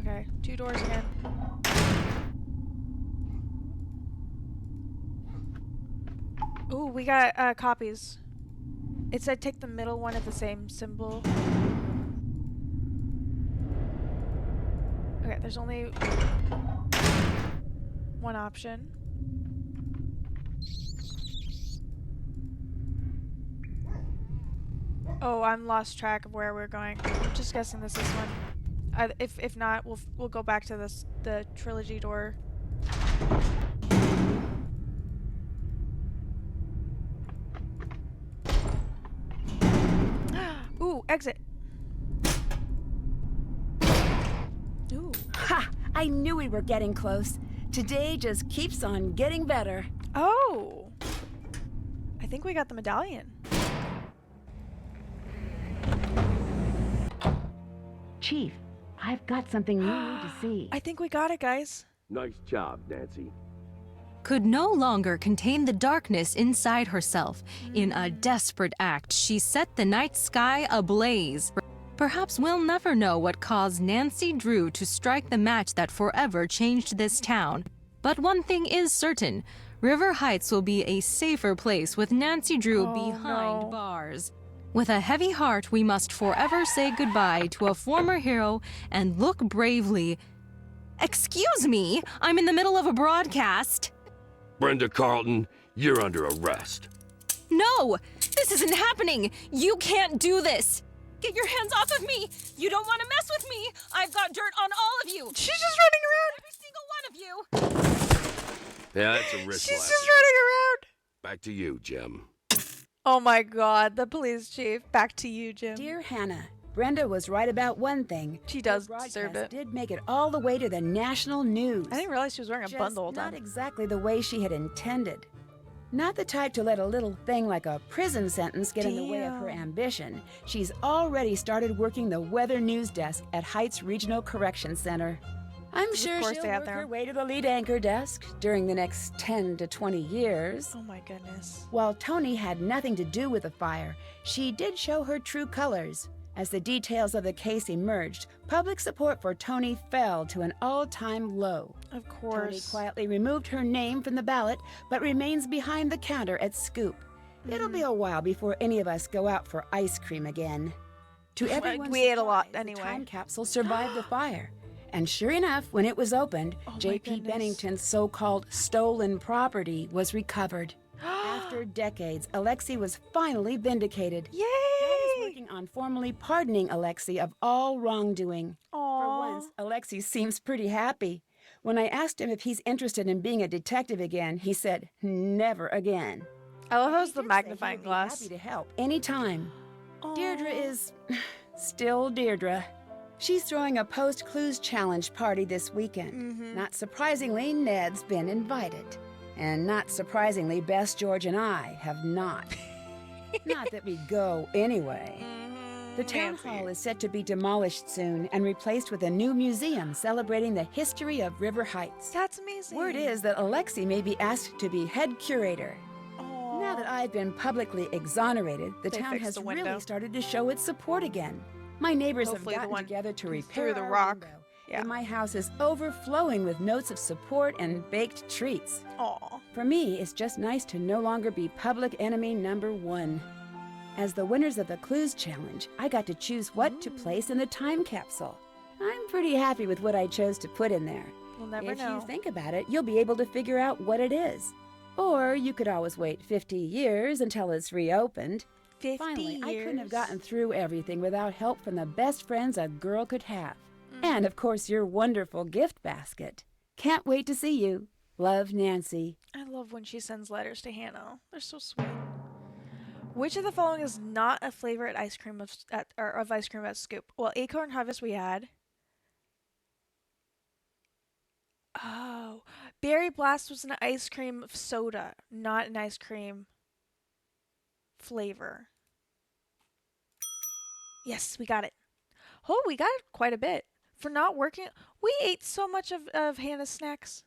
Okay, 2 doors again. Ooh, we got copies. It said take the middle one of the same symbol. Okay, there's only 1 option. Oh, I'm lost track of where we're going. I'm just guessing this is one. If not, we'll go back to the trilogy door. Ooh, exit. Ooh. Ha! I knew we were getting close. Today just keeps on getting better. Oh! I think we got the medallion. Chief, I've got something you need to see. I think we got it, guys. Nice job, Nancy. Could no longer contain the darkness inside herself. In a desperate act, she set the night sky ablaze. Perhaps we'll never know what caused Nancy Drew to strike the match that forever changed this town. But one thing is certain. River Heights will be a safer place with Nancy Drew behind bars. With a heavy heart, we must forever say goodbye to a former hero and look bravely. Excuse me, I'm in the middle of a broadcast. Brenda Carlton, you're under arrest. No, this isn't happening. You can't do this. Get your hands off of me. You don't want to mess with me. I've got dirt on all of you. She's just running around. Every single one of you. Yeah, that's a wrist She's slap. just running around. Back to you, Jim. Oh my god, the police chief. Back to you, Jim. Dear Hannah, Brenda was right about one thing. She does Her deserve broadcast it. did make it all the way to the national news. I didn't realize she was wearing a Just bundle all the not time. exactly the way she had intended. Not the type to let a little thing like a prison sentence get in the way of her ambition. She's already started working the weather news desk at Heights Regional Correction Center. I'm sure course she'll they have work their- her way to the lead anchor desk during the next 10 to 20 years. Oh my goodness. While Tony had nothing to do with the fire, she did show her true colors. As the details of the case emerged, public support for Tony fell to an all-time low. Of Tony course. quietly removed her name from the ballot, but remains behind the counter at Scoop. It'll be a while before any of us go out for ice cream again. To everyone's We ate a lot surprise, anyway. The time capsule survived the fire. And sure enough, when it was opened, my J.P. goodness. Bennington's so-called stolen property was recovered. After decades, Alexei was finally vindicated. Yay! Dad is working on formally pardoning Alexei of all wrongdoing. For once, Alexei seems pretty happy. When I asked him if he's interested in being a detective again, he said, never again. I love how it's the He did say magnifying he would be glass. happy to help anytime. Deirdre is still Deirdre. She's throwing a post-clues challenge party this weekend. Not surprisingly, Ned's been invited. And not surprisingly, Bess, George, and I have not. Not that we go anyway. The town Nancy. hall is set to be demolished soon and replaced with a new museum celebrating the history of River Heights. That's amazing. Word is that Alexi may be asked to be head curator. Aww. Now that I've been publicly exonerated, the They town fixed has the window. really started to show its support again. My neighbors Hopefully the have gotten one together to who repair threw the our rock. window. Yeah. And my house is overflowing with notes of support and baked treats. Aw. For me, it's just nice to no longer be public enemy number one. As the winners of the Clues Challenge, I got to choose what to place in the time capsule. I'm pretty happy with what I chose to put in there. We'll never If know. you think about it, you'll be able to figure out what it is. Or you could always wait 50 years until it's reopened. 50 Finally, I couldn't have years. gotten through everything without help from the best friends a girl could have. And, of course, your wonderful gift basket. Can't wait to see you. Love, Nancy. I love when she sends letters to Hannah. They're so sweet. Which of the following is not a flavor at ice cream of ice cream at Scoop? Well, Acorn Harvest we had. Oh, Berry Blast was an ice cream soda, not an ice cream flavor. Yes, we got it. Oh, we got it quite a bit. For not working, we ate so much of Hannah's snacks.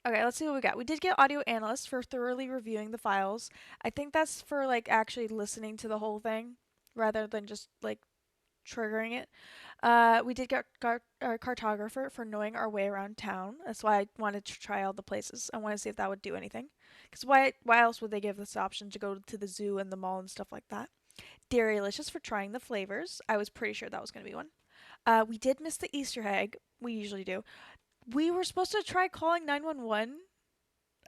Okay, let's see what we got. We did get audio analyst for thoroughly reviewing the files. I think that's for like actually listening to the whole thing rather than just like triggering it. We did get our cartographer for knowing our way around town. That's why I wanted to try all the places. I want to see if that would do anything. Because why else would they give this option to go to the zoo and the mall and stuff like that? Dairylicious for trying the flavors. I was pretty sure that was going to be one. We did miss the Easter egg. We usually do. We were supposed to try calling 911.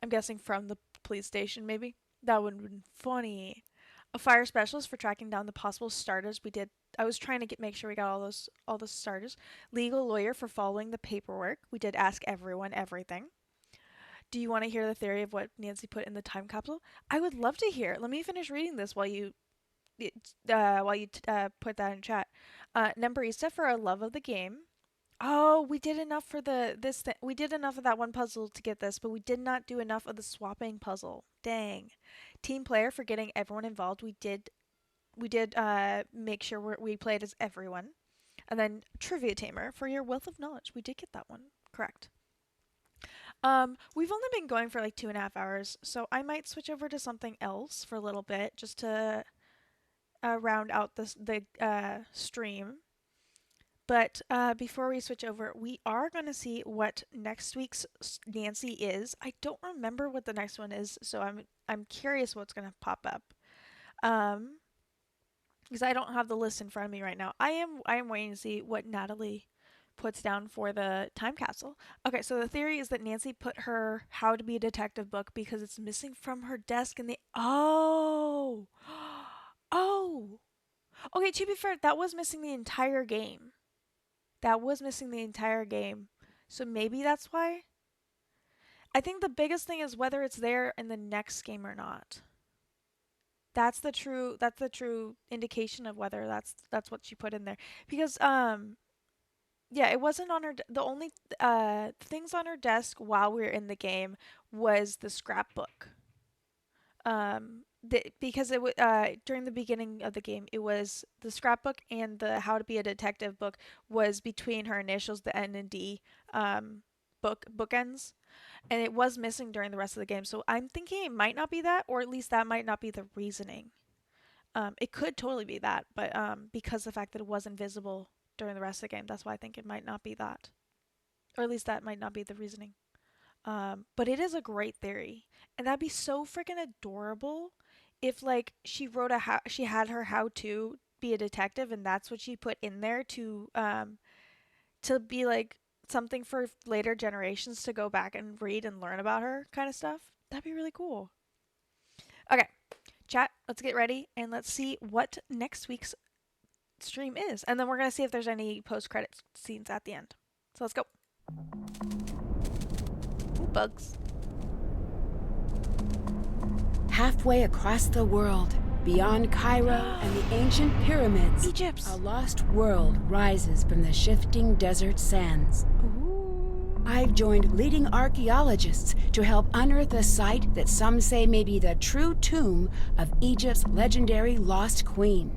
I'm guessing from the police station, maybe. That would have been funny. A fire specialist for tracking down the possible starters. We did. I was trying to make sure we got all the starters. Legal lawyer for following the paperwork. We did ask everyone everything. Do you want to hear the theory of what Nancy put in the time capsule? I would love to hear. Let me finish reading this while you put that in chat. Numberista for our love of the game. Oh, we did enough for we did enough of that one puzzle to get this, but we did not do enough of the swapping puzzle. Dang. Team player for getting everyone involved. We did make sure we played as everyone. And then trivia tamer for your wealth of knowledge. We did get that one correct. We've only been going for like 2.5 hours, so I might switch over to something else for a little bit just to round out the stream. But before we switch over, we are going to see what next week's Nancy is. I don't remember what the next one is, so I'm curious what's going to pop up. Because I don't have the list in front of me right now. I am waiting to see what Natalie puts down for the time capsule. Okay, so the theory is that Nancy put her How to Be a Detective book because it's missing from her desk in the Oh. Okay, to be fair, that was missing the entire game. So maybe that's why. I think the biggest thing is whether it's there in the next game or not. That's the true indication of whether that's what she put in there. Because yeah, it wasn't on her the only things on her desk while we were in the game was the scrapbook. Because it during the beginning of the game, it was the scrapbook and the How to Be a Detective book was between her initials, the N and D bookends, and it was missing during the rest of the game. So I'm thinking it might not be that, or at least that might not be the reasoning. It could totally be that, but because the fact that it was invisible during the rest of the game, that's why I think it might not be that, or at least that might not be the reasoning. But it is a great theory, and that'd be so freaking adorable if like she had her how to be a detective, and that's what she put in there to be like something for later generations to go back and read and learn about her kind of stuff. That'd be really cool. Okay, chat, let's get ready and let's see what next week's stream is, and then we're gonna see if there's any post-credit scenes at the end. So let's go. Ooh, bugs. Halfway across the world, beyond Cairo and the ancient pyramids, Egypt. A lost world rises from the shifting desert sands. Ooh. I've joined leading archaeologists to help unearth a site that some say may be the true tomb of Egypt's legendary lost queen.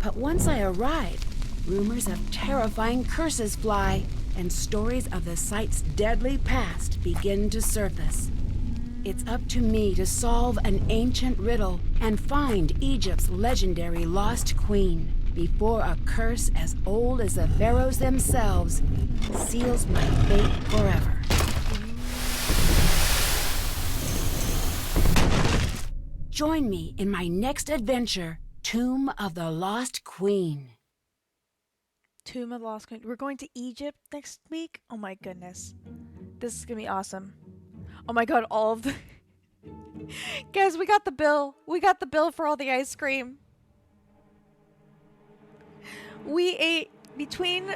But once I arrive, rumors of terrifying curses fly, and stories of the site's deadly past begin to surface. It's up to me to solve an ancient riddle and find Egypt's legendary lost queen before a curse as old as the pharaohs themselves seals my fate forever. Join me in my next adventure, Tomb of the Lost Queen. Tomb of the Lost Queen. We're going to Egypt next week? Oh my goodness. This is gonna be awesome. Oh my god, all of the... Guys, we got the bill. We got the bill for all the ice cream. We ate between...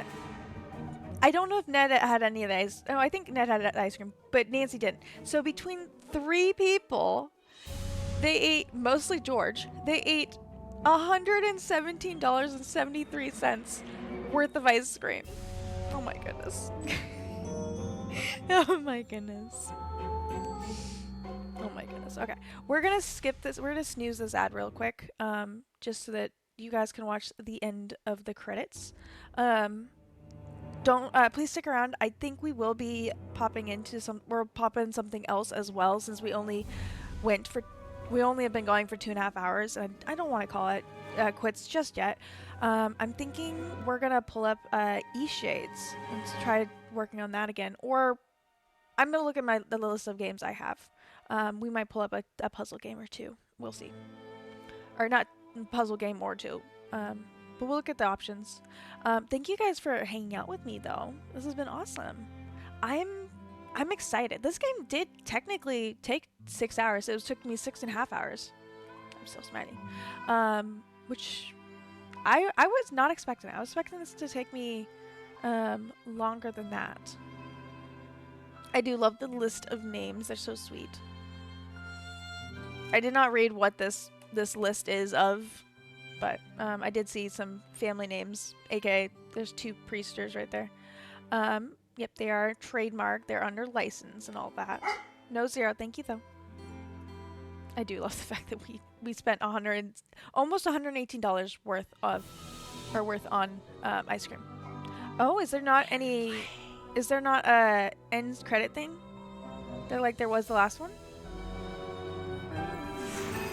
I don't know if Ned had any of the ice... Oh, I think Ned had ice cream, but Nancy didn't. So between 3 people, they ate, mostly George, they ate $117.73 worth of ice cream. Oh my goodness. Oh my goodness. Oh my goodness. Okay. We're gonna skip this. We're gonna snooze this ad real quick. Just so that you guys can watch the end of the credits. Please stick around. I think we will be popping into we're popping something else as well, since we only have been going for 2.5 hours, and I don't want to call it quits just yet. I'm thinking we're gonna pull up E-Shades and try working on that again, or I'm gonna look at the list of games I have. We might pull up a puzzle game or two. We'll see. Or not puzzle game or two. But we'll look at the options. Thank you guys for hanging out with me, though. This has been awesome. I'm excited. This game did technically take 6 hours. It took me 6.5 hours. I'm so smiling. Which I was not expecting. I was expecting this to take me longer than that. I do love the list of names. They're so sweet. I did not read what this list is of, but I did see some family names, aka there's 2 priesters right there. Yep, they are trademarked. They're under license and all that. No Zero, thank you though. I do love the fact that we spent almost $118 worth on ice cream. Oh, is there not a end credit thing? Like there was the last one?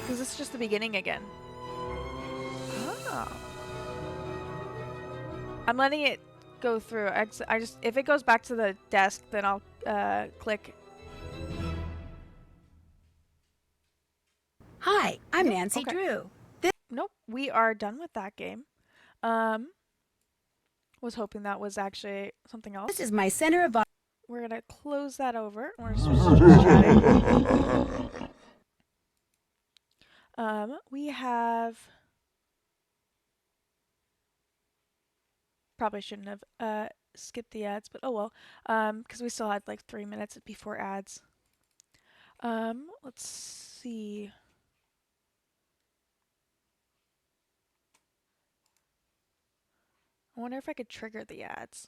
Because it's just the beginning again. Oh. I'm letting it go through. If it goes back to the desk, then I'll click. Hi, I'm Nancy Drew. Nope, we are done with that game. Was hoping that was actually something else. This is my center of... We're gonna close that over. We're just chatting. We have... Probably shouldn't have skipped the ads, but oh well. Because we still had like 3 minutes before ads. Let's see. I wonder if I could trigger the ads.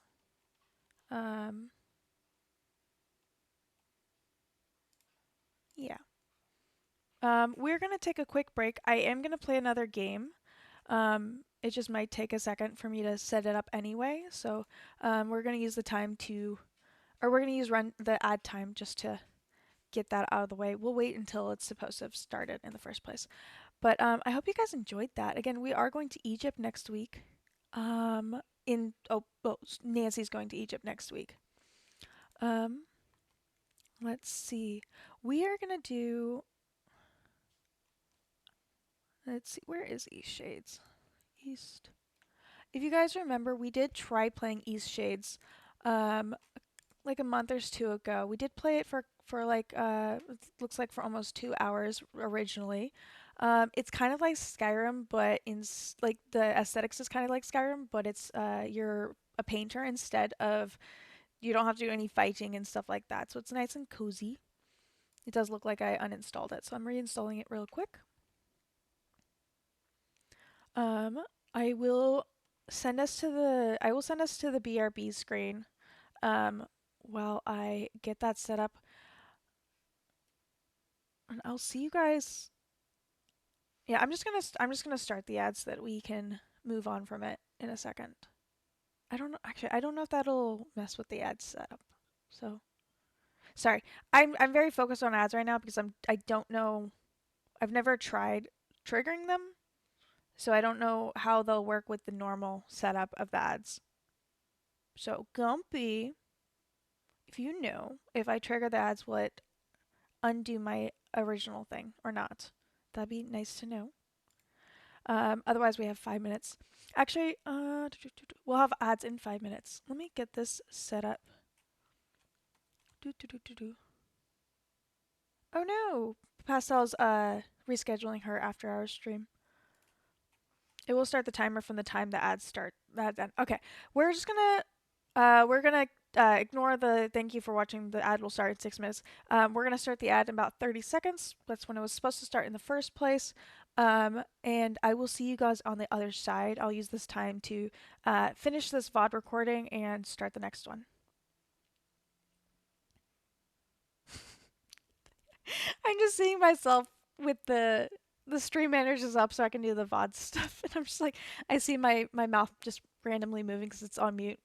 Yeah. We're gonna take a quick break. I am gonna play another game. It just might take a second for me to set it up anyway. So we're gonna use the ad time just to get that out of the way. We'll wait until it's supposed to have started in the first place. But I hope you guys enjoyed that. Again, we are going to Egypt next week. Nancy's going to Egypt next week. Let's see. We are gonna do... Let's see, where is East Shades? East. If you guys remember, we did try playing East Shades like a month or 2 ago. We did play it for like it looks like for almost 2 hours originally. It's kind of like Skyrim, but like the aesthetics is kind of like Skyrim, but it's you're a painter instead of, you don't have to do any fighting and stuff like that. So it's nice and cozy. It does look like I uninstalled it, so I'm reinstalling it real quick. I will send us to the BRB screen while I get that set up. And I'll see you guys. Yeah, I'm just gonna start the ads so that we can move on from it in a second. I don't know. Actually, I don't know if that'll mess with the ad setup. So, sorry. I'm very focused on ads right now because I don't know. I've never tried triggering them, so I don't know how they'll work with the normal setup of the ads. So, Gumpy, if you know if I trigger the ads, will it undo my original thing or not? That'd be nice to know. Otherwise, we have 5 minutes. Actually, we'll have ads in 5 minutes. Let me get this set up. Oh no! Pastel's rescheduling her after hours stream. It will start the timer from the time the ads start. Okay, we're just gonna ignore the thank you for watching. The ad will start in 6 minutes. We're gonna start the ad in about 30 seconds. That's when it was supposed to start in the first place. And I will see you guys on the other side. I'll use this time to finish this VOD recording and start the next one. I'm just seeing myself with the stream manager's up so I can do the VOD stuff. And I'm just like, I see my mouth just randomly moving because it's on mute.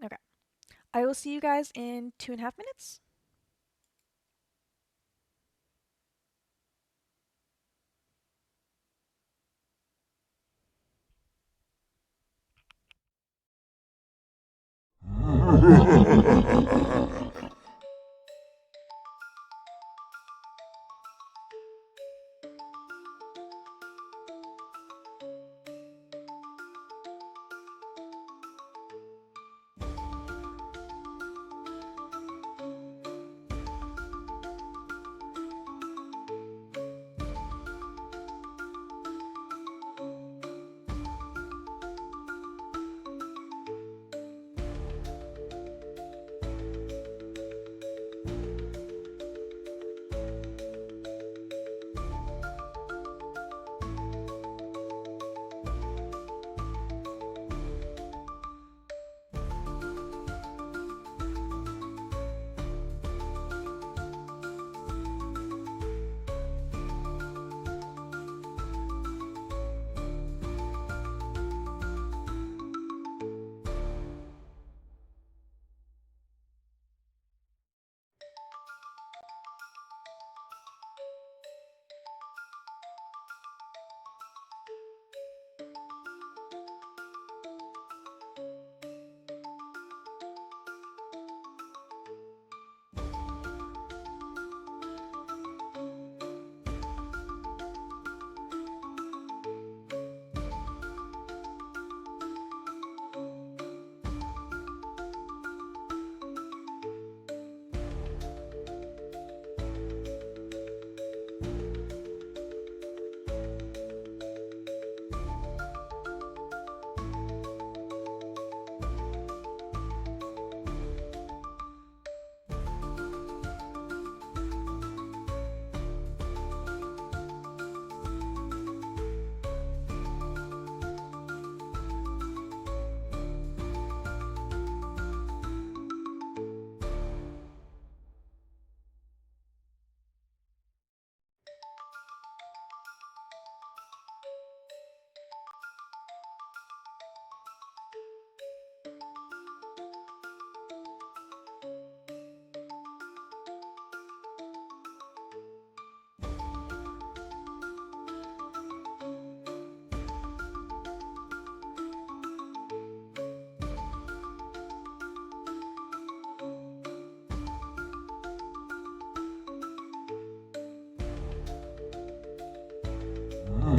Okay. I will see you guys in 2.5 minutes.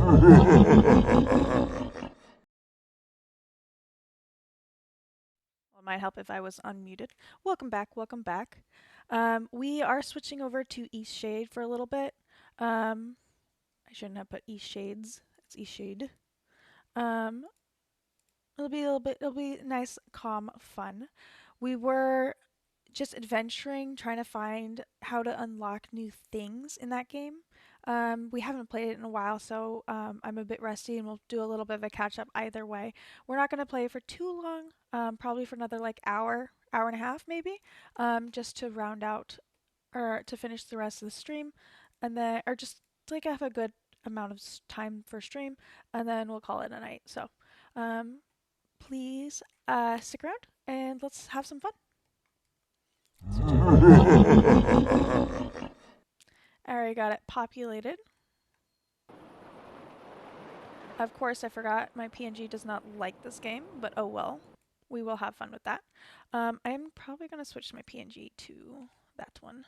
Well, it might help if I was unmuted. Welcome back, welcome back. We are switching over to East Shade for a little bit. I shouldn't have put East Shades. It's East Shade. It'll be nice, calm, fun. We were just adventuring, trying to find how to unlock new things in that game. We haven't played it in a while, so I'm a bit rusty, and we'll do a little bit of a catch up either way. We're not going to play for too long, probably for another like hour and a half maybe, just to round out or to finish the rest of the stream, and then or just like have a good amount of time for stream, and then we'll call it a night. So, please stick around and let's have some fun. Alright, got it populated. Of course, I forgot my PNG does not like this game, but oh well. We will have fun with that. I'm probably going to switch my PNG to that one.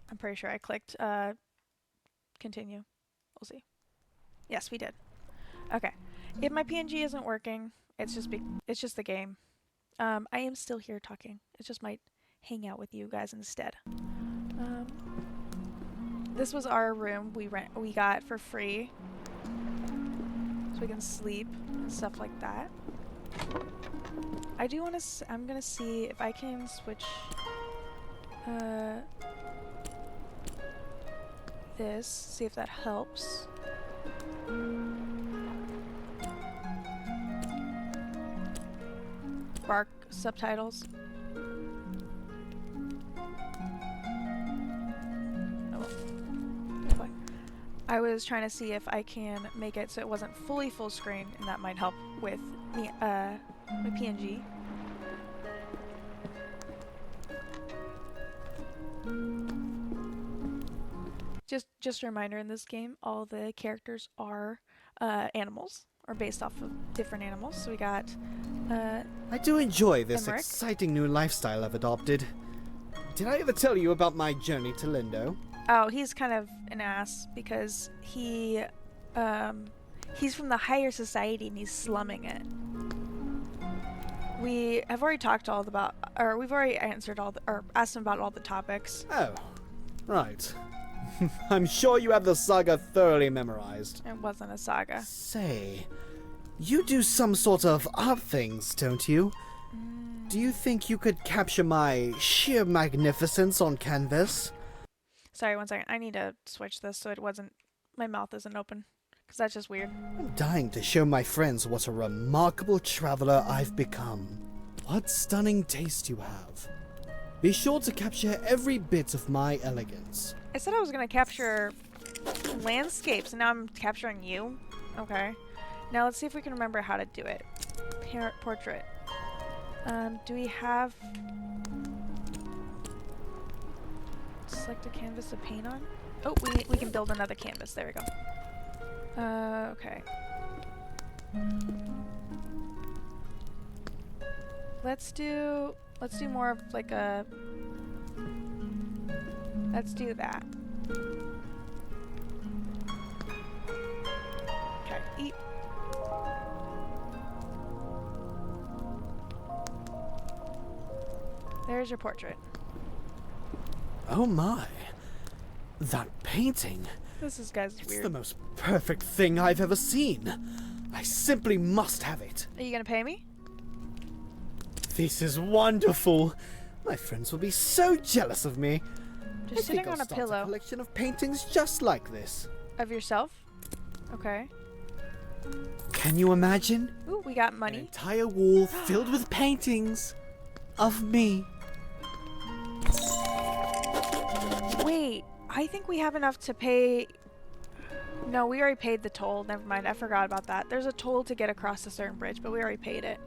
I'm pretty sure I clicked continue. We'll see. Yes, we did. Okay. If my PNG isn't working, it's just the game. I am still here talking. It just might hang out with you guys instead. This was our room we got for free, so we can sleep and stuff like that. I do want to. I'm gonna see if I can switch this. See if that helps. Bark subtitles. I was trying to see if I can make it so it wasn't fully full screen, and that might help with me, my PNG. Just a reminder, in this game, all the characters are animals, or based off of different animals. So we got I do enjoy this Emmerich. exciting new lifestyle I've adopted. Did I ever tell you about my journey to Lindo? Oh, he's kind of an ass because he's from the higher society and he's slumming it. We have already talked we've already answered or asked him about all the topics. Oh, right. I'm sure you have the saga thoroughly memorized. It wasn't a saga. Say, you do some sort of art things, don't you? Do you think you could capture my sheer magnificence on canvas? Sorry, 1 second. I need to switch this so my mouth isn't open, because that's just weird. I'm dying to show my friends what a remarkable traveler I've become. What stunning taste you have. Be sure to capture every bit of my elegance. I said I was going to capture landscapes, and now I'm capturing you? Okay. Now let's see if we can remember how to do it. Portrait. Do we have... Select a canvas to paint on? Oh, we can build another canvas. There we go. Okay. Let's do more of like a... Let's do that. Okay, eat. There's your portrait. Oh my. That painting. This is weird. It's the most perfect thing I've ever seen. I simply must have it. Are you gonna pay me? This is wonderful. My friends will be so jealous of me. Just sitting on a pillow. A collection of paintings just like this. Of yourself? Okay. Can you imagine? Ooh, we got An money. entire wall filled with paintings of me. Wait, I think we have enough to pay... No, we already paid the toll. Never mind, I forgot about that. There's a toll to get across a certain bridge, but we already paid it.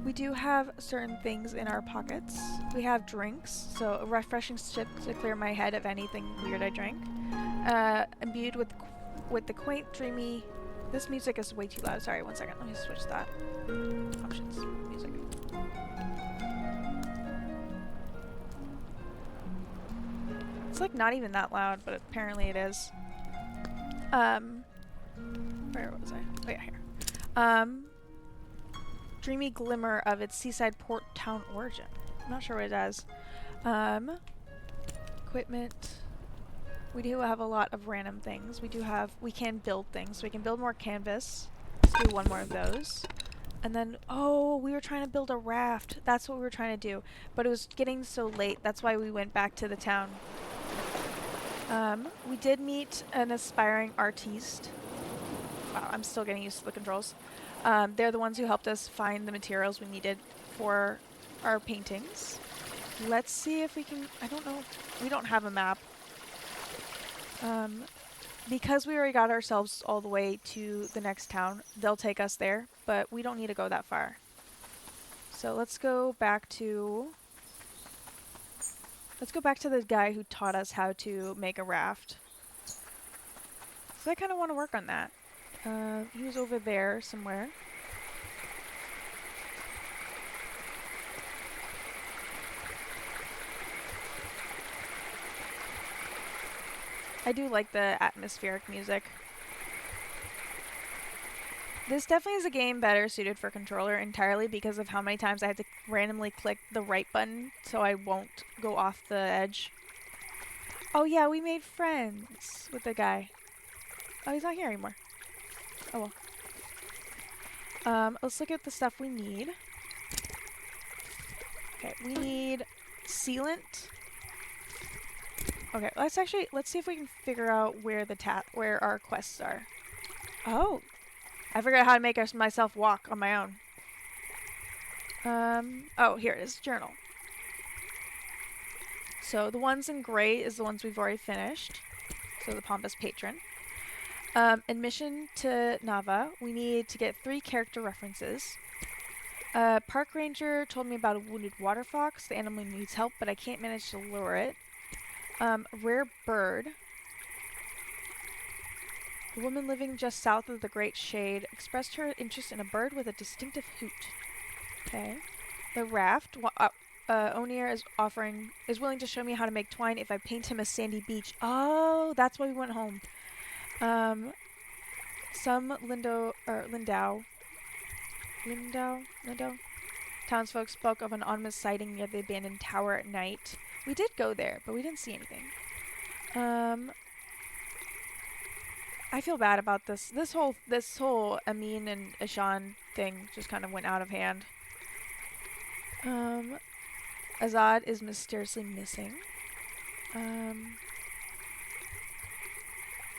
We do have certain things in our pockets. We have drinks, so a refreshing sip to clear my head of anything weird I drank. Imbued with the quaint, dreamy... This music is way too loud. Sorry, 1 second. Let me switch that. Options. Music. It's like not even that loud, but apparently it is. Where was I? Oh yeah, here. Dreamy glimmer of its seaside port town origin. I'm not sure what it does. Equipment. We do have a lot of random things. We can build things. So we can build more canvas. Let's do one more of those. And then, oh, we were trying to build a raft. That's what we were trying to do. But it was getting so late. That's why we went back to the town. We did meet an aspiring artiste. Wow, I'm still getting used to the controls. They're the ones who helped us find the materials we needed for our paintings. Let's see if we can... I don't know. We don't have a map. Because we already got ourselves all the way to the next town, they'll take us there, but we don't need to go that far. So let's go back to... Let's go back to the guy who taught us how to make a raft. So I kind of want to work on that. He was over there somewhere. I do like the atmospheric music. This definitely is a game better suited for controller entirely because of how many times I had to randomly click the right button so I won't go off the edge. Oh yeah, we made friends with the guy. Oh, he's not here anymore. Oh well. Let's look at the stuff we need. Okay, we need sealant. Okay, let's see if we can figure out where where our quests are. Oh, I figured out how to make myself walk on my own. Oh, here it is, journal. So the ones in gray is the ones we've already finished. So the pompous patron. Admission to Nava. We need to get 3 character references. Park ranger told me about a wounded water fox. The animal needs help, but I can't manage to lure it. Rare bird. A woman living just south of the Great Shade expressed her interest in a bird with a distinctive hoot. Okay. The raft. O'Neill is willing to show me how to make twine if I paint him a sandy beach. Oh, that's why we went home. Some Lindau townsfolk spoke of an ominous sighting near the abandoned tower at night. We did go there, but we didn't see anything. I feel bad about this. This whole Amin and Ishan thing just kind of went out of hand. Azad is mysteriously missing.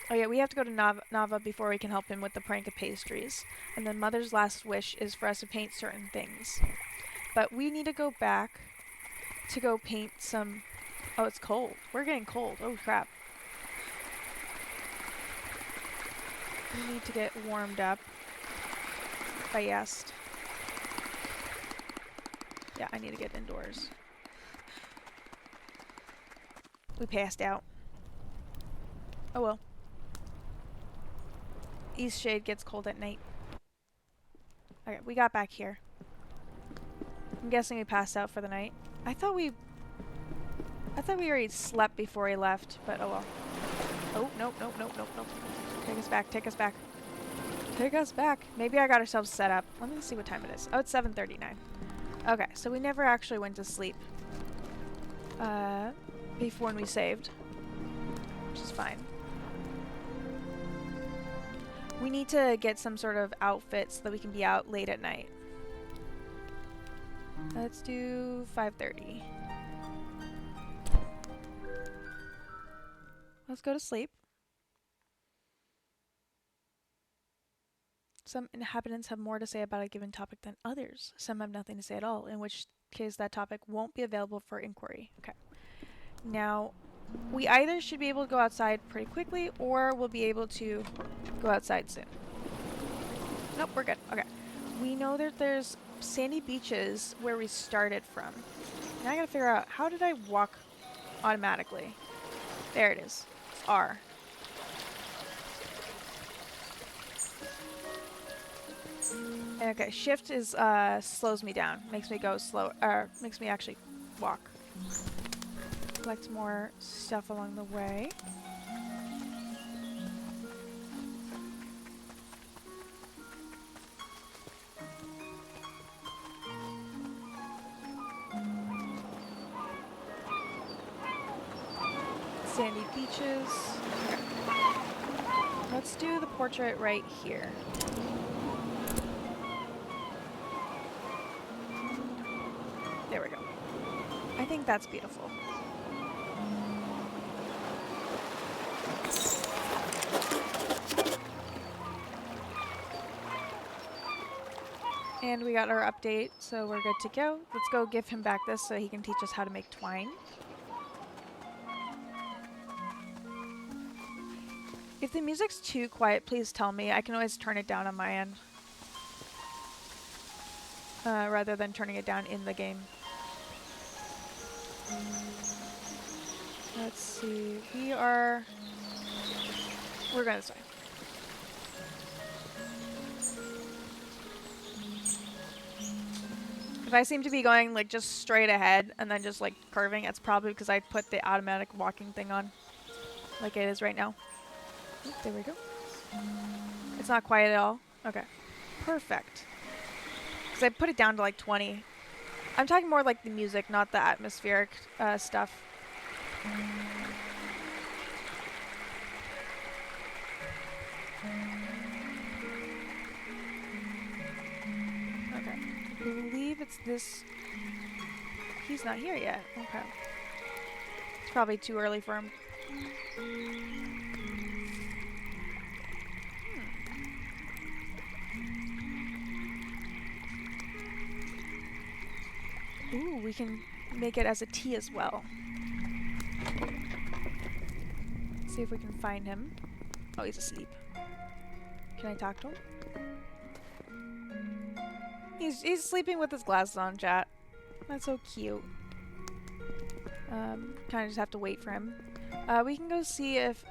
Oh yeah, we have to go to Nava before we can help him with the prank of pastries. And then Mother's last wish is for us to paint certain things. But we need to go back to go paint some... Oh, it's cold. We're getting cold. Oh, crap. We need to get warmed up. Fast. Yeah, I need to get indoors. We passed out. Oh well. East Shade gets cold at night. Okay, we got back here. I'm guessing we passed out for the night. I thought we already slept before he left, but oh well. Oh, nope. Take us back, take us back. Take us back. Maybe I got ourselves set up. Let me see what time it is. Oh, it's 7:39. Okay, so we never actually went to sleep. Before when we saved. Which is fine. We need to get some sort of outfit so that we can be out late at night. Let's do 5:30. Let's go to sleep. Some inhabitants have more to say about a given topic than others. Some have nothing to say at all, in which case that topic won't be available for inquiry. Okay. Now, we either should be able to go outside pretty quickly, or we'll be able to go outside soon. Nope, we're good. Okay. We know that there's sandy beaches where we started from. Now I gotta figure out, how did I walk automatically? There it is. It's R. Okay, shift is slows me down, makes me go slow, makes me actually walk. Collect more stuff along the way. Sandy beaches. Okay. Let's do the portrait right here. There we go. I think that's beautiful. And we got our update, so we're good to go. Let's go give him back this so he can teach us how to make twine. If the music's too quiet, please tell me. I can always turn it down on my end. Rather than turning it down in the game. Let's see. We're going this way. If I seem to be going like just straight ahead and then just like curving, it's probably because I put the automatic walking thing on. Like it is right now. Oop, there we go. It's not quiet at all. Okay. Perfect. Because I put it down to like 20. I'm talking more like the music, not the atmospheric stuff. Okay. I believe it's this. He's not here yet. Okay. It's probably too early for him. Ooh, we can make it as a T as well. See if we can find him. Oh, he's asleep. Can I talk to him? He's sleeping with his glasses on, chat. That's so cute. Kind of just have to wait for him. We can go see if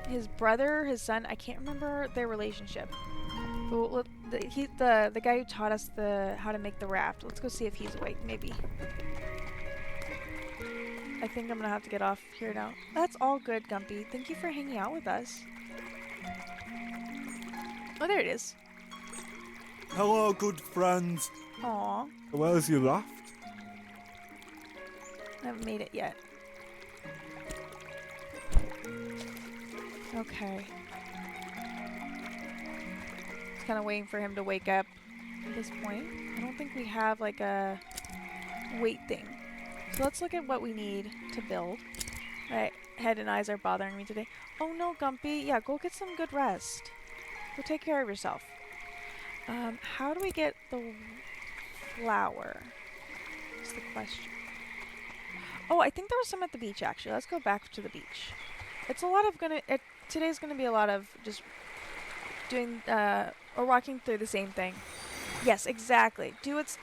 his brother, his son, I can't remember their relationship. But the guy who taught us how to make the raft. Let's go see if he's awake, maybe. I think I'm gonna have to get off here now. That's all good, Gumpy. Thank you for hanging out with us. Oh, there it is. Hello, good friends. Aw. Where's your raft? I haven't made it yet. Okay. Just kind of waiting for him to wake up at this point. I don't think we have like a weight thing. So let's look at what we need to build. My head and eyes are bothering me today. Oh no, Gumpy. Yeah, go get some good rest. Go take care of yourself. How do we get the flour? That's the question. Oh, I think there was some at the beach, actually. Let's go back to the beach. It's a lot of today's gonna be a lot of just doing, or walking through the same thing. Yes, exactly. Do it,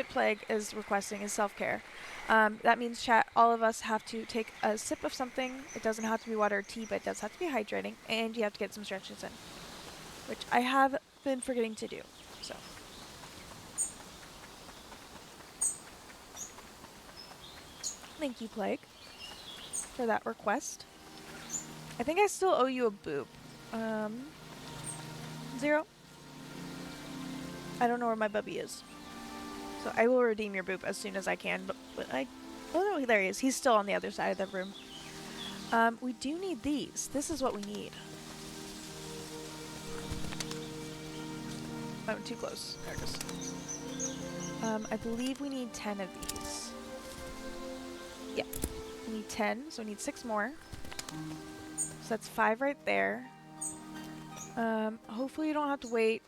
Plague is requesting, is self-care. That means, chat, all of us have to take a sip of something. It doesn't have to be water or tea, but it does have to be hydrating, and you have to get some stretches in, which I have been forgetting to do, so. Thank you, Plague, for that request. I think I still owe you a boop. 0. I don't know where my bubby is. So I will redeem your boop as soon as I can, but oh no, there he is. He's still on the other side of the room. We do need these. This is what we need. I went too close. There it goes. I believe we need 10 of these. Yeah. We need 10, so we need 6 more. So that's 5 right there. Hopefully you don't have to wait.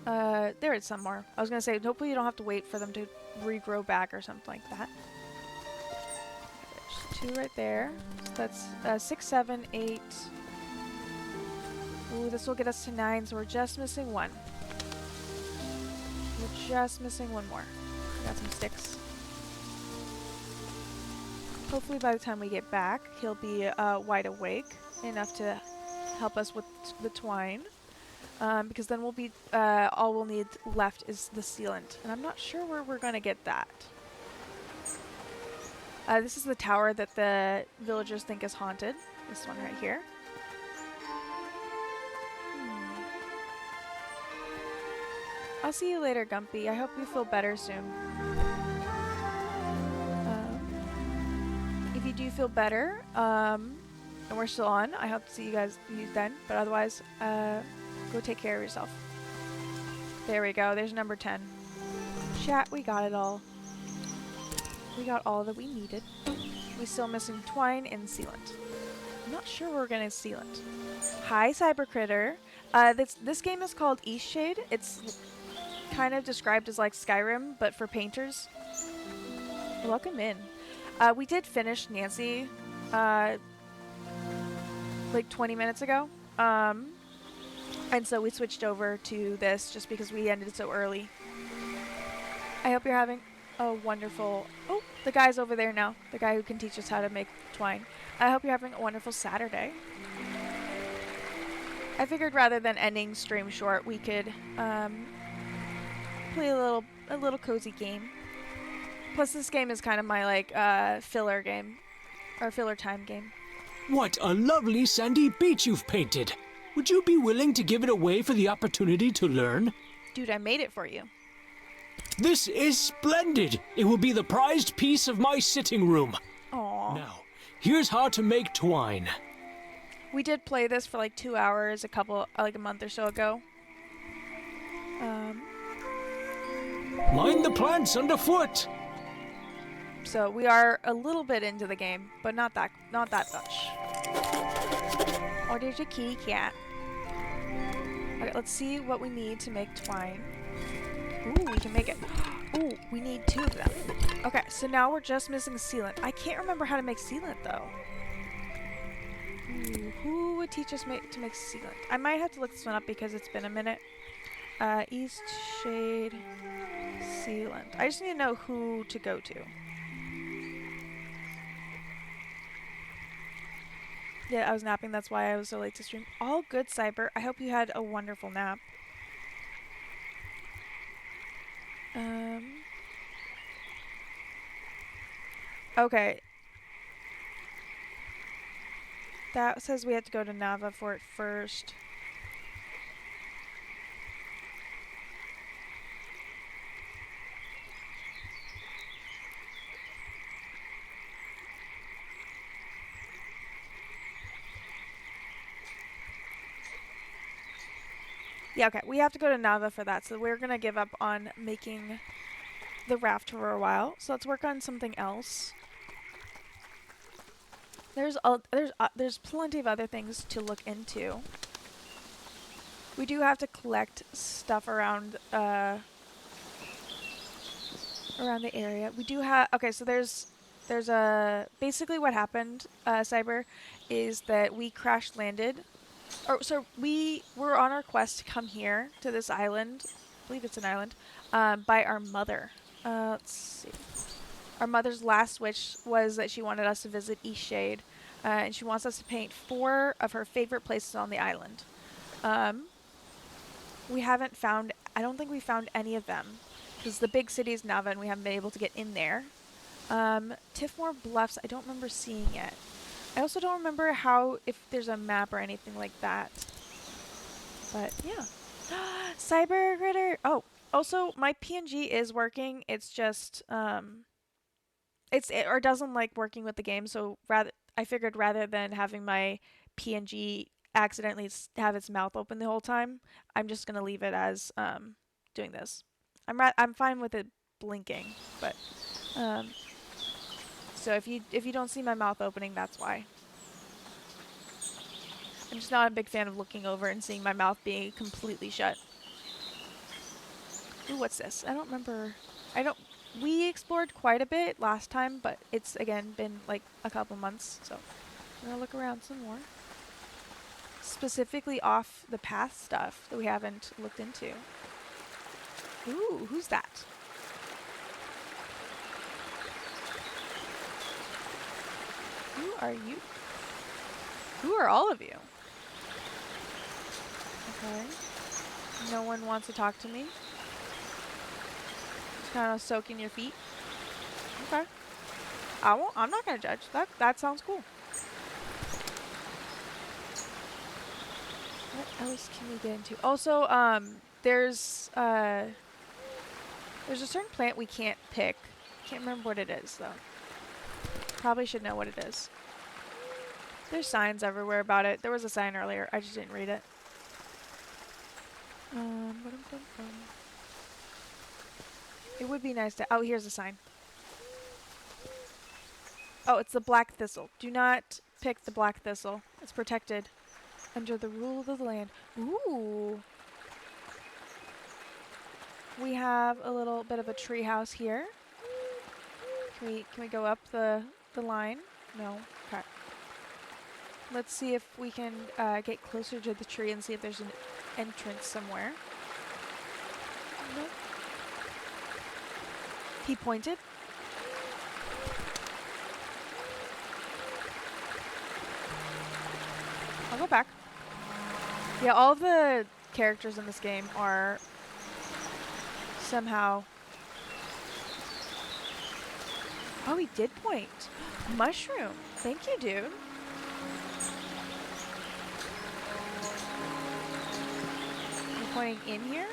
There is some more. I was gonna say, hopefully you don't have to wait for them to regrow back or something like that. There's 2 right there. So that's 6, 7, 8. Ooh, this will get us to 9, so we're just missing 1. We're just missing 1 more. Got some sticks. Hopefully by the time we get back, he'll be wide awake enough to help us with the twine. Because then we'll be, all we'll need left is the sealant. And I'm not sure where we're going to get that. This is the tower that the villagers think is haunted. This one right here. I'll see you later, Gumpy. I hope you feel better soon. If you do feel better, and we're still on, I hope to see you then. But otherwise, go take care of yourself. There we go. There's number 10. Chat, we got it all. We got all that we needed. We're still missing twine and sealant. I'm not sure we're gonna sealant. Hi, Cyber Critter. This game is called Eastshade. It's kind of described as like Skyrim, but for painters. Welcome in. We did finish Nancy like 20 minutes ago. And so we switched over to this just because we ended so early. I hope you're having a wonderful... Oh, the guy's over there now. The guy who can teach us how to make twine. I hope you're having a wonderful Saturday. I figured rather than ending stream short, we could play a little cozy game. Plus, this game is kind of my like filler game, or filler time game. What a lovely sandy beach you've painted. Would you be willing to give it away for the opportunity to learn? Dude, I made it for you. This is splendid. It will be the prized piece of my sitting room. Aww. Now, here's how to make twine. We did play this for like 2 hours a month or so ago. Mind the plants underfoot. So we are a little bit into the game, but not that much. Oh, there's your kitty cat. Okay, let's see what we need to make twine. Ooh, we can make it. Ooh, we need 2 of them. Okay, so now we're just missing sealant. I can't remember how to make sealant though. Ooh, who would teach us to make sealant? I might have to look this one up because it's been a minute. East Shade sealant. I just need to know who to go to. Yeah, I was napping. That's why I was so late to stream. All good, Cyber. I hope you had a wonderful nap. Okay. That says we have to go to Nava for it first. Yeah, okay. We have to go to Nava for that, so we're gonna give up on making the raft for a while. So let's work on something else. There's plenty of other things to look into. We do have to collect stuff around around the area. We do have so there's basically what happened, Cyber, is that we crash landed. So we were on our quest to come here to this island. I believe it's an island, by our mother. Let's see. Our mother's last wish was that she wanted us to visit East Shade, and she wants us to paint 4 of her favorite places on the island. We haven't found, I don't think we found any of them, because the big city is Nava and we haven't been able to get in there. Tiffmore Bluffs, I don't remember seeing it. I also don't remember if there's a map or anything like that. But yeah. Cyber Critter! Oh, also my PNG is working. It's just it doesn't like working with the game, so I figured rather than having my PNG accidentally have its mouth open the whole time, I'm just gonna leave it as doing this. I'm fine with it blinking, but so if you don't see my mouth opening, that's why. I'm just not a big fan of looking over and seeing my mouth being completely shut. Ooh, what's this? I don't remember. We explored quite a bit last time, but it's again been like a couple months, so I'm gonna look around some more. Specifically off the path stuff that we haven't looked into. Ooh, who's that? Who are you? Who are all of you? Okay. No one wants to talk to me. Just kind of soaking your feet. Okay. I'm not gonna judge. That sounds cool. What else can we get into? Also, there's a certain plant we can't pick. Can't remember what it is though. Probably should know what it is. There's signs everywhere about it. There was a sign earlier. I just didn't read it. It would be nice to... Oh, here's a sign. Oh, it's the black thistle. Do not pick the black thistle. It's protected under the rule of the land. Ooh. We have a little bit of a tree house here. Can we go up the line? No. Okay. Let's see if we can get closer to the tree and see if there's an entrance somewhere. Nope. He pointed. I'll go back. Yeah, all the characters in this game are somehow... Oh, he did point. Mushroom. Thank you, dude. You pointing in here?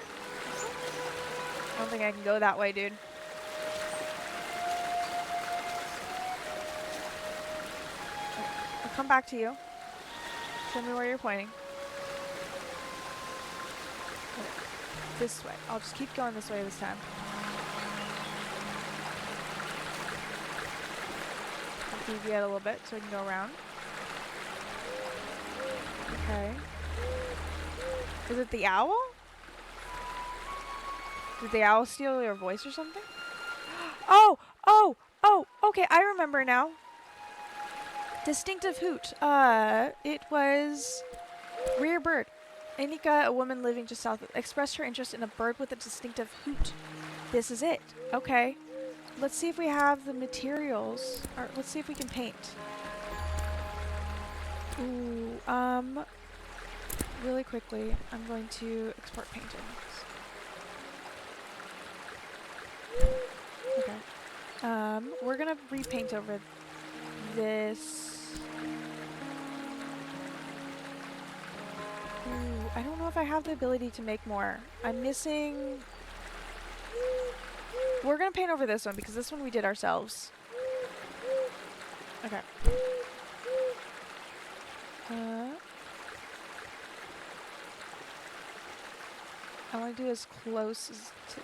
I don't think I can go that way, dude. I'll come back to you. Show me where you're pointing. Okay. This way. I'll just keep going this way this time. I'll deviate a little bit so we can go around. Okay. Is it the owl? Did the owl steal your voice or something? Oh! Okay, I remember now. Distinctive hoot. It was rare bird. Anika, a woman living just south, expressed her interest in a bird with a distinctive hoot. This is it. Okay. Let's see if we have the materials. Or let's see if we can paint. Ooh, really quickly, I'm going to export paintings. Okay. We're gonna repaint over this. Ooh, I don't know if I have the ability to make more. I'm missing... We're gonna paint over this one because this one we did ourselves. Okay. I want to do as close as to...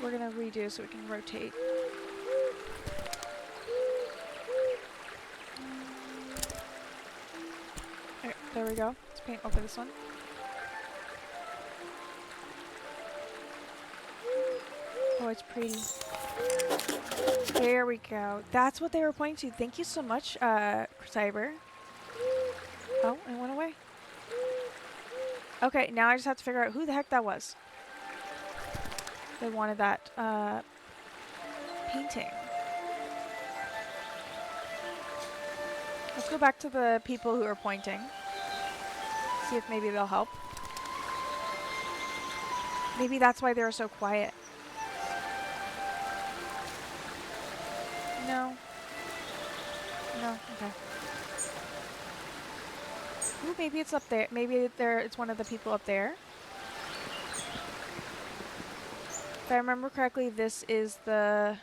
We're gonna redo so we can rotate. Okay, there we go. Let's paint over this one. Oh, it's pretty. There we go. That's what they were pointing to. Thank you so much, Cyber. Oh, it went away. Okay, now I just have to figure out who the heck that was. They wanted that, painting. Let's go back to the people who are pointing. See if maybe they'll help. Maybe that's why they're so quiet. No. No, okay. Ooh, maybe it's up there. Maybe it's one of the people up there. If I remember correctly, this is the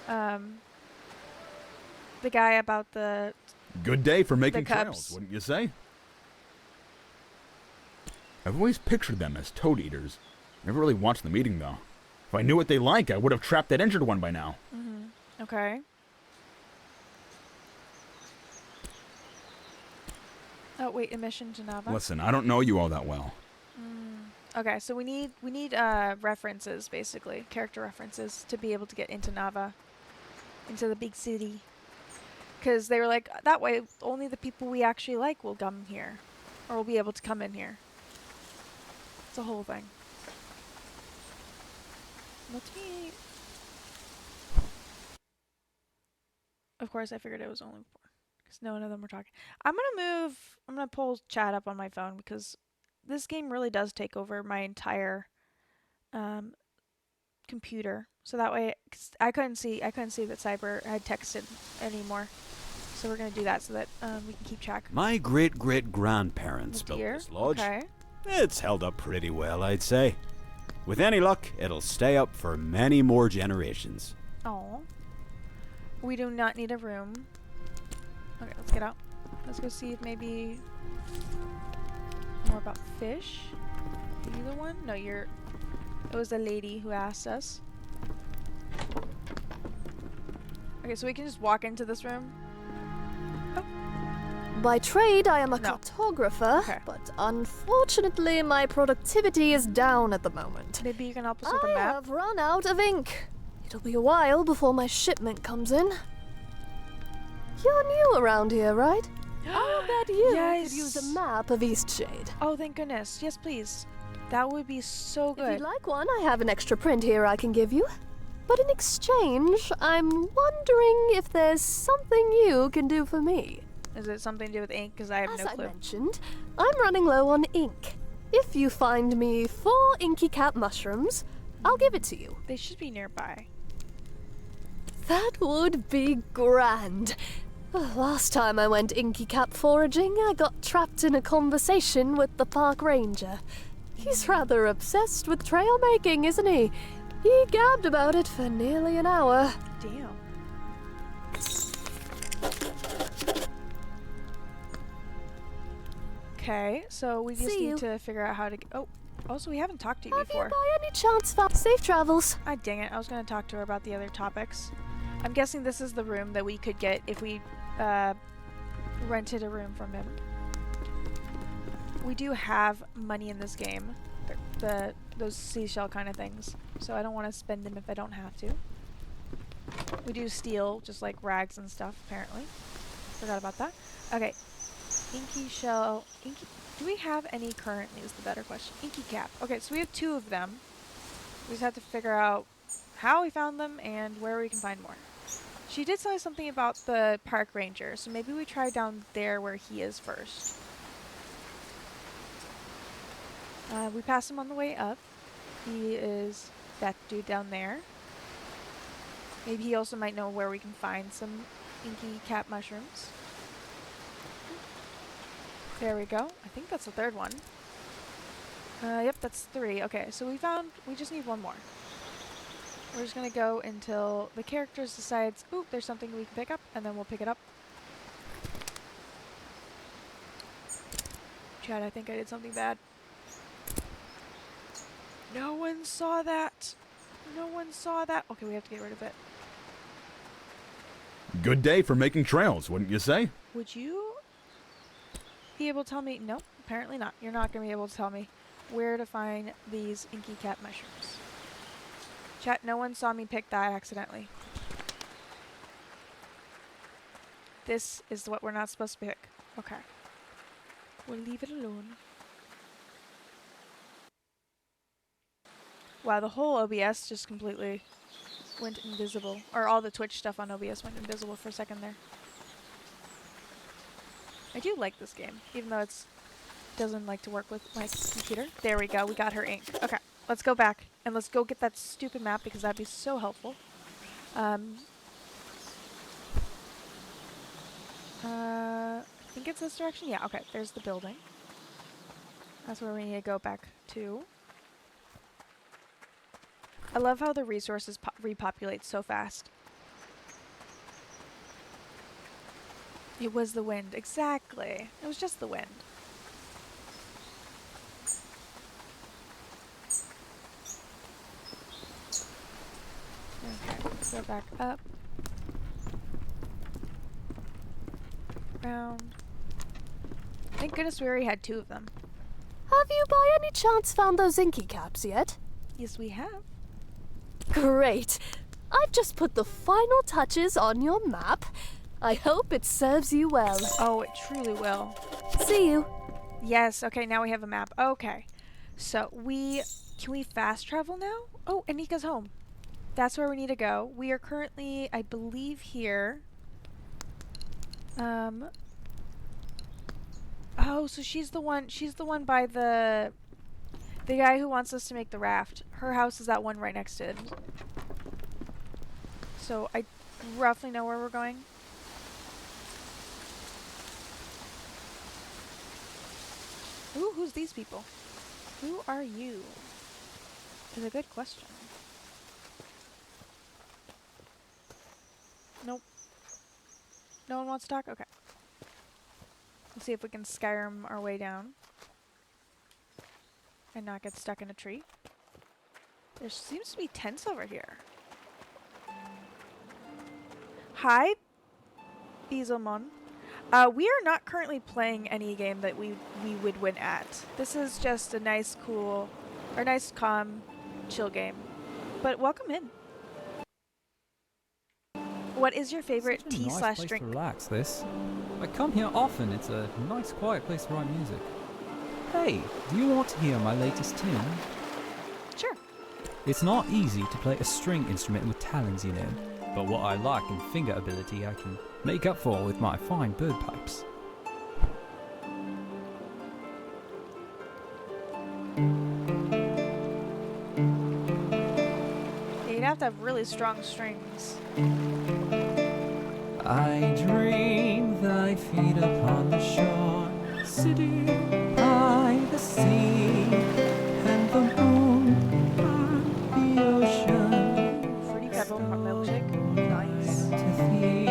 guy about the... Good day for making Cubs. trails, wouldn't you say? I've always pictured them as toad eaters. Never really watched the meeting, though. If I knew what they like, I would have trapped that injured one by now. Mm-hmm. Okay. Oh, wait, emission to Nava. Listen, I don't know you all that well. Okay, so we need references, basically, character references, to be able to get into Nava, into the big city. Because they were like, that way only the people we actually like will come here, or will be able to come in here. It's a whole thing. Let me... Of course, I figured it was only 4, because none of them were talking. I'm gonna pull chat up on my phone, because this game really does take over my entire computer. So that way, 'cause I couldn't see that Cyber had texted anymore. So we're gonna do that so that we can keep track. My great-great-grandparents built Deer. this lodge. Okay. It's held up pretty well, I'd say. With any luck, it'll stay up for many more generations. Oh. We do not need a room. Okay, let's get out. Let's go see if maybe more about fish. Are you the one? No, you're... It was the lady who asked us. Okay, so we can just walk into this room. Oh. By trade, I am a cartographer, but unfortunately, my productivity is down at the moment. Maybe you can help us with a map? I have run out of ink. It'll be a while before my shipment comes in. You're new around here, right? I'll bet you could use a map of Eastshade. Oh, thank goodness. Yes, please. That would be so good. If you'd like one, I have an extra print here I can give you. But in exchange, I'm wondering if there's something you can do for me. Is it something to do with ink? Because I have no clue. As I mentioned, I'm running low on ink. If you find me 4 inky cap mushrooms, I'll give it to you. They should be nearby. That would be grand. Last time I went inky cap foraging, I got trapped in a conversation with the park ranger. He's rather obsessed with trail making, isn't he? He gabbed about it for nearly an hour. Damn. Okay, so we just need to figure out how to. Oh, also we haven't talked to you before. Have you by any chance found safe travels? Ah, dang it! I was gonna talk to her about the other topics. I'm guessing this is the room that we could get if we rented a room from him. We do have money in this game, those seashell kind of things. So I don't want to spend them if I don't have to. We do steal just like rags and stuff. Apparently, forgot about that. Okay. Inky shell. Inky. Do we have any currently is the better question. Inky cap. Okay, so we have 2 of them. We just have to figure out how we found them and where we can find more. She did say something about the park ranger, so maybe we try down there where he is first. We passed him on the way up. He is that dude down there. Maybe he also might know where we can find some inky cap mushrooms. There we go. I think that's the 3rd one. Yep, that's 3. Okay, so we just need 1 more. We're just gonna go until the characters decides, ooh, there's something we can pick up, and then we'll pick it up. Chad, I think I did something bad. No one saw that. No one saw that. Okay, we have to get rid of it. Good day for making trails, wouldn't you say? Would you be able to tell me? No, apparently not. You're not going to be able to tell me where to find these inky cap mushrooms. Chat, no one saw me pick that accidentally. This is what we're not supposed to pick. Okay. We'll leave it alone. Wow, the whole OBS just completely went invisible. Or all the Twitch stuff on OBS went invisible for a second there. I do like this game, even though it doesn't like to work with my computer. There we go, we got her ink. Okay, let's go back and let's go get that stupid map because that'd be so helpful. I think it's this direction? Yeah, okay, there's the building. That's where we need to go back to. I love how the resources repopulate so fast. It was the wind. Exactly. It was just the wind. Okay, let's go back up. Round. Thank goodness we already had 2 of them. Have you by any chance found those inky caps yet? Yes, we have. Great. I've just put the final touches on your map. I hope it serves you well. Oh, it truly will. See you. Yes, okay, now we have a map. Okay. So, can we fast travel now? Oh, Anika's home. That's where we need to go. We are currently, I believe, here. Oh, so she's the one by the guy who wants us to make the raft. Her house is that one right next to it. So I roughly know where we're going. Ooh, who's these people? Who are you? Is a good question. Nope. No one wants to talk? Okay. Let's see if we can Skyrim our way down. And not get stuck in a tree. There seems to be tents over here. Hi, Bezelmon. We are not currently playing any game that we would win at. This is just a nice, cool, or nice, calm, chill game. But welcome in. What is your favorite Such a tea nice slash place drink? to relax, this. I come here often. It's a nice, quiet place to write music. Hey, do you want to hear my latest tune? Sure. It's not easy to play a string instrument with talons, you know. But what I lack in finger ability, I can make up for with my fine bird pipes. You'd have to have really strong strings. I dream thy feet upon the shore, sitting by the sea, and the moon and the ocean. Fruity pebble milkshake. Nice. To thee,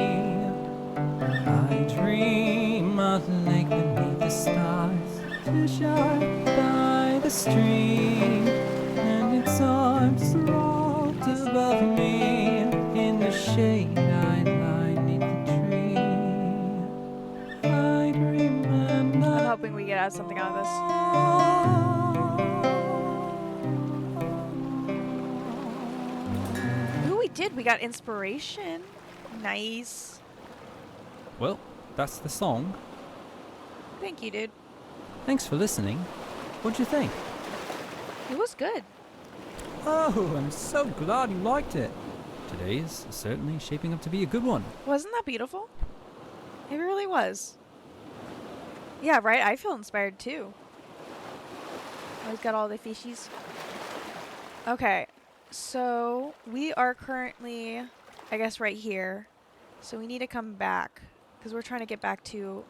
I dream a lake beneath the stars, to shine by the stream, and its arms rolled above me. In the shade I lie 'neath the tree. I remember. I'm hoping we get out something out of this. Ooh, we did. We got inspiration. Nice. Well, that's the song. Thank you, dude. Thanks for listening. What'd you think? It was good. Oh, I'm so glad you liked it. Today is certainly shaping up to be a good one. Wasn't that beautiful? It really was. Yeah, right? I feel inspired too. Always got all the fishies. Okay, so we are currently, I guess, right here. So we need to come back because we're trying to get back to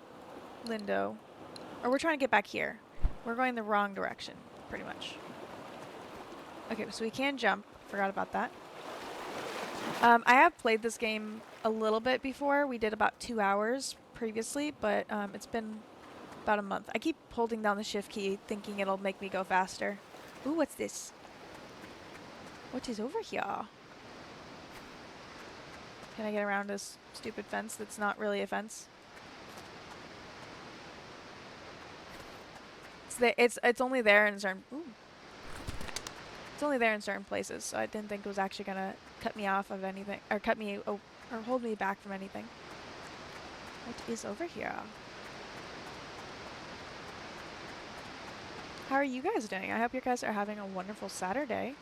Lindo. Or we're trying to get back here. We're going the wrong direction, pretty much. Okay, so we can jump. Forgot about that. I have played this game a little bit before. We did about 2 hours previously, but it's been about a month. I keep holding down the shift key thinking it'll make me go faster. Ooh, what's this? What is over here? Can I get around this stupid fence that's not really a fence? It's only there in certain... Ooh. It's only there in certain places, so I didn't think it was actually gonna cut me off of anything, or cut me, or hold me back from anything. What is over here? How are you guys doing? I hope you guys are having a wonderful Saturday.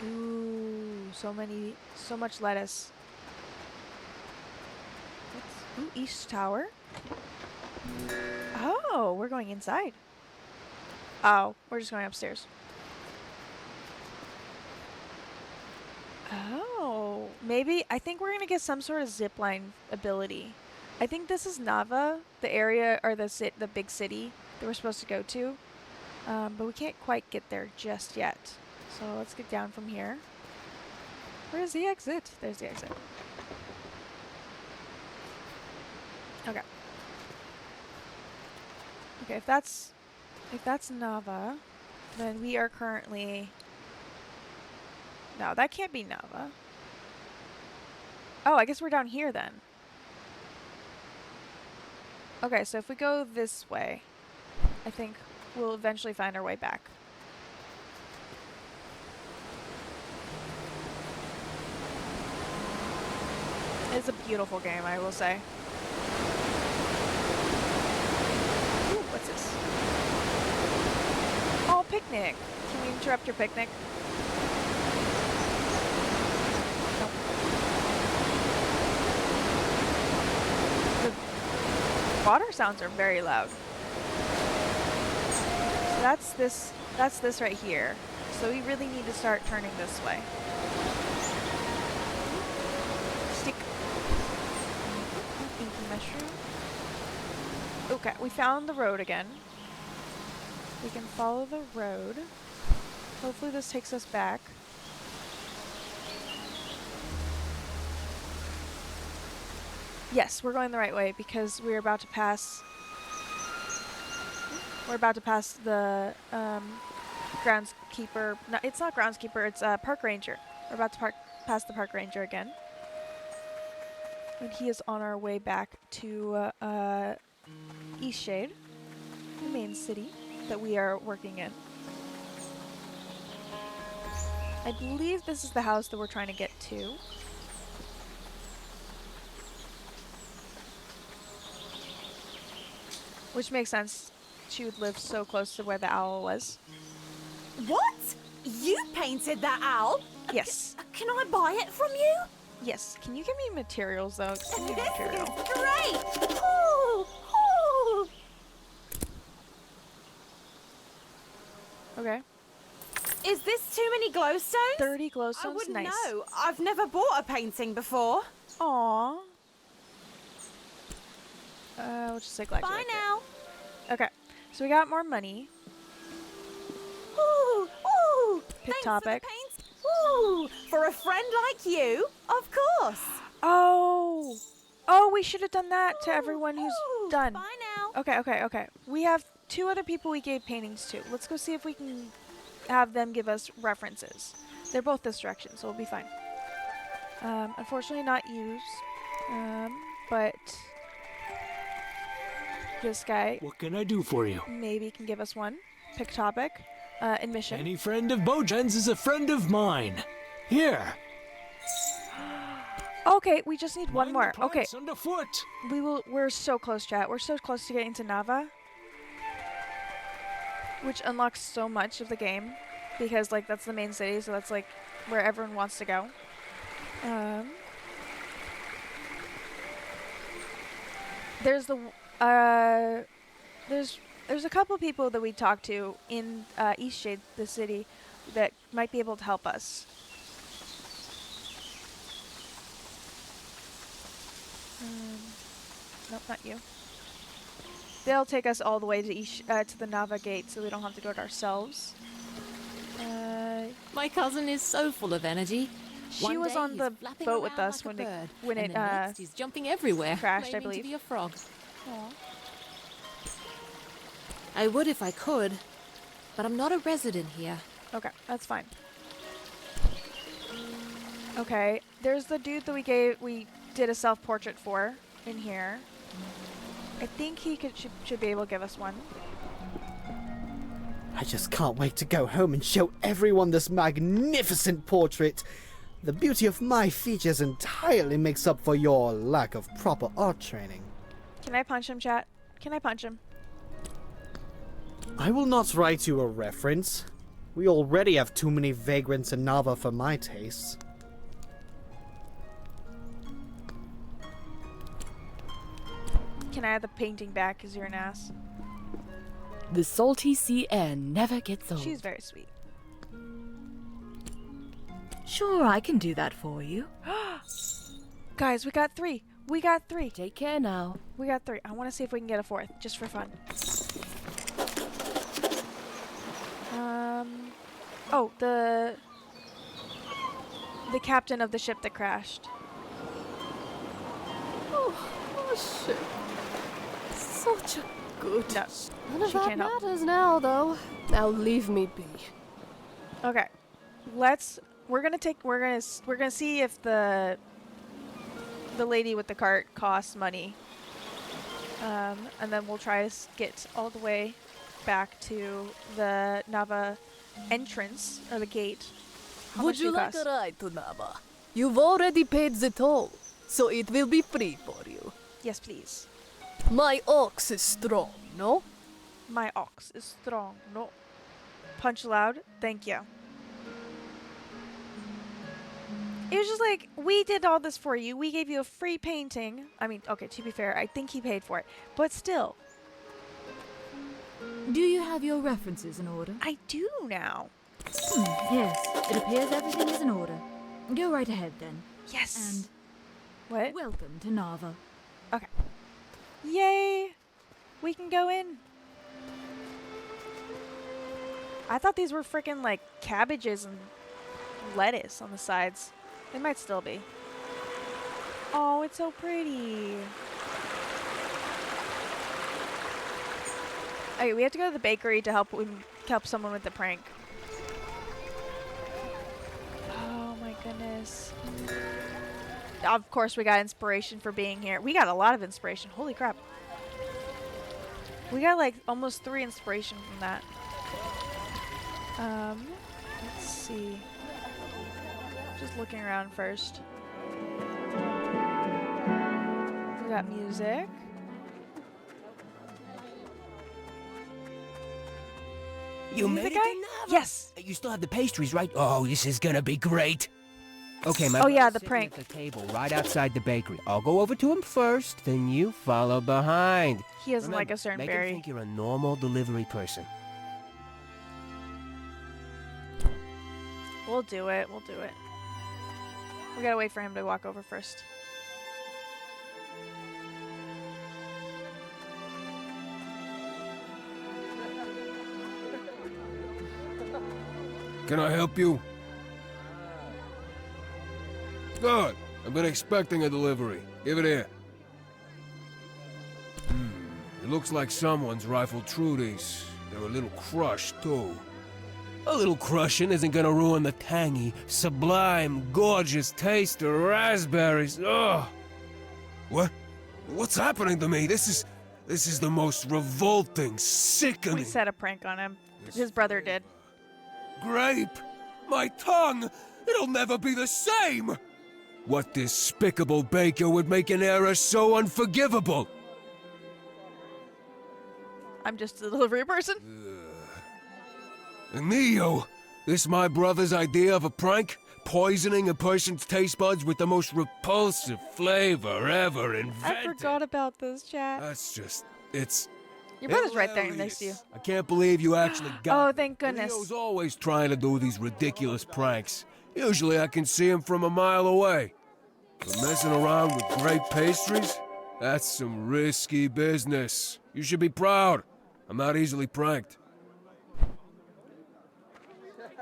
Ooh, so much lettuce. Ooh, East Tower. Oh, we're going inside. Oh, we're just going upstairs. Oh, maybe, I think we're going to get some sort of zipline ability. I think this is Nava, the area, or the big city that we're supposed to go to. But we can't quite get there just yet. So let's get down from here. Where's the exit? There's the exit. Okay. Okay, if that's Nava, then we are currently... No, that can't be Nava. Oh, I guess we're down here then. Okay, so if we go this way, I think we'll eventually find our way back. It's a beautiful game, I will say. Ooh, what's this? Oh, picnic. Can we interrupt your picnic? Nope. The water sounds are very loud. So that's this right here. So we really need to start turning this way. Stick. Inky mushroom. Okay, we found the road again. We can follow the road. Hopefully this takes us back. Yes, we're going the right way because we're about to pass... We're about to pass the groundskeeper. No, it's not groundskeeper, it's park ranger. We're about to pass the park ranger again. And he is on our way back to Eastshade, the main city that we are working in. I believe this is the house that we're trying to get to. Which makes sense. She would live so close to where the owl was. What? You painted that owl? Yes. Can I buy it from you? Yes. Can you give me materials, though? Give me This material. is great! Ooh, ooh. Okay. Is this too many glowstones? 30 glowstones? I wouldn't Nice. know. I've never bought a painting before. Aww. We'll just say glad you Bye liked now. it. Okay. So we got more money. Ooh, ooh. Pick Thanks topic. For the paint. Ooh, for a friend like you, of course. Oh! Oh, we should have done that to everyone who's done. Bye now. Okay. We have 2 other people we gave paintings to. Let's go see if we can have them give us references. They're both this direction, so we'll be fine. Unfortunately not used. But this guy What can I do for you? maybe can give us one. Pick topic. Admission. Any friend of Bojan's is a friend of mine. Here. Okay, we just need one more. Okay. Plants underfoot. We're so close, chat. We're so close to getting to Nava. Which unlocks so much of the game. Because, like, that's the main city, so that's, like, where everyone wants to go. There's the, there's a couple people that we talked to in, Eastshade, the city, that might be able to help us. Nope, not you. They'll take us all the way to to the Nava gate, so we don't have to do it ourselves. My cousin is so full of energy. She was on the boat with us when it he's jumping everywhere, crashed, I claiming to believe. be a frog. Aw. I would if I could, but I'm not a resident here. Okay, that's fine. Okay, there's the dude that we did a self-portrait for in here. I think he should be able to give us one. I just can't wait to go home and show everyone this magnificent portrait. The beauty of my features entirely makes up for your lack of proper art training. Can I punch him, chat? Can I punch him? I will not write you a reference. We already have too many vagrants in Nava for my tastes. Can I have the painting back because you're an ass? The salty sea air never gets old. She's very sweet. Sure, I can do that for you. Guys, we got 3. We got 3. Take care now. We got 3. I want to see if we can get a 4th, just for fun. Oh, the captain of the ship that crashed. Oh shit. Such a good. No, None of she that can't help. matters now, though. Now leave me be. Okay, we're gonna see if the lady with the cart costs money, and then we'll try to get all the way back to the Nava entrance or the gate. How Would much you do like cost? a ride to Nava? You've already paid the toll, so it will be free for you. Yes, please. My ox is strong, no? My ox is strong. No. Punch loud. Thank you. It was just like, we did all this for you. We gave you a free painting. I mean, okay, to be fair, I think he paid for it. But still. Do you have your references in order? I do now. Yes, it appears everything is in order. Go right ahead then. Yes. And what? Welcome to Nava. Okay. Yay! We can go in. I thought these were freaking like cabbages and lettuce on the sides. They might still be. Oh, it's so pretty. Okay, we have to go to the bakery to help someone with the prank. Oh my goodness. of course, we got inspiration for being here. We got a lot of inspiration. Holy crap. We got like almost 3 inspiration from that. Let's see. Just looking around first. We got music. You made it to Nava? Yes. You still have the pastries, right? Oh, this is gonna be great. Okay, my Oh yeah, brother's the sitting prank. at the table right outside the bakery. I'll go over to him first, then you follow behind. He doesn't like Remember, a certain make berry. him think you're a normal delivery person. We'll do it. We'll do it. We gotta wait for him to walk over first. Can I help you? Good. I've been expecting a delivery. Give it here. It looks like someone's rifled through these. They're a little crushed, too. A little crushing isn't gonna ruin the tangy, sublime, gorgeous taste of raspberries. Ugh! What? What's happening to me? This is the most revolting, sickening... We set a prank on him. His brother did. Grape! My tongue! It'll never be the same! What despicable baker would make an error so unforgivable? I'm just a delivery person. Neo! This my brother's idea of a prank? Poisoning a person's taste buds with the most repulsive flavor ever invented? I forgot about this, chat. That's just... it's... Your brother's right there next to you. I can't believe you actually got Oh, thank goodness. Leo's always trying to do these ridiculous pranks. Usually I can see him from a mile away. But messing around with great pastries? That's some risky business. You should be proud. I'm not easily pranked.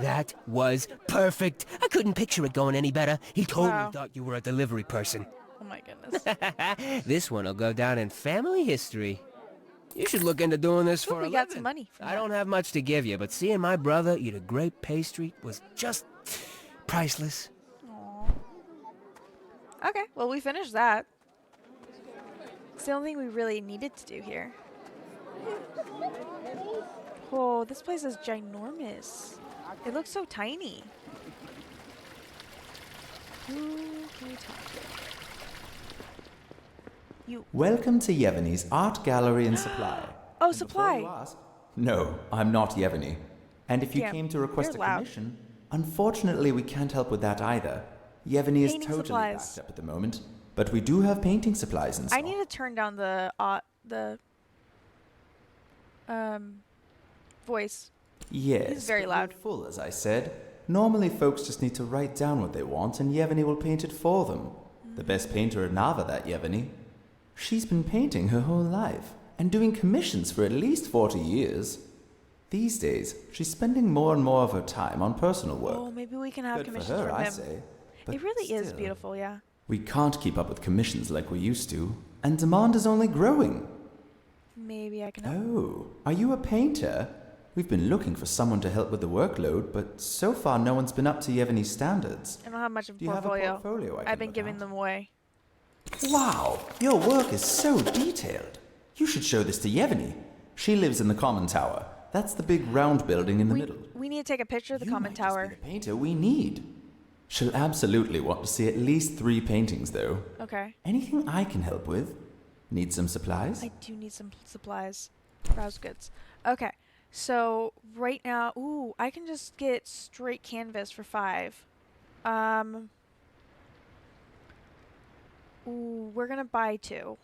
That was perfect. I couldn't picture it going any better. He totally Wow. thought you were a delivery person. Oh my goodness. This one'll go down in family history. You should look into doing this for a we got living. some money. I don't have much to give you, but seeing my brother eat a great pastry was just priceless. Okay, well, we finished that. It's the only thing we really needed to do here. Oh, this place is ginormous. It looks so tiny. Who can we talk to? You. Welcome to Yevgeny's Art Gallery and Supply. Oh, And supply. before you ask- No, I'm not Yevgeny. And if you Damn, came to request a you're loud. commission, unfortunately we can't help with that either. Yevgeny is Painting totally supplies. backed up at the moment, but we do have painting supplies in stock. I need to turn down the voice. Yes, He's very but loud. we're full, as I said. Normally folks just need to write down what they want and Yevgeny will paint it for them. The best painter in Nava, that Yevgeny. She's been painting her whole life and doing commissions for at least 40 years. These days, she's spending more and more of her time on personal work. Oh, maybe we can have Good for commissions her, from I him. say. But It really is still. beautiful, yeah. We can't keep up with commissions like we used to, and demand is only growing. Maybe I can help. Oh, are you a painter? We've been looking for someone to help with the workload, but so far no one's been up to Yevgeny's standards. I don't have much of a Do you have a portfolio. portfolio I can I've been look giving them away. Wow, your work is so detailed. You should show this to Yevgeny. She lives in the common tower. That's the big round building in the middle. We need to take a picture of the common tower. Painter we need. She'll absolutely want to see at least 3 paintings, though. Okay. Anything I can help with? Need some supplies? I do need some supplies. Browse goods. Okay. So right now, ooh, I can just get straight canvas for 5. Ooh, we're gonna buy 2.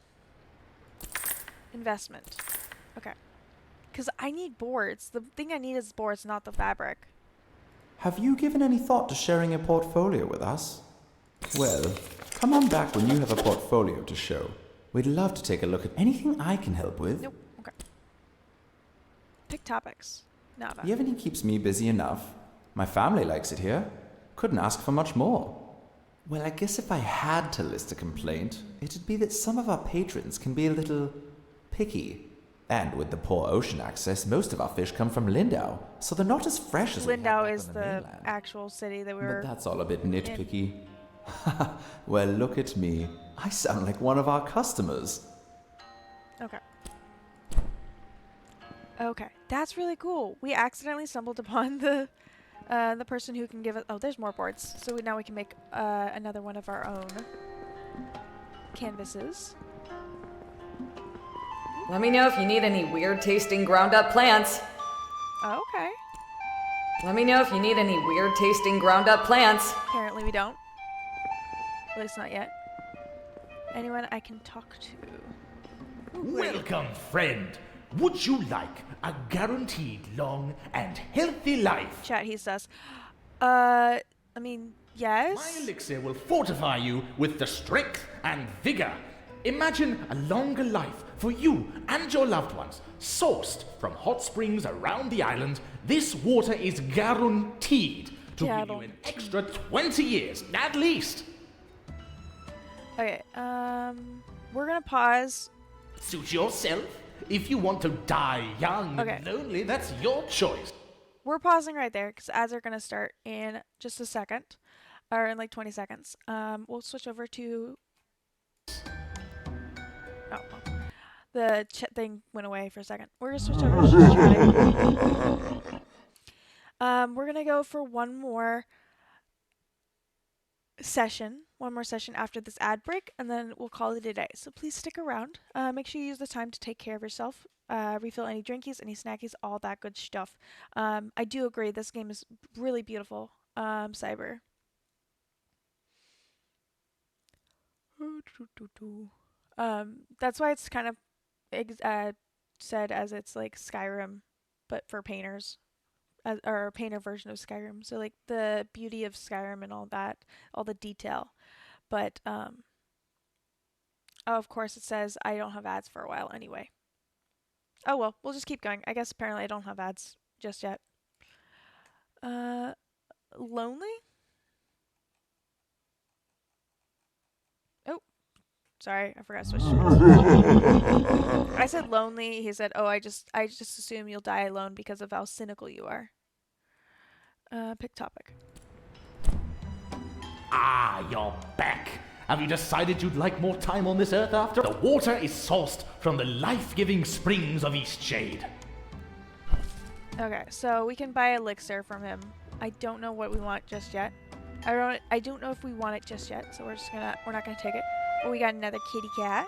Investment. Okay. Because I need boards. The thing I need is boards, not the fabric. Have you given any thought to sharing a portfolio with us? Well, come on back when you have a portfolio to show. We'd love to take a look at anything I can help with. Nope. Okay. Pick topics. Nava. Yevgeny keeps me busy enough. My family likes it here. Couldn't ask for much more. Well, I guess if I had to list a complaint, it'd be that some of our patrons can be a little picky. And with the poor ocean access, most of our fish come from Lindau, so they're not as fresh as we have Lindau back is on the mainland. actual city that we were But that's all a bit nitpicky. Well, look at me. I sound like one of our customers. Okay. Okay, that's really cool. We accidentally stumbled upon the person who can give us... Oh, there's more boards. So now we can make another one of our own canvases. Let me know if you need any weird-tasting ground-up plants. Oh, okay. Let me know if you need any weird-tasting ground-up plants. Apparently we don't. At least not yet. Anyone I can talk to? Ooh, Welcome, friend. Would you like a guaranteed long and healthy life? Chat, he says. I mean, yes? My elixir will fortify you with the strength and vigor. Imagine a longer life for you and your loved ones, sourced from hot springs around the island. This water is guaranteed to give you an extra 20 years, at least. Okay, we're gonna pause. Suit yourself. If you want to die young and lonely, that's your choice. We're pausing right there because ads are gonna start in just a second, or in like 20 seconds. We'll switch over to. Oh, well. The chat thing went away for a second. We're gonna switch over to chatting. We're gonna go for one more session after this ad break, and then we'll call it a day. So please stick around. Make sure you use the time to take care of yourself. Refill any drinkies, any snackies, all that good stuff. I do agree, this game is really beautiful. Cyber. That's why it's kind of said as it's like Skyrim, but for painters. Or a painter version of Skyrim. So like the beauty of Skyrim and all that, all the detail. But oh, of course it says I don't have ads for a while anyway. Oh well, we'll just keep going. I guess apparently I don't have ads just yet. Lonely? Oh, sorry, I forgot to switch. I said lonely. He said, "Oh, I just assume you'll die alone because of how cynical you are." Pick topic. Ah, you're back. Have you decided you'd like more time on this earth after? The water is sourced from the life-giving springs of Eastshade. Okay, so we can buy elixir from him. I don't know what we want just yet. I don't know if we want it just yet, so we're not gonna take it. Oh, we got another kitty cat.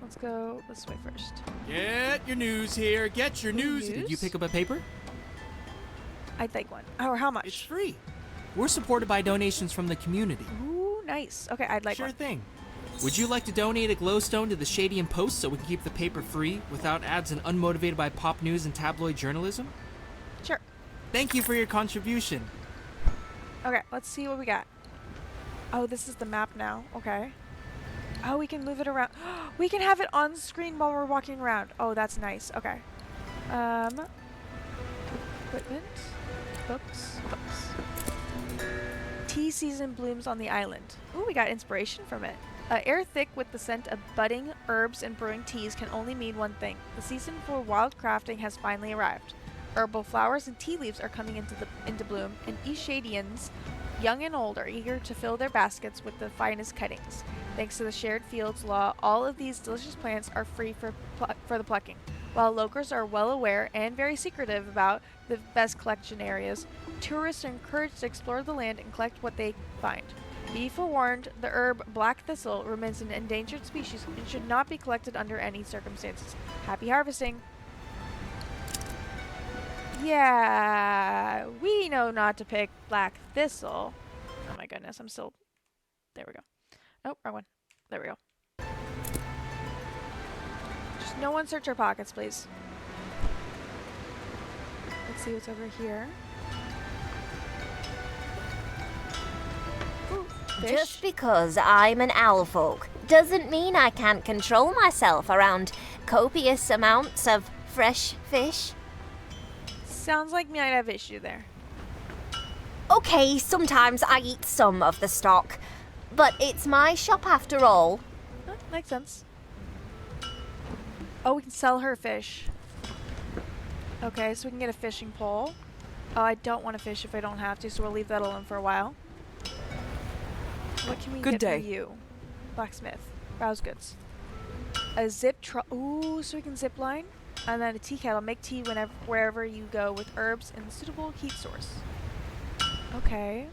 Let's go this way first. Get your news here. Get your news. Did you pick up a paper? I'd like one. Or how much? It's free. We're supported by donations from the community. Ooh, nice. Okay, I'd like one. Sure thing. Would you like to donate a glowstone to the Shady and Post so we can keep the paper free without ads and unmotivated by pop news and tabloid journalism? Sure. Thank you for your contribution. Okay, let's see what we got. Oh, this is the map now. Okay. Oh, we can move it around. We can have it on screen while we're walking around. Oh, that's nice. Okay. Equipment. Books. Tea season blooms on the island. Ooh, we got inspiration from it. Air thick with the scent of budding herbs and brewing teas can only mean one thing. The season for wild crafting has finally arrived. Herbal flowers and tea leaves are coming into bloom, and East Shadians, young and old, are eager to fill their baskets with the finest cuttings. Thanks to the shared fields law, all of these delicious plants are free for the plucking. While locals are well aware and very secretive about the best collection areas, tourists are encouraged to explore the land and collect what they find. Be forewarned, the herb black thistle remains an endangered species and should not be collected under any circumstances. Happy harvesting! Yeah, we know not to pick black thistle. Oh my goodness, I'm still... There we go. Oh, wrong one. There we go. Just no one search our pockets, please. Let's see what's over here. Ooh, fish. Just because I'm an owl folk doesn't mean I can't control myself around copious amounts of fresh fish. Sounds like me, I'd have issue there. Okay, sometimes I eat some of the stock, but it's my shop after all. Makes sense. Oh, we can sell her fish. Okay, so we can get a fishing pole. Oh, I don't want to fish if I don't have to, so we'll leave that alone for a while. What can we get from you? Blacksmith. Browse goods. A zip ooh, so we can zip line. And then a tea kettle. Make tea wherever you go with herbs and suitable heat source. Okay.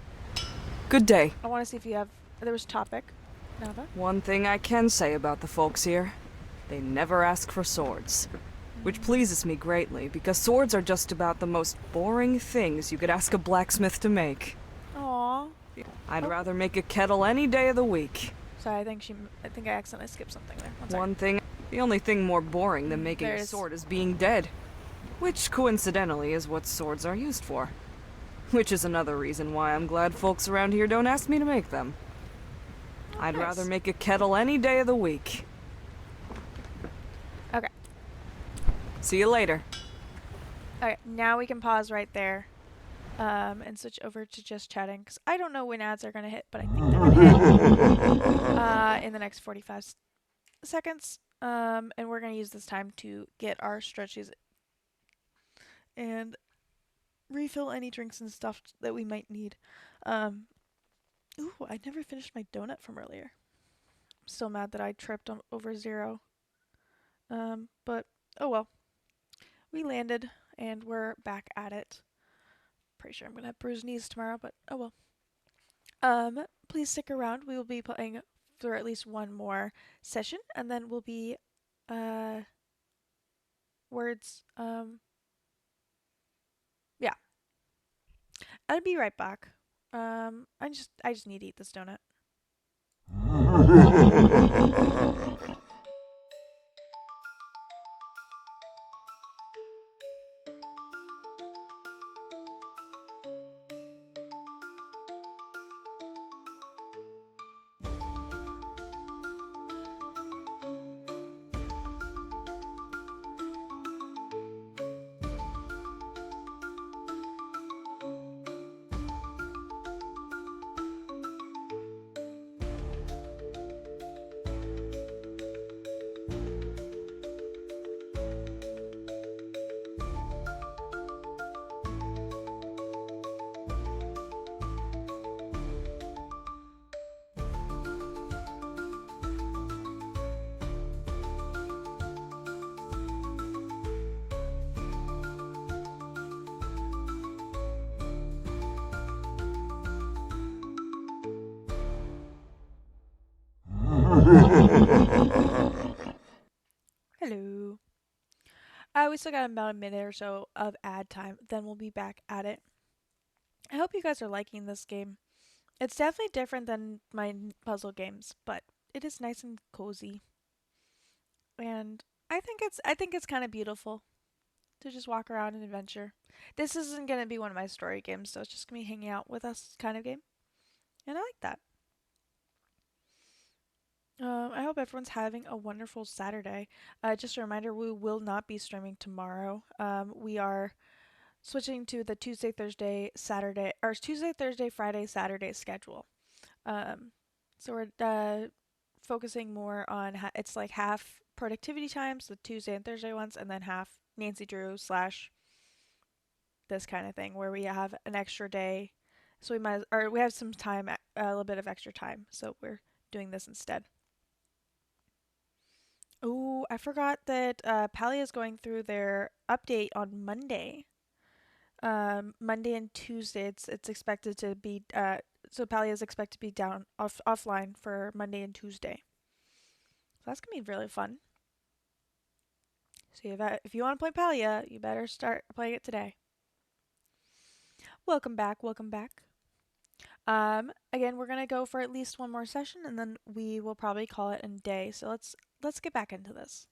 Good day. I want to see if you have... There was a topic. Nava? One thing I can say about the folks here. They never ask for swords. Which pleases me greatly, because swords are just about the most boring things you could ask a blacksmith to make. Aww. I'd rather make a kettle any day of the week. Sorry, I think I accidentally skipped something there. One thing, the only thing more boring than making a sword is being dead. Which, coincidentally, is what swords are used for. Which is another reason why I'm glad folks around here don't ask me to make them. I'd rather make a kettle any day of the week. Okay. See you later. Okay, now we can pause right there. And switch over to just chatting, because I don't know when ads are going to hit, but I think they're going to hit in the next 45 seconds. And we're going to use this time to get our stretches and refill any drinks and stuff that we might need. Ooh, I never finished my donut from earlier. I'm still mad that I tripped over 0. But, oh well. We landed, and we're back at it. Pretty sure I'm gonna have bruised knees tomorrow, but oh well. Please stick around. We will be playing for at least one more session, and then we'll be words. Yeah. I'll be right back. I just need to eat this donut. Hello. We still got about a minute or so of ad time, then we'll be back at it. I hope you guys are liking this game. It's definitely different than my puzzle games, but it is nice and cozy. And I think it's kind of beautiful to just walk around and adventure. This isn't going to be one of my story games, so it's just going to be hanging out with us kind of game. And I like that. I hope everyone's having a wonderful Saturday. Just a reminder, we will not be streaming tomorrow. We are switching to the Tuesday, Thursday, Friday, Saturday schedule. So we're focusing more on, it's like half productivity times, the Tuesday and Thursday ones, and then half Nancy Drew / this kind of thing, where we have an extra day. So we have some time, a little bit of extra time, so we're doing this instead. Oh, I forgot that Palia is going through their update on Monday. Monday and Tuesday, it's expected to be so Palia is expected to be offline for Monday and Tuesday. So that's gonna be really fun. So if you want to play Palia, you better start playing it today. Welcome back. Again, we're gonna go for at least one more session, and then we will probably call it a day. So let's get back into this.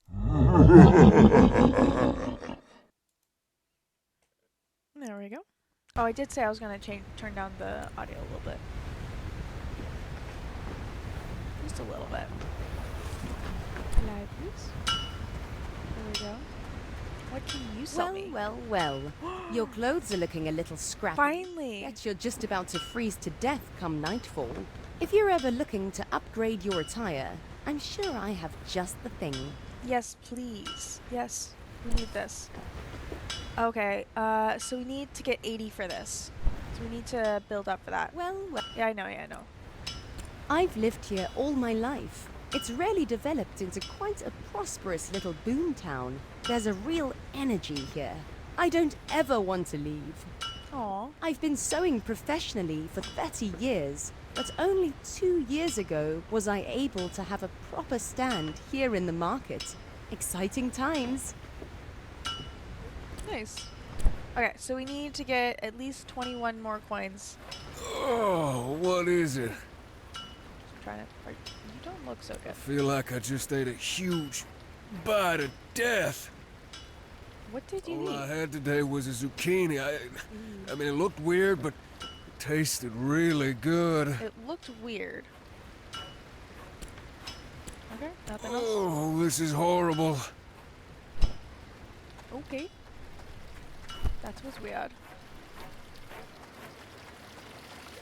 There we go. Oh, I did say I was gonna turn down the audio a little bit, just a little bit. Live, please. There we go. What can you sell me? Well. Your clothes are looking a little scrappy. Finally! Bet you're just about to freeze to death come nightfall. If you're ever looking to upgrade your attire, I'm sure I have just the thing. Yes, please. Yes, we need this. Okay, so we need to get 80 for this. So we need to build up for that. Well, yeah, I know. I've lived here all my life. It's really developed into quite a prosperous little boom town. There's a real energy here. I don't ever want to leave. Aww. I've been sewing professionally for 30 years, but only 2 years ago was I able to have a proper stand here in the market. Exciting times. Nice. Okay, so we need to get at least 21 more coins. Oh, what is it? You don't look so good. I feel like I just ate a huge bite of death. What did you All eat? I had today was a zucchini. I mean, it looked weird, but it tasted really good. It looked weird. Okay, nothing else? Oh, this is horrible. Okay. That was weird.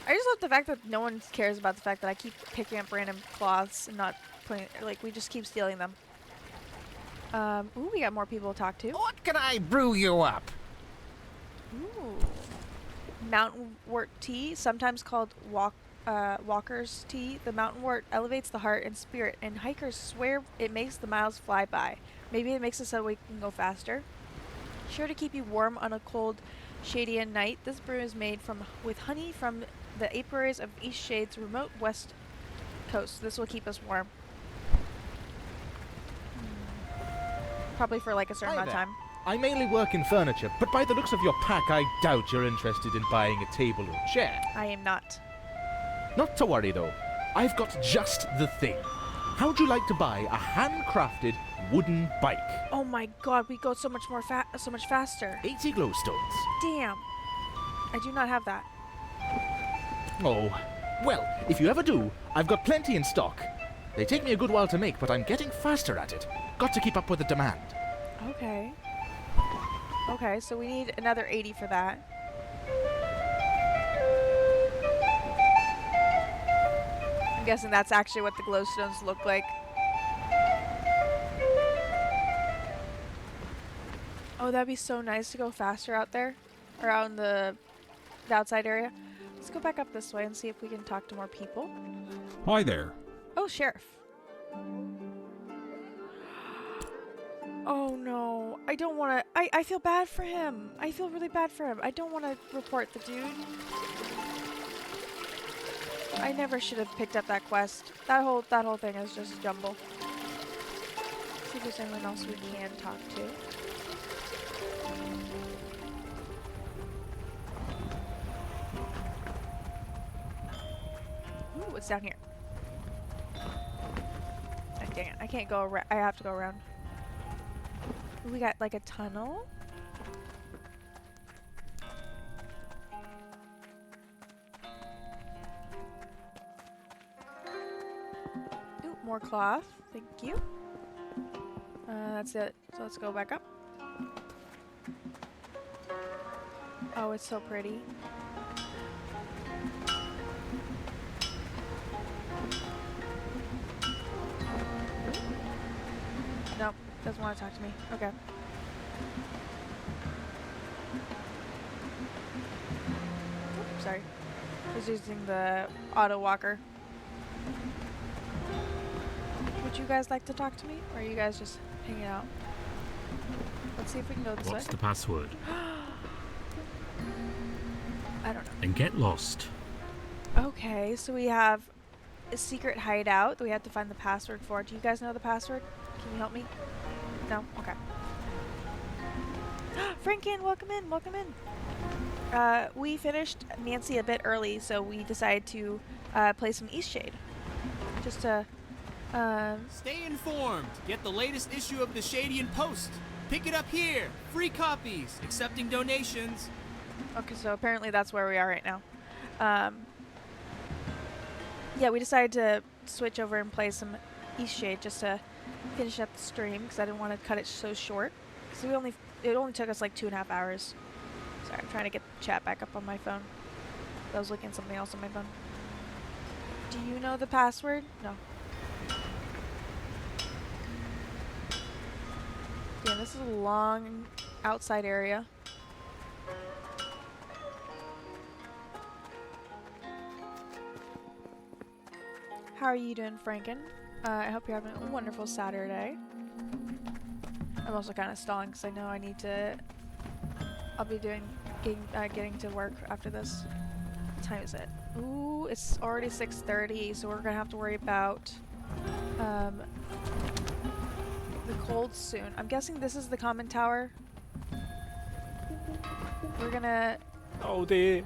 I just love the fact that no one cares about the fact that I keep picking up random cloths and not putting, like, we just keep stealing them. Ooh, we got more people to talk to. What can I brew you up? Ooh. Mountainwort tea, sometimes called walker's tea. The mountainwort elevates the heart and spirit, and hikers swear it makes the miles fly by. Maybe it makes it so we can go faster. Sure to keep you warm on a cold, shady night. This brew is made with honey from the apiaries of East Shade's remote west coast. This will keep us warm. Probably for like a certain amount of time. I mainly work in furniture, but by the looks of your pack, I doubt you're interested in buying a table or chair. I am not. Not to worry, though. I've got just the thing. How'd you like to buy a handcrafted wooden bike? Oh my god, we go so much faster. 80 glowstones. Damn. I do not have that. Oh, well, if you ever do, I've got plenty in stock. They take me a good while to make, but I'm getting faster at it. Got to keep up with the demand. Okay. Okay, so we need another 80 for that. I'm guessing that's actually what the glowstones look like. Oh, that'd be so nice to go faster out there. Or out in the outside area. Let's go back up this way and see if we can talk to more people. Hi there. Oh, Sheriff. Oh no, I don't want to. I feel bad for him. I feel really bad for him. I don't want to report the dude. I never should have picked up that quest. That whole thing is just jumble. See if there's anyone else we can talk to. Ooh, what's down here? Oh, dang it, I can't go around. I have to go around. We got like a tunnel. Ooh, more cloth. Thank you. That's it. So let's go back up. Oh, it's so pretty. Nope. Doesn't want to talk to me. Okay. Oops, sorry. I was using the auto walker. Would you guys like to talk to me? Or are you guys just hanging out? Let's see if we can go this way. What's the password? I don't know. Then get lost. Okay, so we have a secret hideout that we have to find the password for. Do you guys know the password? Can you help me? No? Okay. Franken, welcome in, welcome in. We finished Nancy a bit early, so we decided to play some Eastshade. Just to, Stay informed. Get the latest issue of the Shadian Post. Pick it up here. Free copies. Accepting donations. Okay, so apparently that's where we are right now. Yeah, we decided to switch over and play some Eastshade just to finish up the stream because I didn't want to cut it so short. So it only took us like 2.5 hours. Sorry, I'm trying to get the chat back up on my phone. I was looking at something else on my phone. Do you know the password? No. Yeah, this is a long outside area. How are you doing, Franken? I hope you're having a wonderful Saturday. I'm also kind of stalling because I know I need to... I'll be getting to work after this. What time is it? Ooh, it's already 6:30, so we're gonna have to worry about the cold soon. I'm guessing this is the common tower. We're gonna... Oh dear.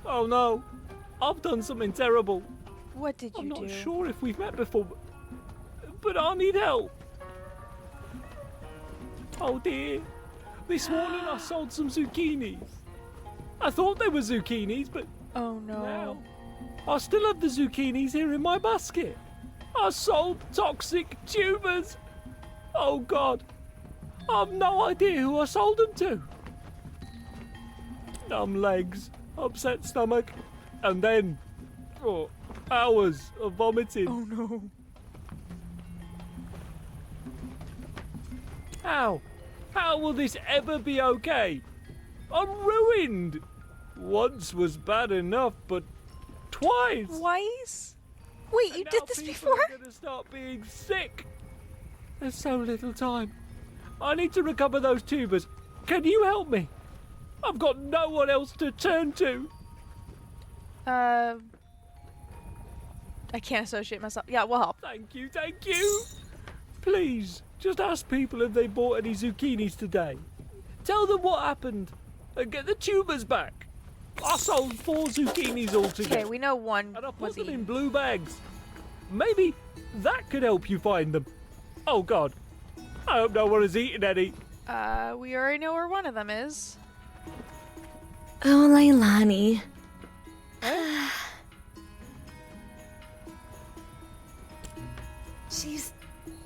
Oh no. I've done something terrible. What did you do? I'm not sure if we've met before, but I need help. Oh dear. This morning I sold some zucchinis. I thought they were zucchinis, but oh no. Now I still have the zucchinis here in my basket. I sold toxic tubers. Oh God. I've no idea who I sold them to. Numb legs, upset stomach, and then hours of vomiting. Oh no. How will this ever be okay? I'm ruined. Once was bad enough, but twice. Twice? Wait, you did this before? I'm gonna start being sick. There's so little time. I need to recover those tubers. Can you help me? I've got no one else to turn to. I can't associate myself. Yeah, we'll help. Thank you. Please, just ask people if they bought any zucchinis today. Tell them what happened and get the tubers back. I sold 4 zucchinis altogether. Okay, we know one and I put was them eaten. in blue bags. Maybe that could help you find them. Oh God, I hope no one has eaten any. We already know where one of them is. Oh, Leilani.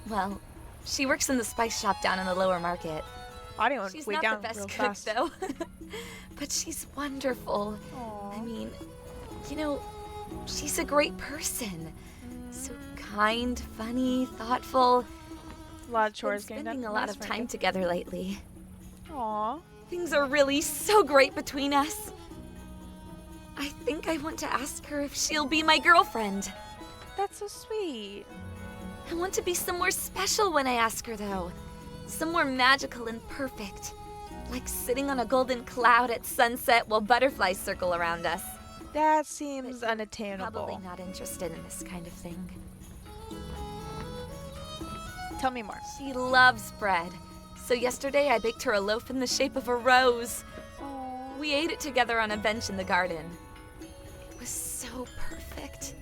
Well, she works in the spice shop down in the lower market. She's not down the best real cook, fast. though. But she's wonderful. Aww. I mean, you know, she's a great person. So kind, funny, thoughtful. A lot of chores Been getting done. spending a lot of time together lately. Aww. Things are really so great between us. I think I want to ask her if she'll be my girlfriend. That's so sweet. I want to be somewhere special when I ask her, though. Somewhere magical and perfect. Like sitting on a golden cloud at sunset while butterflies circle around us. That seems unattainable. Probably not interested in this kind of thing. Tell me more. She loves bread. So yesterday I baked her a loaf in the shape of a rose. Aww. We ate it together on a bench in the garden. It was so perfect.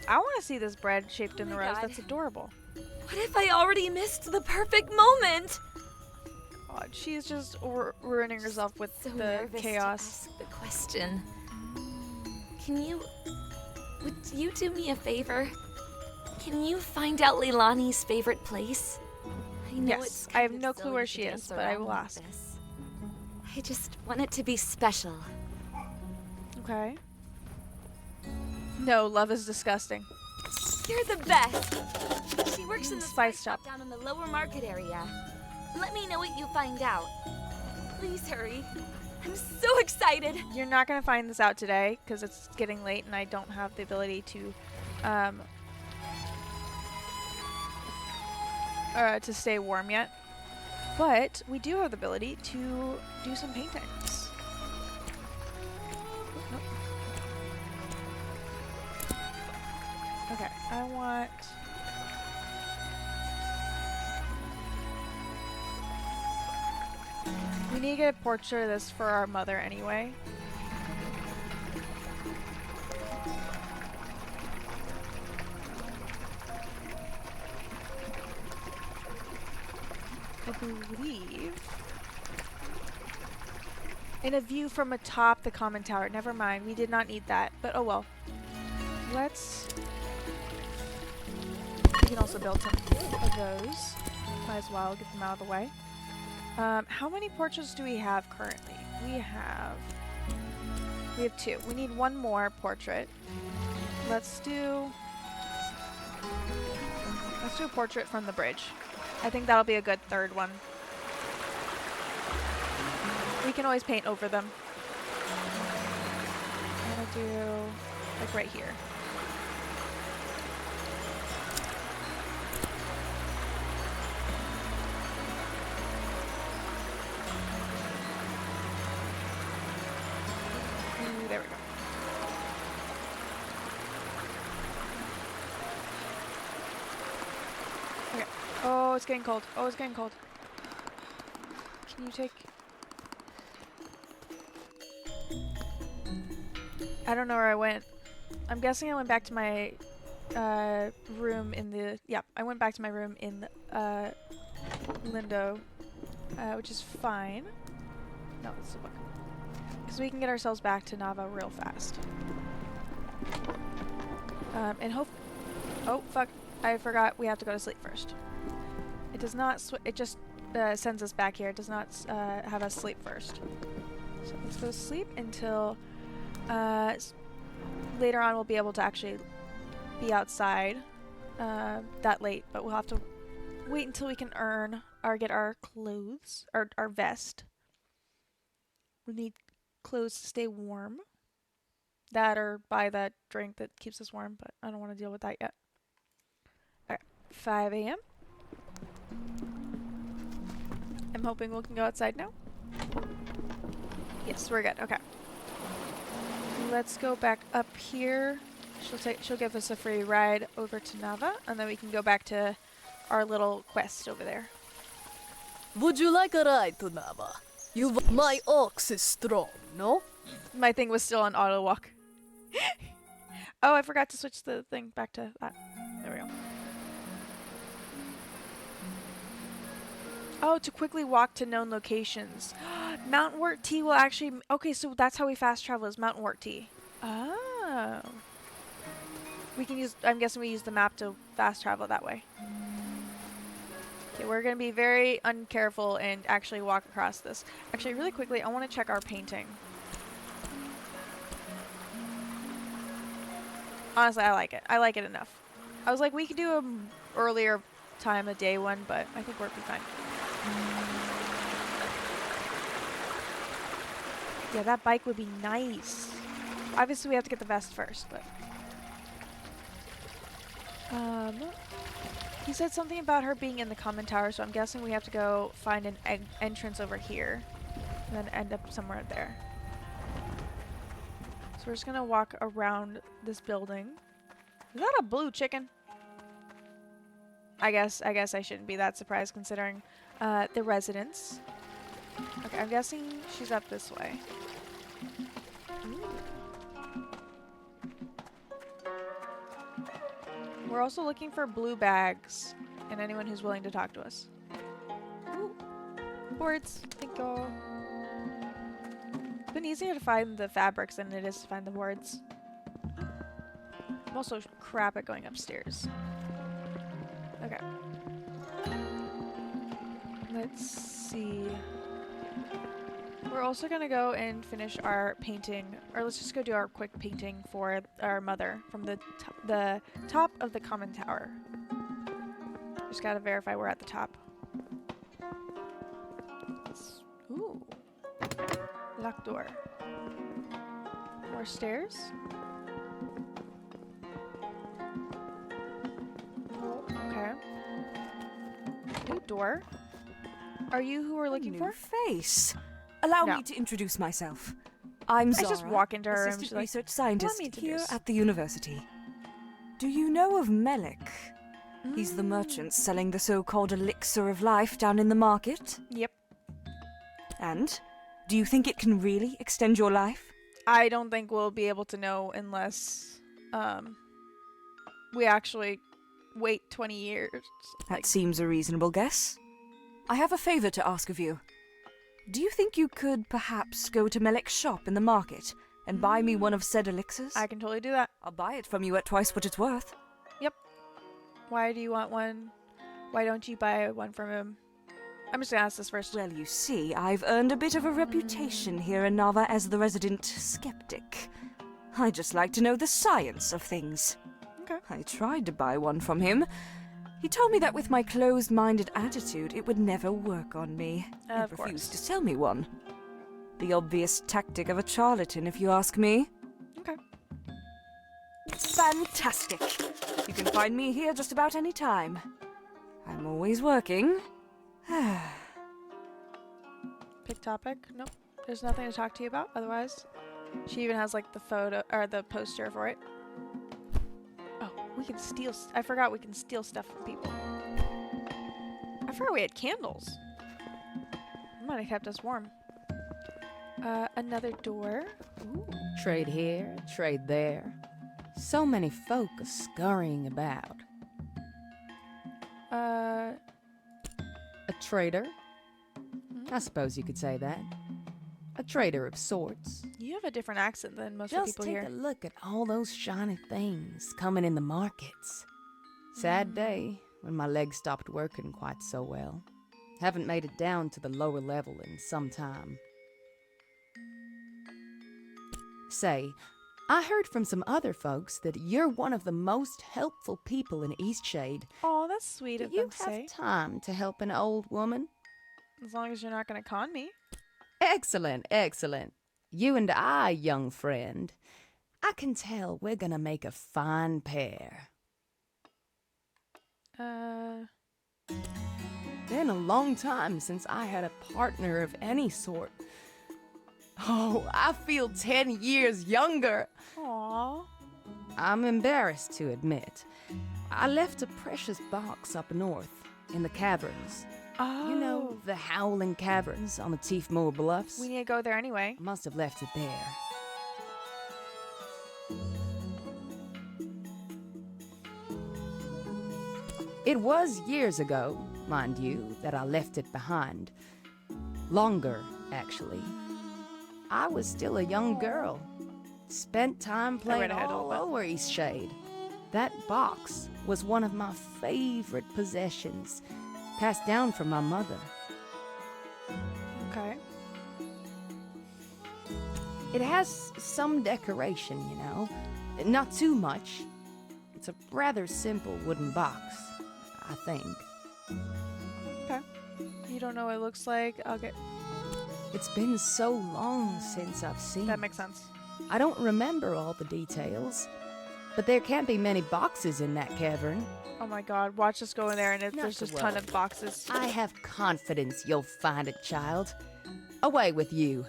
I want to see this bread shaped in a rose. God. That's adorable. What if I already missed the perfect moment? God, she's just ruining herself with So the nervous chaos. to ask the question. Would you do me a favor? Can you find out Leilani's favorite place? I know Yes, I have no clue where she is, but I will ask. I just want it to be special. Okay. No, love is disgusting. You're the best. She works in the Spice shop down in the lower market area. Let me know what you find out. Please hurry. I'm so excited. You're not going to find this out today because it's getting late and I don't have the ability to stay warm yet. But we do have the ability to do some paintings. Nope. Okay, I want... We need to get a portrait of this for our mother anyway. I believe... In a view from atop the common tower. Never mind, we did not need that. But oh well. Let's... We can also build some of those. Might as well get them out of the way. How many portraits do we have currently? We have 2. We need one more portrait. Let's do a portrait from the bridge. I think that'll be a good third one. We can always paint over them. I'm gonna do like right here. Oh, it's getting cold. Oh, it's getting cold. Can you take... I don't know where I went. I'm guessing I went back to my room in the... Yeah, I went back to my room in Lindo, which is fine. No, it's the book. Because we can get ourselves back to Nava real fast. And hope... Oh, fuck. I forgot we have to go to sleep first. It does not... It just sends us back here. It does not have us sleep first. So let's go to sleep until... later on we'll be able to actually be outside that late, but we'll have to wait until we can earn or get our clothes, or our vest. We need clothes to stay warm. That or buy that drink that keeps us warm, but I don't want to deal with that yet. Alright, 5 a.m. I'm hoping we can go outside now. Yes, we're good. Okay. Let's go back up here. She'll give us a free ride over to Nava, and then we can go back to our little quest over there. Would you like a ride to Nava? My ox is strong, no? My thing was still on auto walk. Oh, I forgot to switch the thing back to that. There we go. Oh, to quickly walk to known locations. Mountain Wort Tea will actually... Okay, so that's how we fast travel, is Mountain Wort Tea. Oh. We can use... I'm guessing we use the map to fast travel that way. Okay, we're going to be very uncareful and actually walk across this. Actually, really quickly, I want to check our painting. Honestly, I like it. I like it enough. I was like, we could do an earlier time of day one, but I think we'll be fine. Yeah, that bike would be nice. Obviously, we have to get the vest first, but... He said something about her being in the common tower, so I'm guessing we have to go find an entrance over here. And then end up somewhere there. So we're just gonna walk around this building. Is that a blue chicken? I guess I shouldn't be that surprised considering the residence. Okay, I'm guessing she's up this way. We're also looking for blue bags and anyone who's willing to talk to us. Ooh. Boards. Thank you. It's been easier to find the fabrics than it is to find the boards. I'm also crap at going upstairs. Okay. Let's see. We're also gonna go and finish our painting, or let's just go do our quick painting for our mother from the top of the common tower. Just gotta verify we're at the top. Ooh. Locked door. More stairs. Oh, okay. New door. Are you who we're looking for? Face. Allow me to introduce myself. I'm Zara, I just walk into her assistant room. research scientist here at the university. Do you know of Melik? He's the merchant selling the so-called elixir of life down in the market. Yep. And do you think it can really extend your life? I don't think we'll be able to know unless we actually wait 20 years. That seems a reasonable guess. I have a favor to ask of you. Do you think you could perhaps go to Melik's shop in the market and buy me one of said elixirs? I can totally do that. I'll buy it from you at twice what it's worth. Yep. Why do you want one? Why don't you buy one from him? I'm just gonna ask this first. Well, you see, I've earned a bit of a reputation here in Nava as the resident skeptic. I just like to know the science of things. Okay. I tried to buy one from him. He told me that with my closed-minded attitude, it would never work on me. And refused to sell me one. The obvious tactic of a charlatan, if you ask me. Okay. Fantastic. You can find me here just about any time. I'm always working. Pick topic? Nope. There's nothing to talk to you about, otherwise. She even has, like, the photo, or the poster for it. Oh, we can steal... I forgot we can steal stuff from people. I forgot we had candles. Might have kept us warm. Another door. Ooh. Trade here, trade there. So many folk are scurrying about. A trader? I suppose you could say that. A trader of sorts. You have a different accent than most of the people here. Just take a look at all those shiny things coming in the markets. Sad day when my legs stopped working quite so well. Haven't made it down to the lower level in some time. Say, I heard from some other folks that you're one of the most helpful people in Eastshade. Oh, that's sweet of them to say. Do you have time to help an old woman? As long as you're not going to con me. Excellent, excellent. You and I, young friend. I can tell we're gonna make a fine pair. Been a long time since I had a partner of any sort. Oh, I feel 10 years younger. Aww. I'm embarrassed to admit. I left a precious box up north in the caverns. Oh. You know, the Howling Caverns on the Teefmoor Bluffs? We need to go there anyway. I must have left it there. It was years ago, mind you, that I left it behind. Longer, actually. I was still a young girl. Spent time playing all over Eastshade. That box was one of my favorite possessions, passed down from my mother. Okay. It has some decoration, you know. Not too much. It's a rather simple wooden box, I think. Okay. You don't know what it looks like? Okay. It's been so long since I've seen it. That makes sense. I don't remember all the details, but there can't be many boxes in that cavern. Oh my god, watch us go in there and there's just a ton of boxes. I have confidence you'll find it, child. Away with you.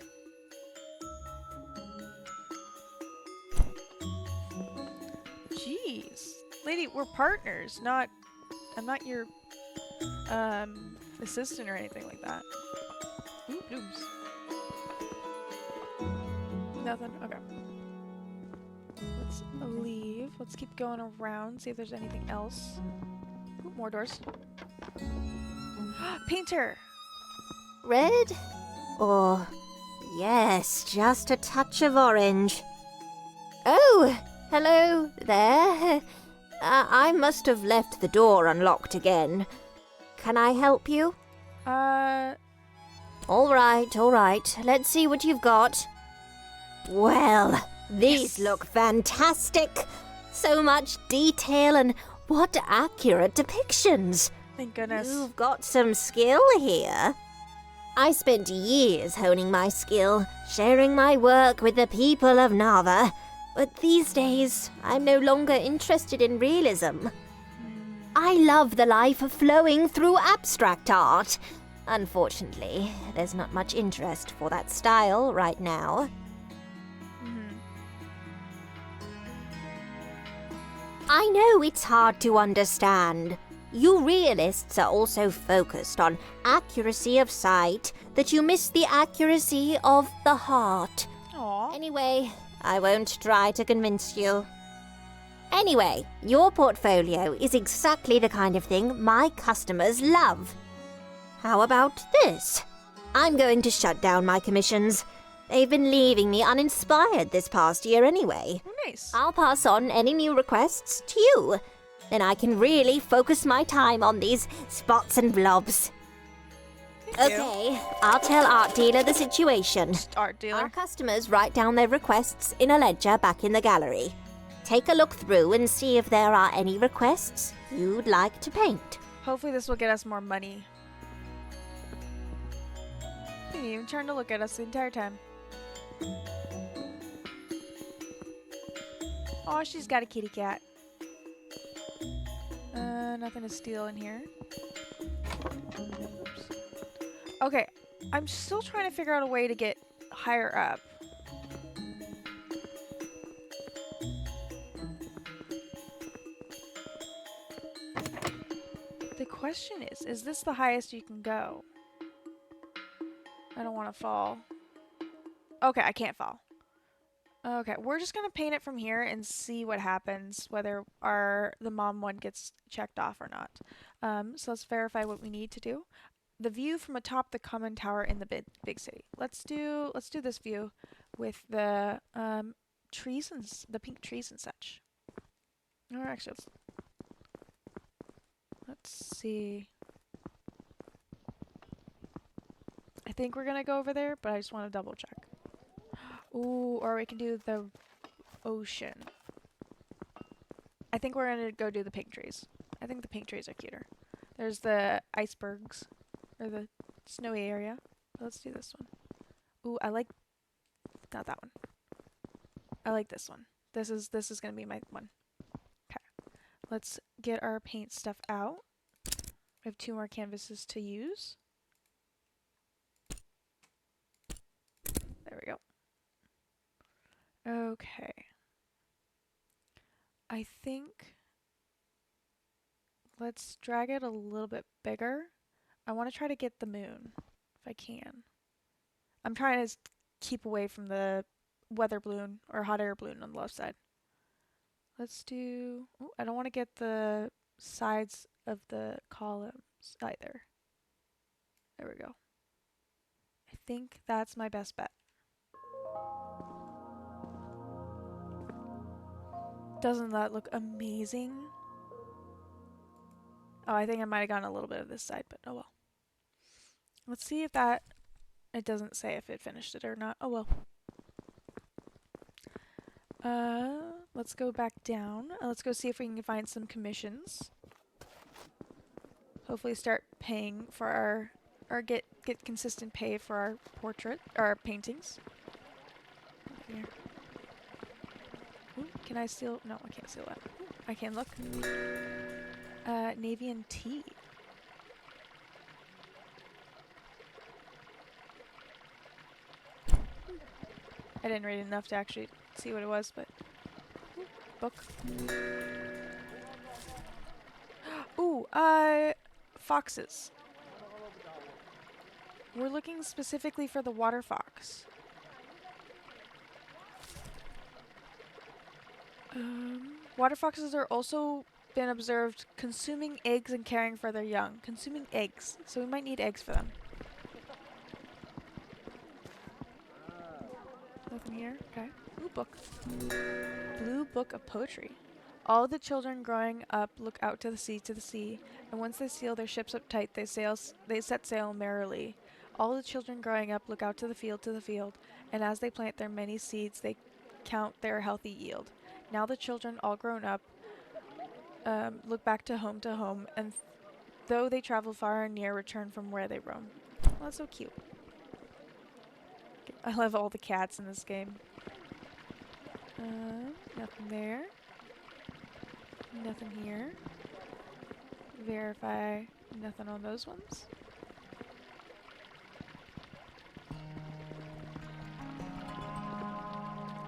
Jeez. Lady, we're partners, I'm not your, assistant or anything like that. Ooh, blooms. Nothing? Okay. Let's leave. Let's keep going around, see if there's anything else. Ooh, more doors. Painter! Red? Or, yes, just a touch of orange. Oh, hello there. I must have left the door unlocked again. Can I help you? All right. Let's see what you've got. Well, these look fantastic. So much detail and what accurate depictions. Thank goodness. You've got some skill here. I spent years honing my skill, sharing my work with the people of Nava. But these days, I'm no longer interested in realism. I love the life flowing through abstract art. Unfortunately, there's not much interest for that style right now. I know it's hard to understand. You realists are also focused on accuracy of sight that you miss the accuracy of the heart. Aww. Anyway, I won't try to convince you. Anyway, your portfolio is exactly the kind of thing my customers love. How about this? I'm going to shut down my commissions. They've been leaving me uninspired this past year anyway. Nice. I'll pass on any new requests to you. Then I can really focus my time on these spots and blobs. Okay, I'll tell Art Dealer the situation. Art Dealer. Our customers write down their requests in a ledger back in the gallery. Take a look through and see if there are any requests you'd like to paint. Hopefully this will get us more money. He didn't even turn to look at us the entire time. Oh, she's got a kitty cat. Nothing to steal in here. Oops. Okay, I'm still trying to figure out a way to get higher up. The question is this the highest you can go? I don't want to fall. Okay, I can't fall. Okay, we're just gonna paint it from here and see what happens, whether the mom one gets checked off or not. So let's verify what we need to do. The view from atop the common tower in the big city. Let's do this view with the trees and the pink trees and such. Or actually, let's see. I think we're gonna go over there, but I just want to double check. Ooh, or we can do the ocean. I think we're gonna go do the pink trees. I think the pink trees are cuter. There's the icebergs, or the snowy area. Let's do this one. Ooh, I like, not that one. I like this one. This is gonna be my one. Okay, let's get our paint stuff out. We have 2 more canvases to use. There we go. Okay. I think let's drag it a little bit bigger. I want to try to get the moon, if I can. I'm trying to keep away from the weather balloon or hot air balloon on the left side. Let's do... Oh, I don't want to get the sides of the columns either. There we go. I think that's my best bet. Doesn't that look amazing? Oh, I think I might have gotten a little bit of this side, but oh well. Let's see if that... It doesn't say if it finished it or not. Oh well. Let's go back down. Let's go see if we can find some commissions. Hopefully start paying for our... Or get consistent pay for our our paintings. Here. Ooh, can I steal? No, I can't steal that. Ooh, I can look. Navy and tea. I didn't read enough to actually see what it was, but... Ooh, book. Ooh, foxes. We're looking specifically for the water fox. Water foxes are also been observed consuming eggs and caring for their young. Consuming eggs. So we might need eggs for them. Nothing here? Okay. Ooh, book. Blue Book of Poetry. All the children growing up look out to the sea, and once they seal their ships up tight, they set sail merrily. All the children growing up look out to the field, and as they plant their many seeds, they count their healthy yield. Now the children, all grown up, look back to home, and though they travel far and near, return from where they roam. Well, that's so cute. I love all the cats in this game. Nothing there. Nothing here. Verify nothing on those ones.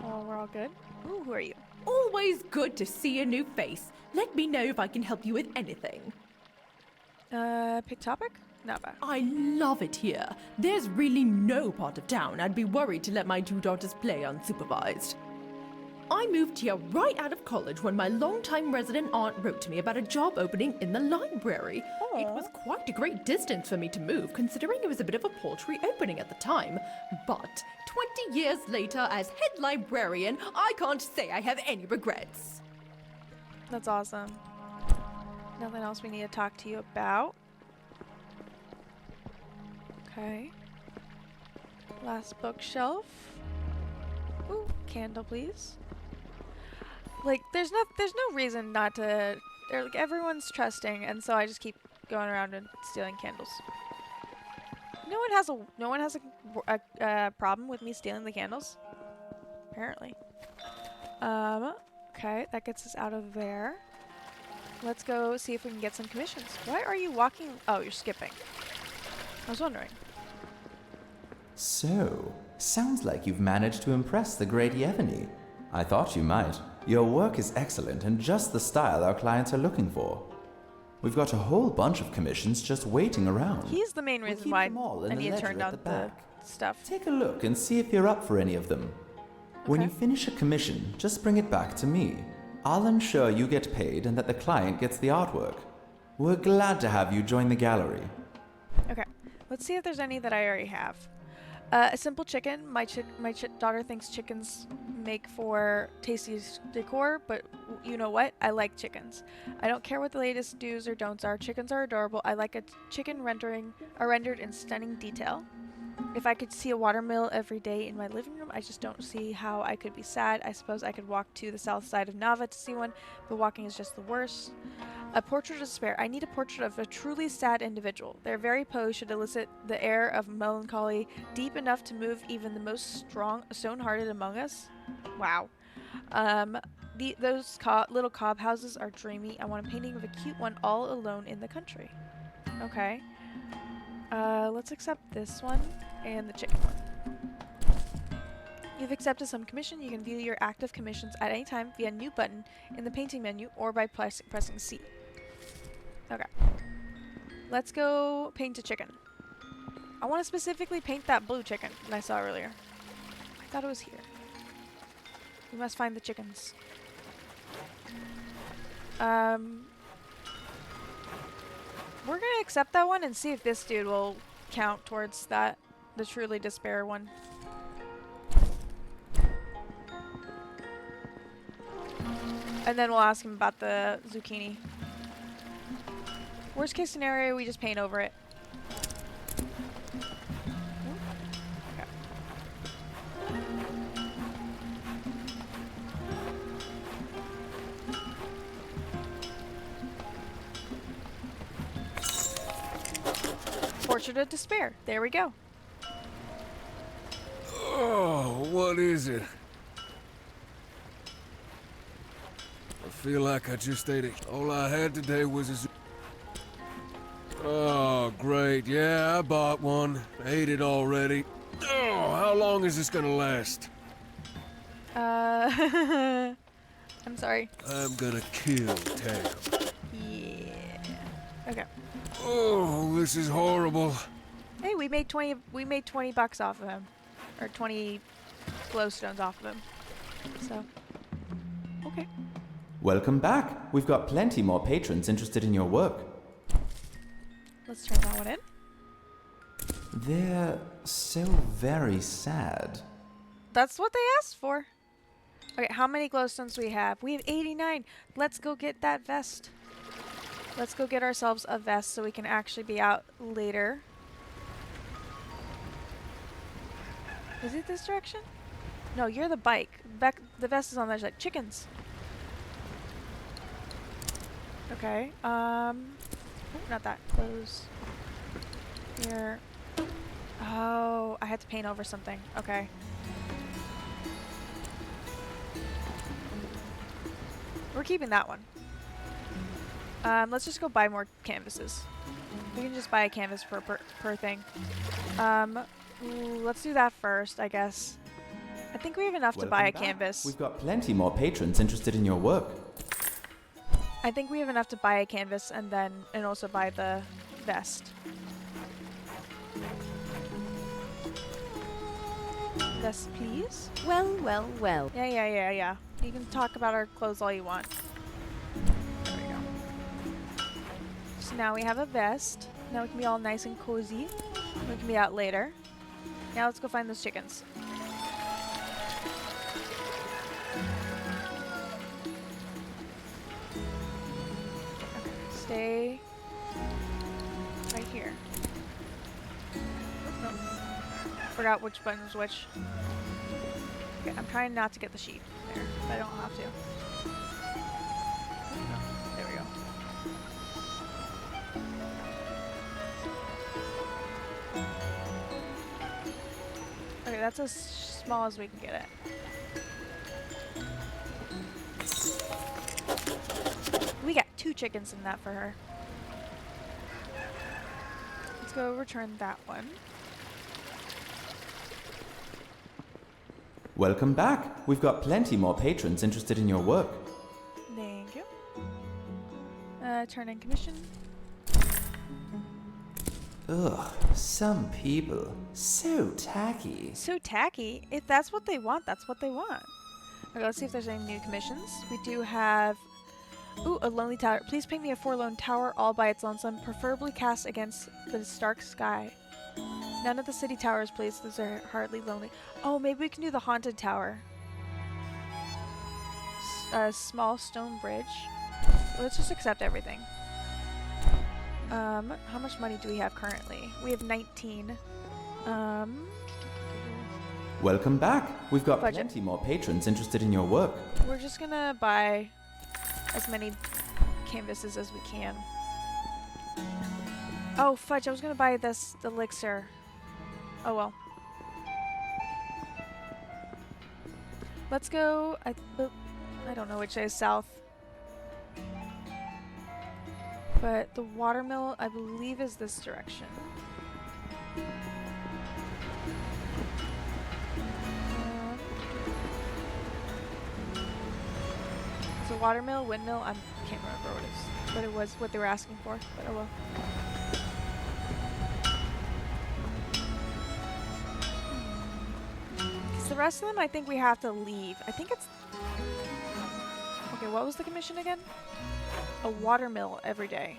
Oh, we're all good. Ooh, who are you? Always good to see a new face. Let me know if I can help you with anything. Pick topic? Not bad. I love it here. There's really no part of town I'd be worried to let my 2 daughters play unsupervised. I moved here right out of college when my longtime resident aunt wrote to me about a job opening in the library. Aww. It was quite a great distance for me to move, considering it was a bit of a paltry opening at the time. But 20 years later, as head librarian, I can't say I have any regrets. That's awesome. Nothing else we need to talk to you about. Okay. Last bookshelf. Ooh, candle, please. Like, there's no reason not to. Like, everyone's trusting, and so I just keep going around and stealing candles. No one has a problem with me stealing the candles. Apparently. Okay, that gets us out of there. Let's go see if we can get some commissions. Why are you walking? Oh, you're skipping. I was wondering. So, sounds like you've managed to impress the great Yevony. I thought you might. Your work is excellent and just the style our clients are looking for. We've got a whole bunch of commissions just waiting around. He's the main reason why I need to turn down the stuff. Take a look and see if you're up for any of them. When you finish a commission, just bring it back to me. I'll ensure you get paid and that the client gets the artwork. We're glad to have you join the gallery. Okay, let's see if there's any that I already have. A simple chicken. My daughter thinks chickens make for tasty decor, but you know what? I like chickens. I don't care what the latest do's or don'ts are. Chickens are adorable. I like a chicken rendered in stunning detail. If I could see a watermill every day in my living room, I just don't see how I could be sad. I suppose I could walk to the south side of Nava to see one, but walking is just the worst. A portrait of despair. I need a portrait of a truly sad individual. Their very pose should elicit the air of melancholy deep enough to move even the most stone-hearted among us. Wow. Those little cob houses are dreamy. I want a painting of a cute one all alone in the country. Okay. Let's accept this one and the chicken one. You've accepted some commission. You can view your active commissions at any time via new button in the painting menu or by pressing C. Okay. Let's go paint a chicken. I want to specifically paint that blue chicken that I saw earlier. I thought it was here. We must find the chickens. We're gonna accept that one and see if this dude will count towards that, the truly despair one. And then we'll ask him about the zucchini. Worst case scenario, we just paint over it. Portrait of despair. There we go. Oh, what is it? I feel like I just ate it. All I had today was a... Oh, great. Yeah, I bought one. Ate it already. Oh, how long is this gonna last? I'm sorry. I'm gonna kill Tam. Yeah. Okay. Oh, this is horrible. Hey, we made 20 bucks off of him. Or 20 glowstones off of him. So, okay. Welcome back. We've got plenty more patrons interested in your work. Let's turn that one in. They're so very sad. That's what they asked for. Okay, how many glowstones do we have? We have 89. Let's go get that vest. Let's go get ourselves a vest so we can actually be out later. Is it this direction? No, you're the bike. The vest is on the other side. Chickens. Okay. Oh, not that. Close. Here. Oh, I had to paint over something. Okay. We're keeping that one. Let's just go buy more canvases. We can just buy a canvas per thing. Let's do that first, I guess. I think we have enough to buy a canvas. We've got plenty more patrons interested in your work. I think we have enough to buy a canvas and also buy the vest. Vest, please. Well, well, well. Yeah. You can talk about our clothes all you want. There we go. So now we have a vest. Now we can be all nice and cozy. We can be out later. Now let's go find those chickens. Okay, stay right here. Nope. Forgot which button was which. Okay, I'm trying not to get the sheep there, but I don't have to. There we go. Okay, that's as small as we can get it. We got 2 chickens in that for her. Let's go return that one. Welcome back. We've got plenty more patrons interested in your work. Thank you. Turn in commission. Ugh, some people. So tacky. So tacky. If that's what they want, that's what they want. Okay, let's see if there's any new commissions. We do have... Ooh, a lonely tower. Please paint me a forlorn tower all by its lonesome, preferably cast against the stark sky. None of the city towers, please. Those are hardly lonely. Oh, maybe we can do the haunted tower. A small stone bridge. Let's just accept everything. How much money do we have currently? We have 19. Welcome back. We've got Budget. plenty more patrons interested in your work. We're just gonna buy as many canvases as we can. Oh, fudge, I was gonna buy this elixir. Oh well. Let's go... I don't know which way is south. But the watermill, I believe, is this direction. It's a watermill, windmill, I can't remember what it was, what they were asking for, but oh well. Because the rest of them, I think we have to leave. I think it's... Okay, what was the commission again? A watermill every day.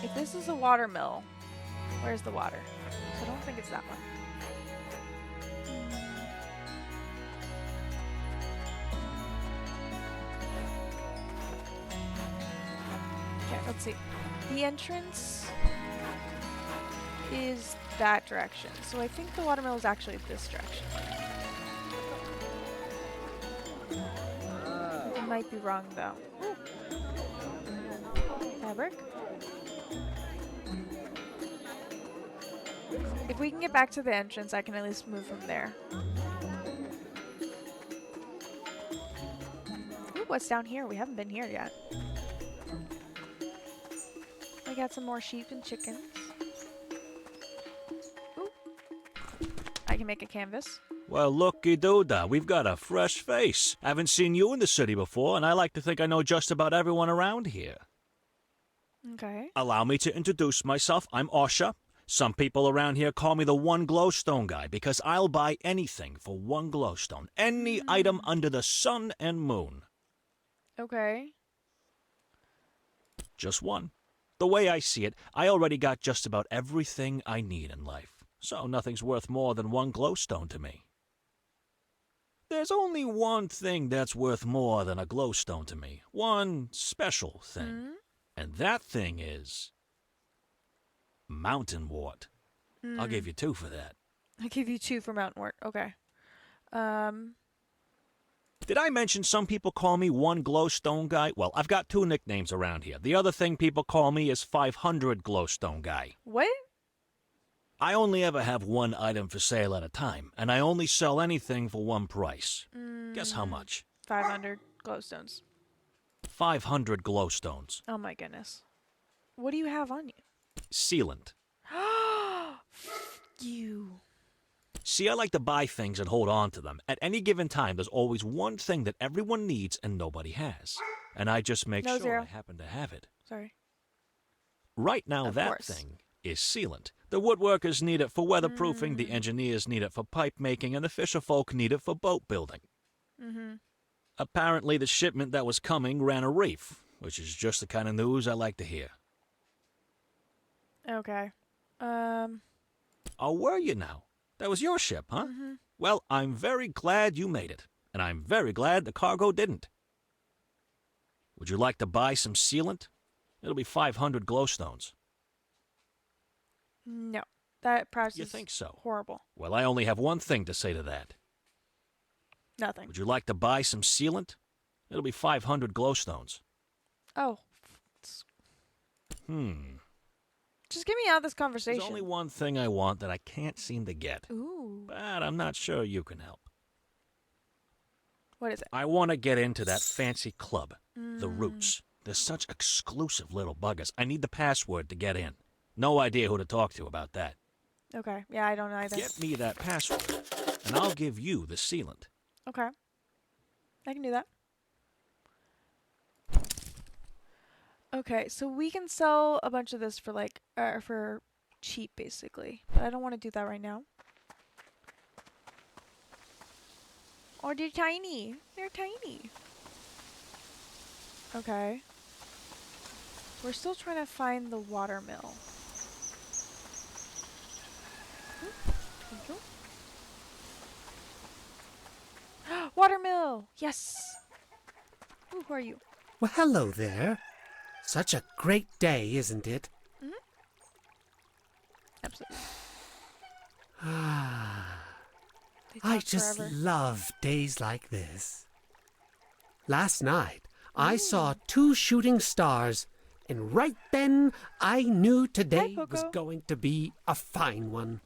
If this is a watermill, where's the water? So I don't think it's that one. Okay, let's see. The entrance is that direction. So I think the watermill is actually this direction. I might be wrong though. Fabric. If we can get back to the entrance, I can at least move from there. Ooh, what's down here? We haven't been here yet. We got some more sheep and chickens. Ooh. I can make a canvas. Well, looky-doo-da, we've got a fresh face. Haven't seen you in the city before, and I like to think I know just about everyone around here. Okay. Allow me to introduce myself. I'm Osha. Some people around here call me the one glowstone guy because I'll buy anything for one glowstone. Any item under the sun and moon. Okay. Just one. The way I see it, I already got just about everything I need in life. So nothing's worth more than one glowstone to me. There's only one thing that's worth more than a glowstone to me. One special thing. And that thing is... mountain wart. I'll give you 2 for that. I'll give you 2 for mountain wart. Okay. Did I mention some people call me one glowstone guy? Well, I've got 2 nicknames around here. The other thing people call me is 500 glowstone guy. What? I only ever have one item for sale at a time, and I only sell anything for one price. Guess how much? 500 glowstones. 500 glowstones. Oh my goodness. What do you have on you? Sealant. You. See, I like to buy things and hold on to them. At any given time, there's always one thing that everyone needs and nobody has. And I just make sure I happen to have it. Sorry. Right now, Of that course. thing is sealant. The woodworkers need it for weatherproofing, the engineers need it for pipe making, and the fisherfolk need it for boat building. Apparently, the shipment that was coming ran a reef, which is just the kind of news I like to hear. Okay. Oh, were you now? That was your ship, huh? Well, I'm very glad you made it, and I'm very glad the cargo didn't. Would you like to buy some sealant? It'll be 500 glowstones. No. That price You is think so? horrible. Well, I only have one thing to say to that. Nothing. Would you like to buy some sealant? It'll be 500 glowstones. Oh. Just get me out of this conversation. There's only one thing I want that I can't seem to get. Ooh. But I'm not sure you can help. What is it? I want to get into that fancy club, the Roots. They're such exclusive little buggers. I need the password to get in. No idea who to talk to about that. Okay. Yeah, I don't either. Get me that password, and I'll give you the sealant. Okay. I can do that. Okay, so we can sell a bunch of this for like for cheap basically, but I don't want to do that right now. Oh, they're tiny. They're tiny. Okay. We're still trying to find the watermill. Thank you. Watermill! Yes! Ooh, who are you? Well, hello there. Such a great day, isn't it? Mm-hmm. Absolutely. I just forever. love days like this. Last night, I saw 2 shooting stars, and right then I knew today was going to be a fine one.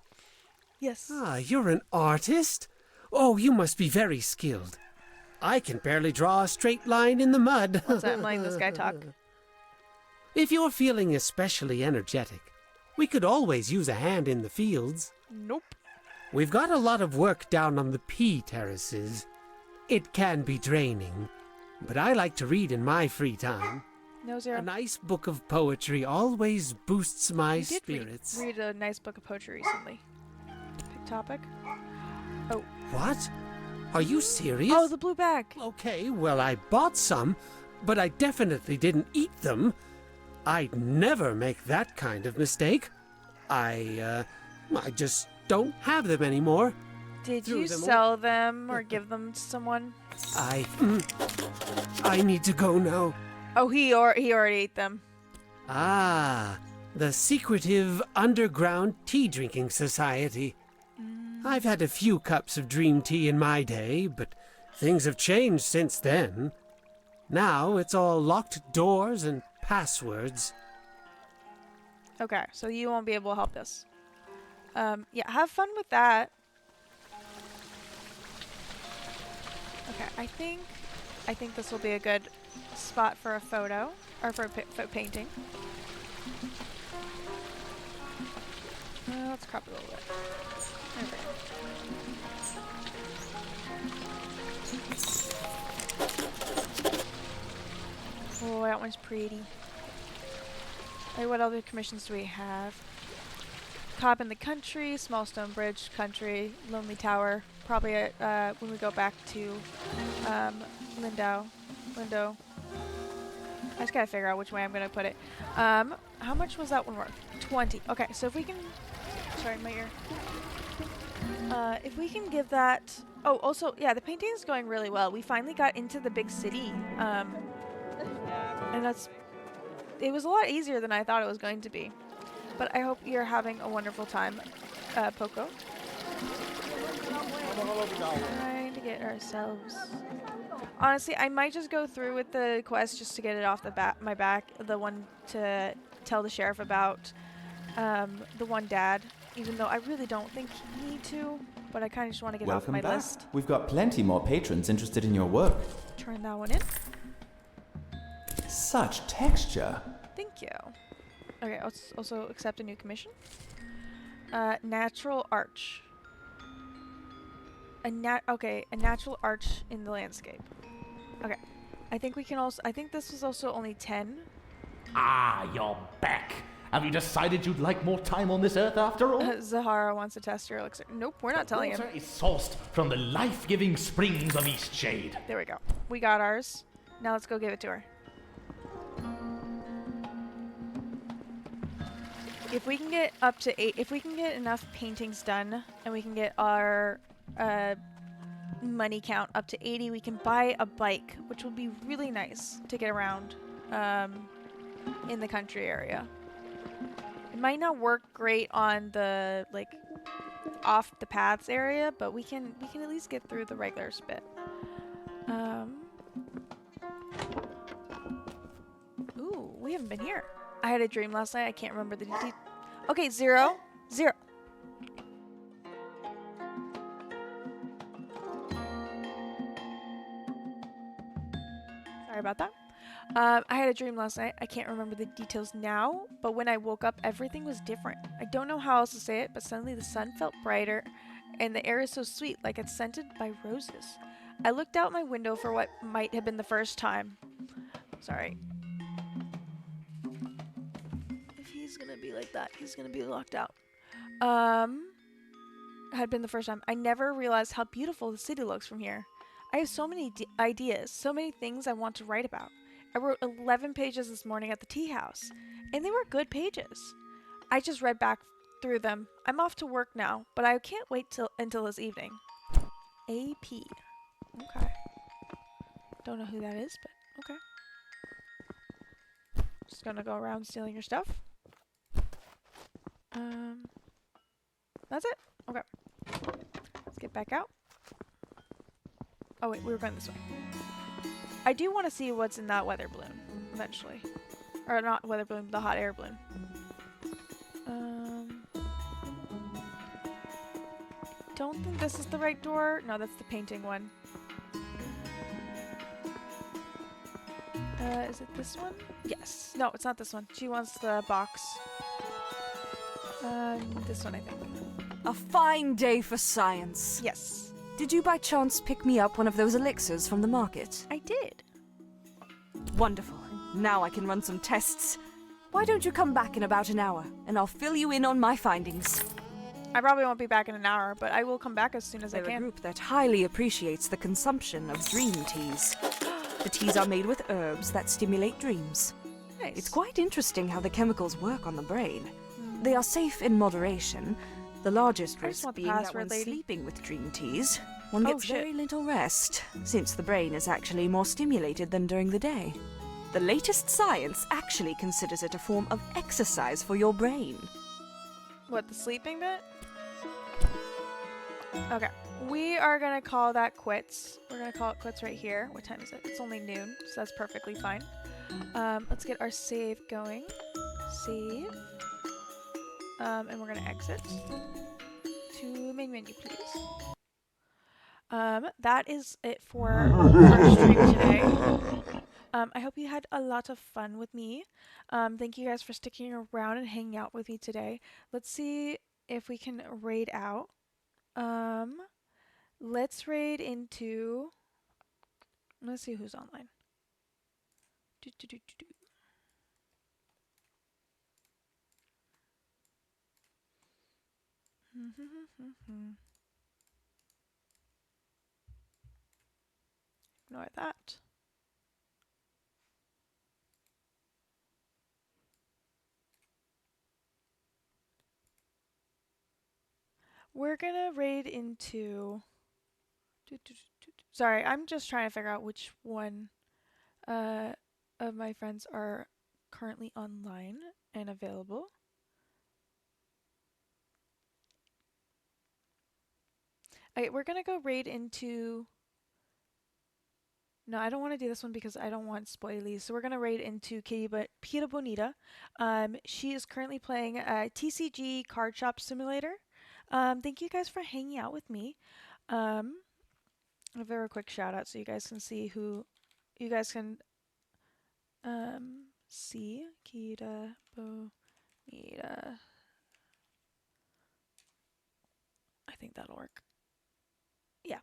Yes. Ah, you're an artist? Oh, you must be very skilled. I can barely draw a straight line in the mud. What's that? I'm letting this guy talk. If you're feeling especially energetic, we could always use a hand in the fields. Nope. We've got a lot of work down on the pea terraces. It can be draining, but I like to read in my free time. No, Zero. A nice book of poetry always boosts my You did spirits. read a nice book of poetry recently. Pick topic. Oh. What? Are you serious? Oh, the blue bag. Okay, well, I bought some, but I definitely didn't eat them. I'd never make that kind of mistake. I just don't have them anymore. Did Threw you them sell them or give them to someone? I need to go now. Oh, he already ate them. Ah, the secretive underground tea drinking society. I've had a few cups of dream tea in my day, but things have changed since then. Now it's all locked doors and passwords. Okay, so you won't be able to help us. Yeah, have fun with that. Okay, I think this will be a good spot for a photo, or for a painting. Let's crop it a little bit. Okay. Oh, that one's pretty. Hey, what other commissions do we have? Cobb in the Country, Small Stone Bridge Country, Lonely Tower. Probably when we go back to Lindo. I just gotta figure out which way I'm gonna put it. How much was that one worth? 20. Okay, so if we can... Sorry, my ear. If we can give that... Oh, also, yeah, the painting is going really well. We finally got into the big city. And it was a lot easier than I thought it was going to be. But I hope you're having a wonderful time, Poco. Trying to get ourselves... Honestly, I might just go through with the quest just to get it off my back. The one to tell the sheriff about the one dad. Even though I really don't think you need to. But I kind of just want to get Welcome off my back. list. We've got plenty more patrons interested in your work. Turn that one in. Such texture. Thank you. Okay, let's also accept a new commission. Natural arch. A natural arch in the landscape. Okay. I think we can also... I think this was also only 10. Ah, you're back. Have you decided you'd like more time on this earth after all? Zahara wants to test your elixir. Nope, we're not telling him. Water is sourced from the life-giving springs of East Shade. There we go. We got ours. Now let's go give it to her. If we can get up to 8, if we can get enough paintings done, and we can get our money count up to 80, we can buy a bike, which would be really nice to get around in the country area. It might not work great on the off the paths area, but we can at least get through the regular bit. Ooh, we haven't been here. I had a dream last night. I can't remember the details. Okay, 0. Sorry about that. I had a dream last night. I can't remember the details now, but when I woke up, everything was different. I don't know how else to say it, but suddenly the sun felt brighter, and the air is so sweet, like it's scented by roses. I looked out my window for what might have been the first time. Sorry. gonna be like that. He's gonna be locked out. Had been the first time. I never realized how beautiful the city looks from here. I have so many ideas, so many things I want to write about. I wrote 11 pages this morning at the tea house, and they were good pages. I just read back through them. I'm off to work now, but I can't wait until this evening. AP. Okay. Don't know who that is, but okay. Just gonna go around stealing your stuff. That's it? Okay. Let's get back out. Oh wait, we were going this way. I do want to see what's in that weather balloon, eventually. Or not weather balloon, the hot air balloon. Don't think this is the right door. No, that's the painting one. Is it this one? Yes. No, it's not this one. She wants the box. This one, I think. A fine day for science. Yes. Did you by chance pick me up one of those elixirs from the market? I did. Wonderful. Now I can run some tests. Why don't you come back in about an hour, and I'll fill you in on my findings. I probably won't be back in an hour, but I will come back as soon as I can. They're a group that highly appreciates the consumption of dream teas. The teas are made with herbs that stimulate dreams. Nice. It's quite interesting how the chemicals work on the brain. They are safe in moderation, the largest risk being that when sleeping with dream teas, one gets very little rest, since the brain is actually more stimulated than during the day. The latest science actually considers it a form of exercise for your brain. What, the sleeping bit? Okay. We are gonna call that quits. We're gonna call it quits right here. What time is it? It's only noon, so that's perfectly fine. Let's get our save going. Save. And we're gonna exit to main menu, please. That is it for our stream today. I hope you had a lot of fun with me. Thank you guys for sticking around and hanging out with me today. Let's see if we can raid out. Let's raid into... Let's see who's online. Ignore that. We're gonna raid into... Sorry, I'm just trying to figure out which one of my friends are currently online and available. Okay, we're gonna go raid into... No, I don't want to do this one because I don't want spoilies. So we're gonna raid into Pita Bonita. She is currently playing TCG Card Shop Simulator. Thank you guys for hanging out with me. A very quick shout out so you guys can see who you guys can see. Pita Bonita. I think that'll work. Yeah.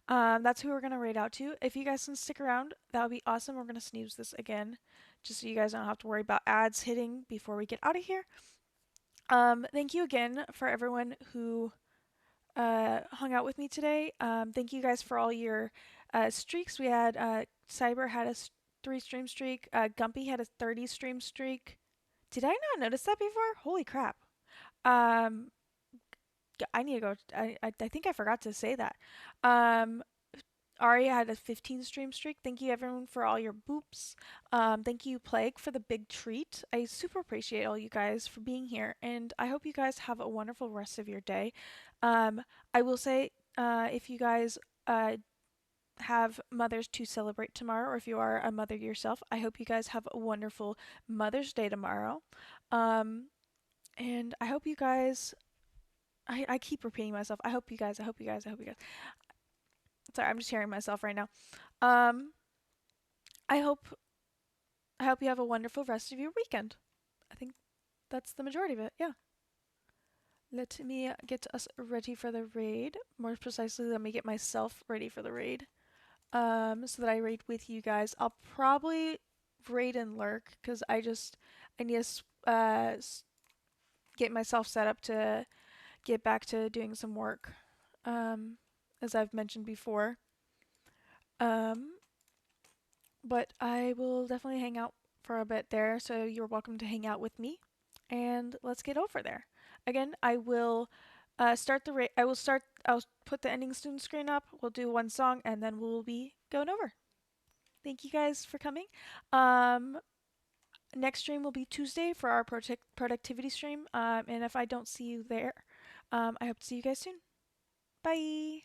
That's who we're gonna raid out to. If you guys can stick around, that would be awesome. We're gonna snooze this again, just so you guys don't have to worry about ads hitting before we get out of here. Thank you again for everyone who hung out with me today. Thank you guys for all your streaks. We had Cyber had a 3-stream streak. Gumpy had a 30-stream streak. Did I not notice that before? Holy crap. I need to go. I think I forgot to say that. Aria had a 15-stream streak. Thank you everyone for all your boops. Thank you Plague for the big treat. I super appreciate all you guys for being here, and I hope you guys have a wonderful rest of your day. I will say, if you guys have mothers to celebrate tomorrow, or if you are a mother yourself, I hope you guys have a wonderful Mother's Day tomorrow. And I hope you guys... I keep repeating myself. I hope you guys. Sorry, I'm just hearing myself right now. I hope you have a wonderful rest of your weekend. I think that's the majority of it. Yeah. Let me get us ready for the raid. More precisely, let me get myself ready for the raid. So that I raid with you guys. I'll probably raid and lurk because I need to get myself set up to get back to doing some work, as I've mentioned before. But I will definitely hang out for a bit there, so you're welcome to hang out with me, and let's get over there. Again, I will I'll put the ending student screen up. We'll do one song, and then we'll be going over. Thank you guys for coming. Next stream will be Tuesday for our productivity stream. And if I don't see you there, I hope to see you guys soon. Bye.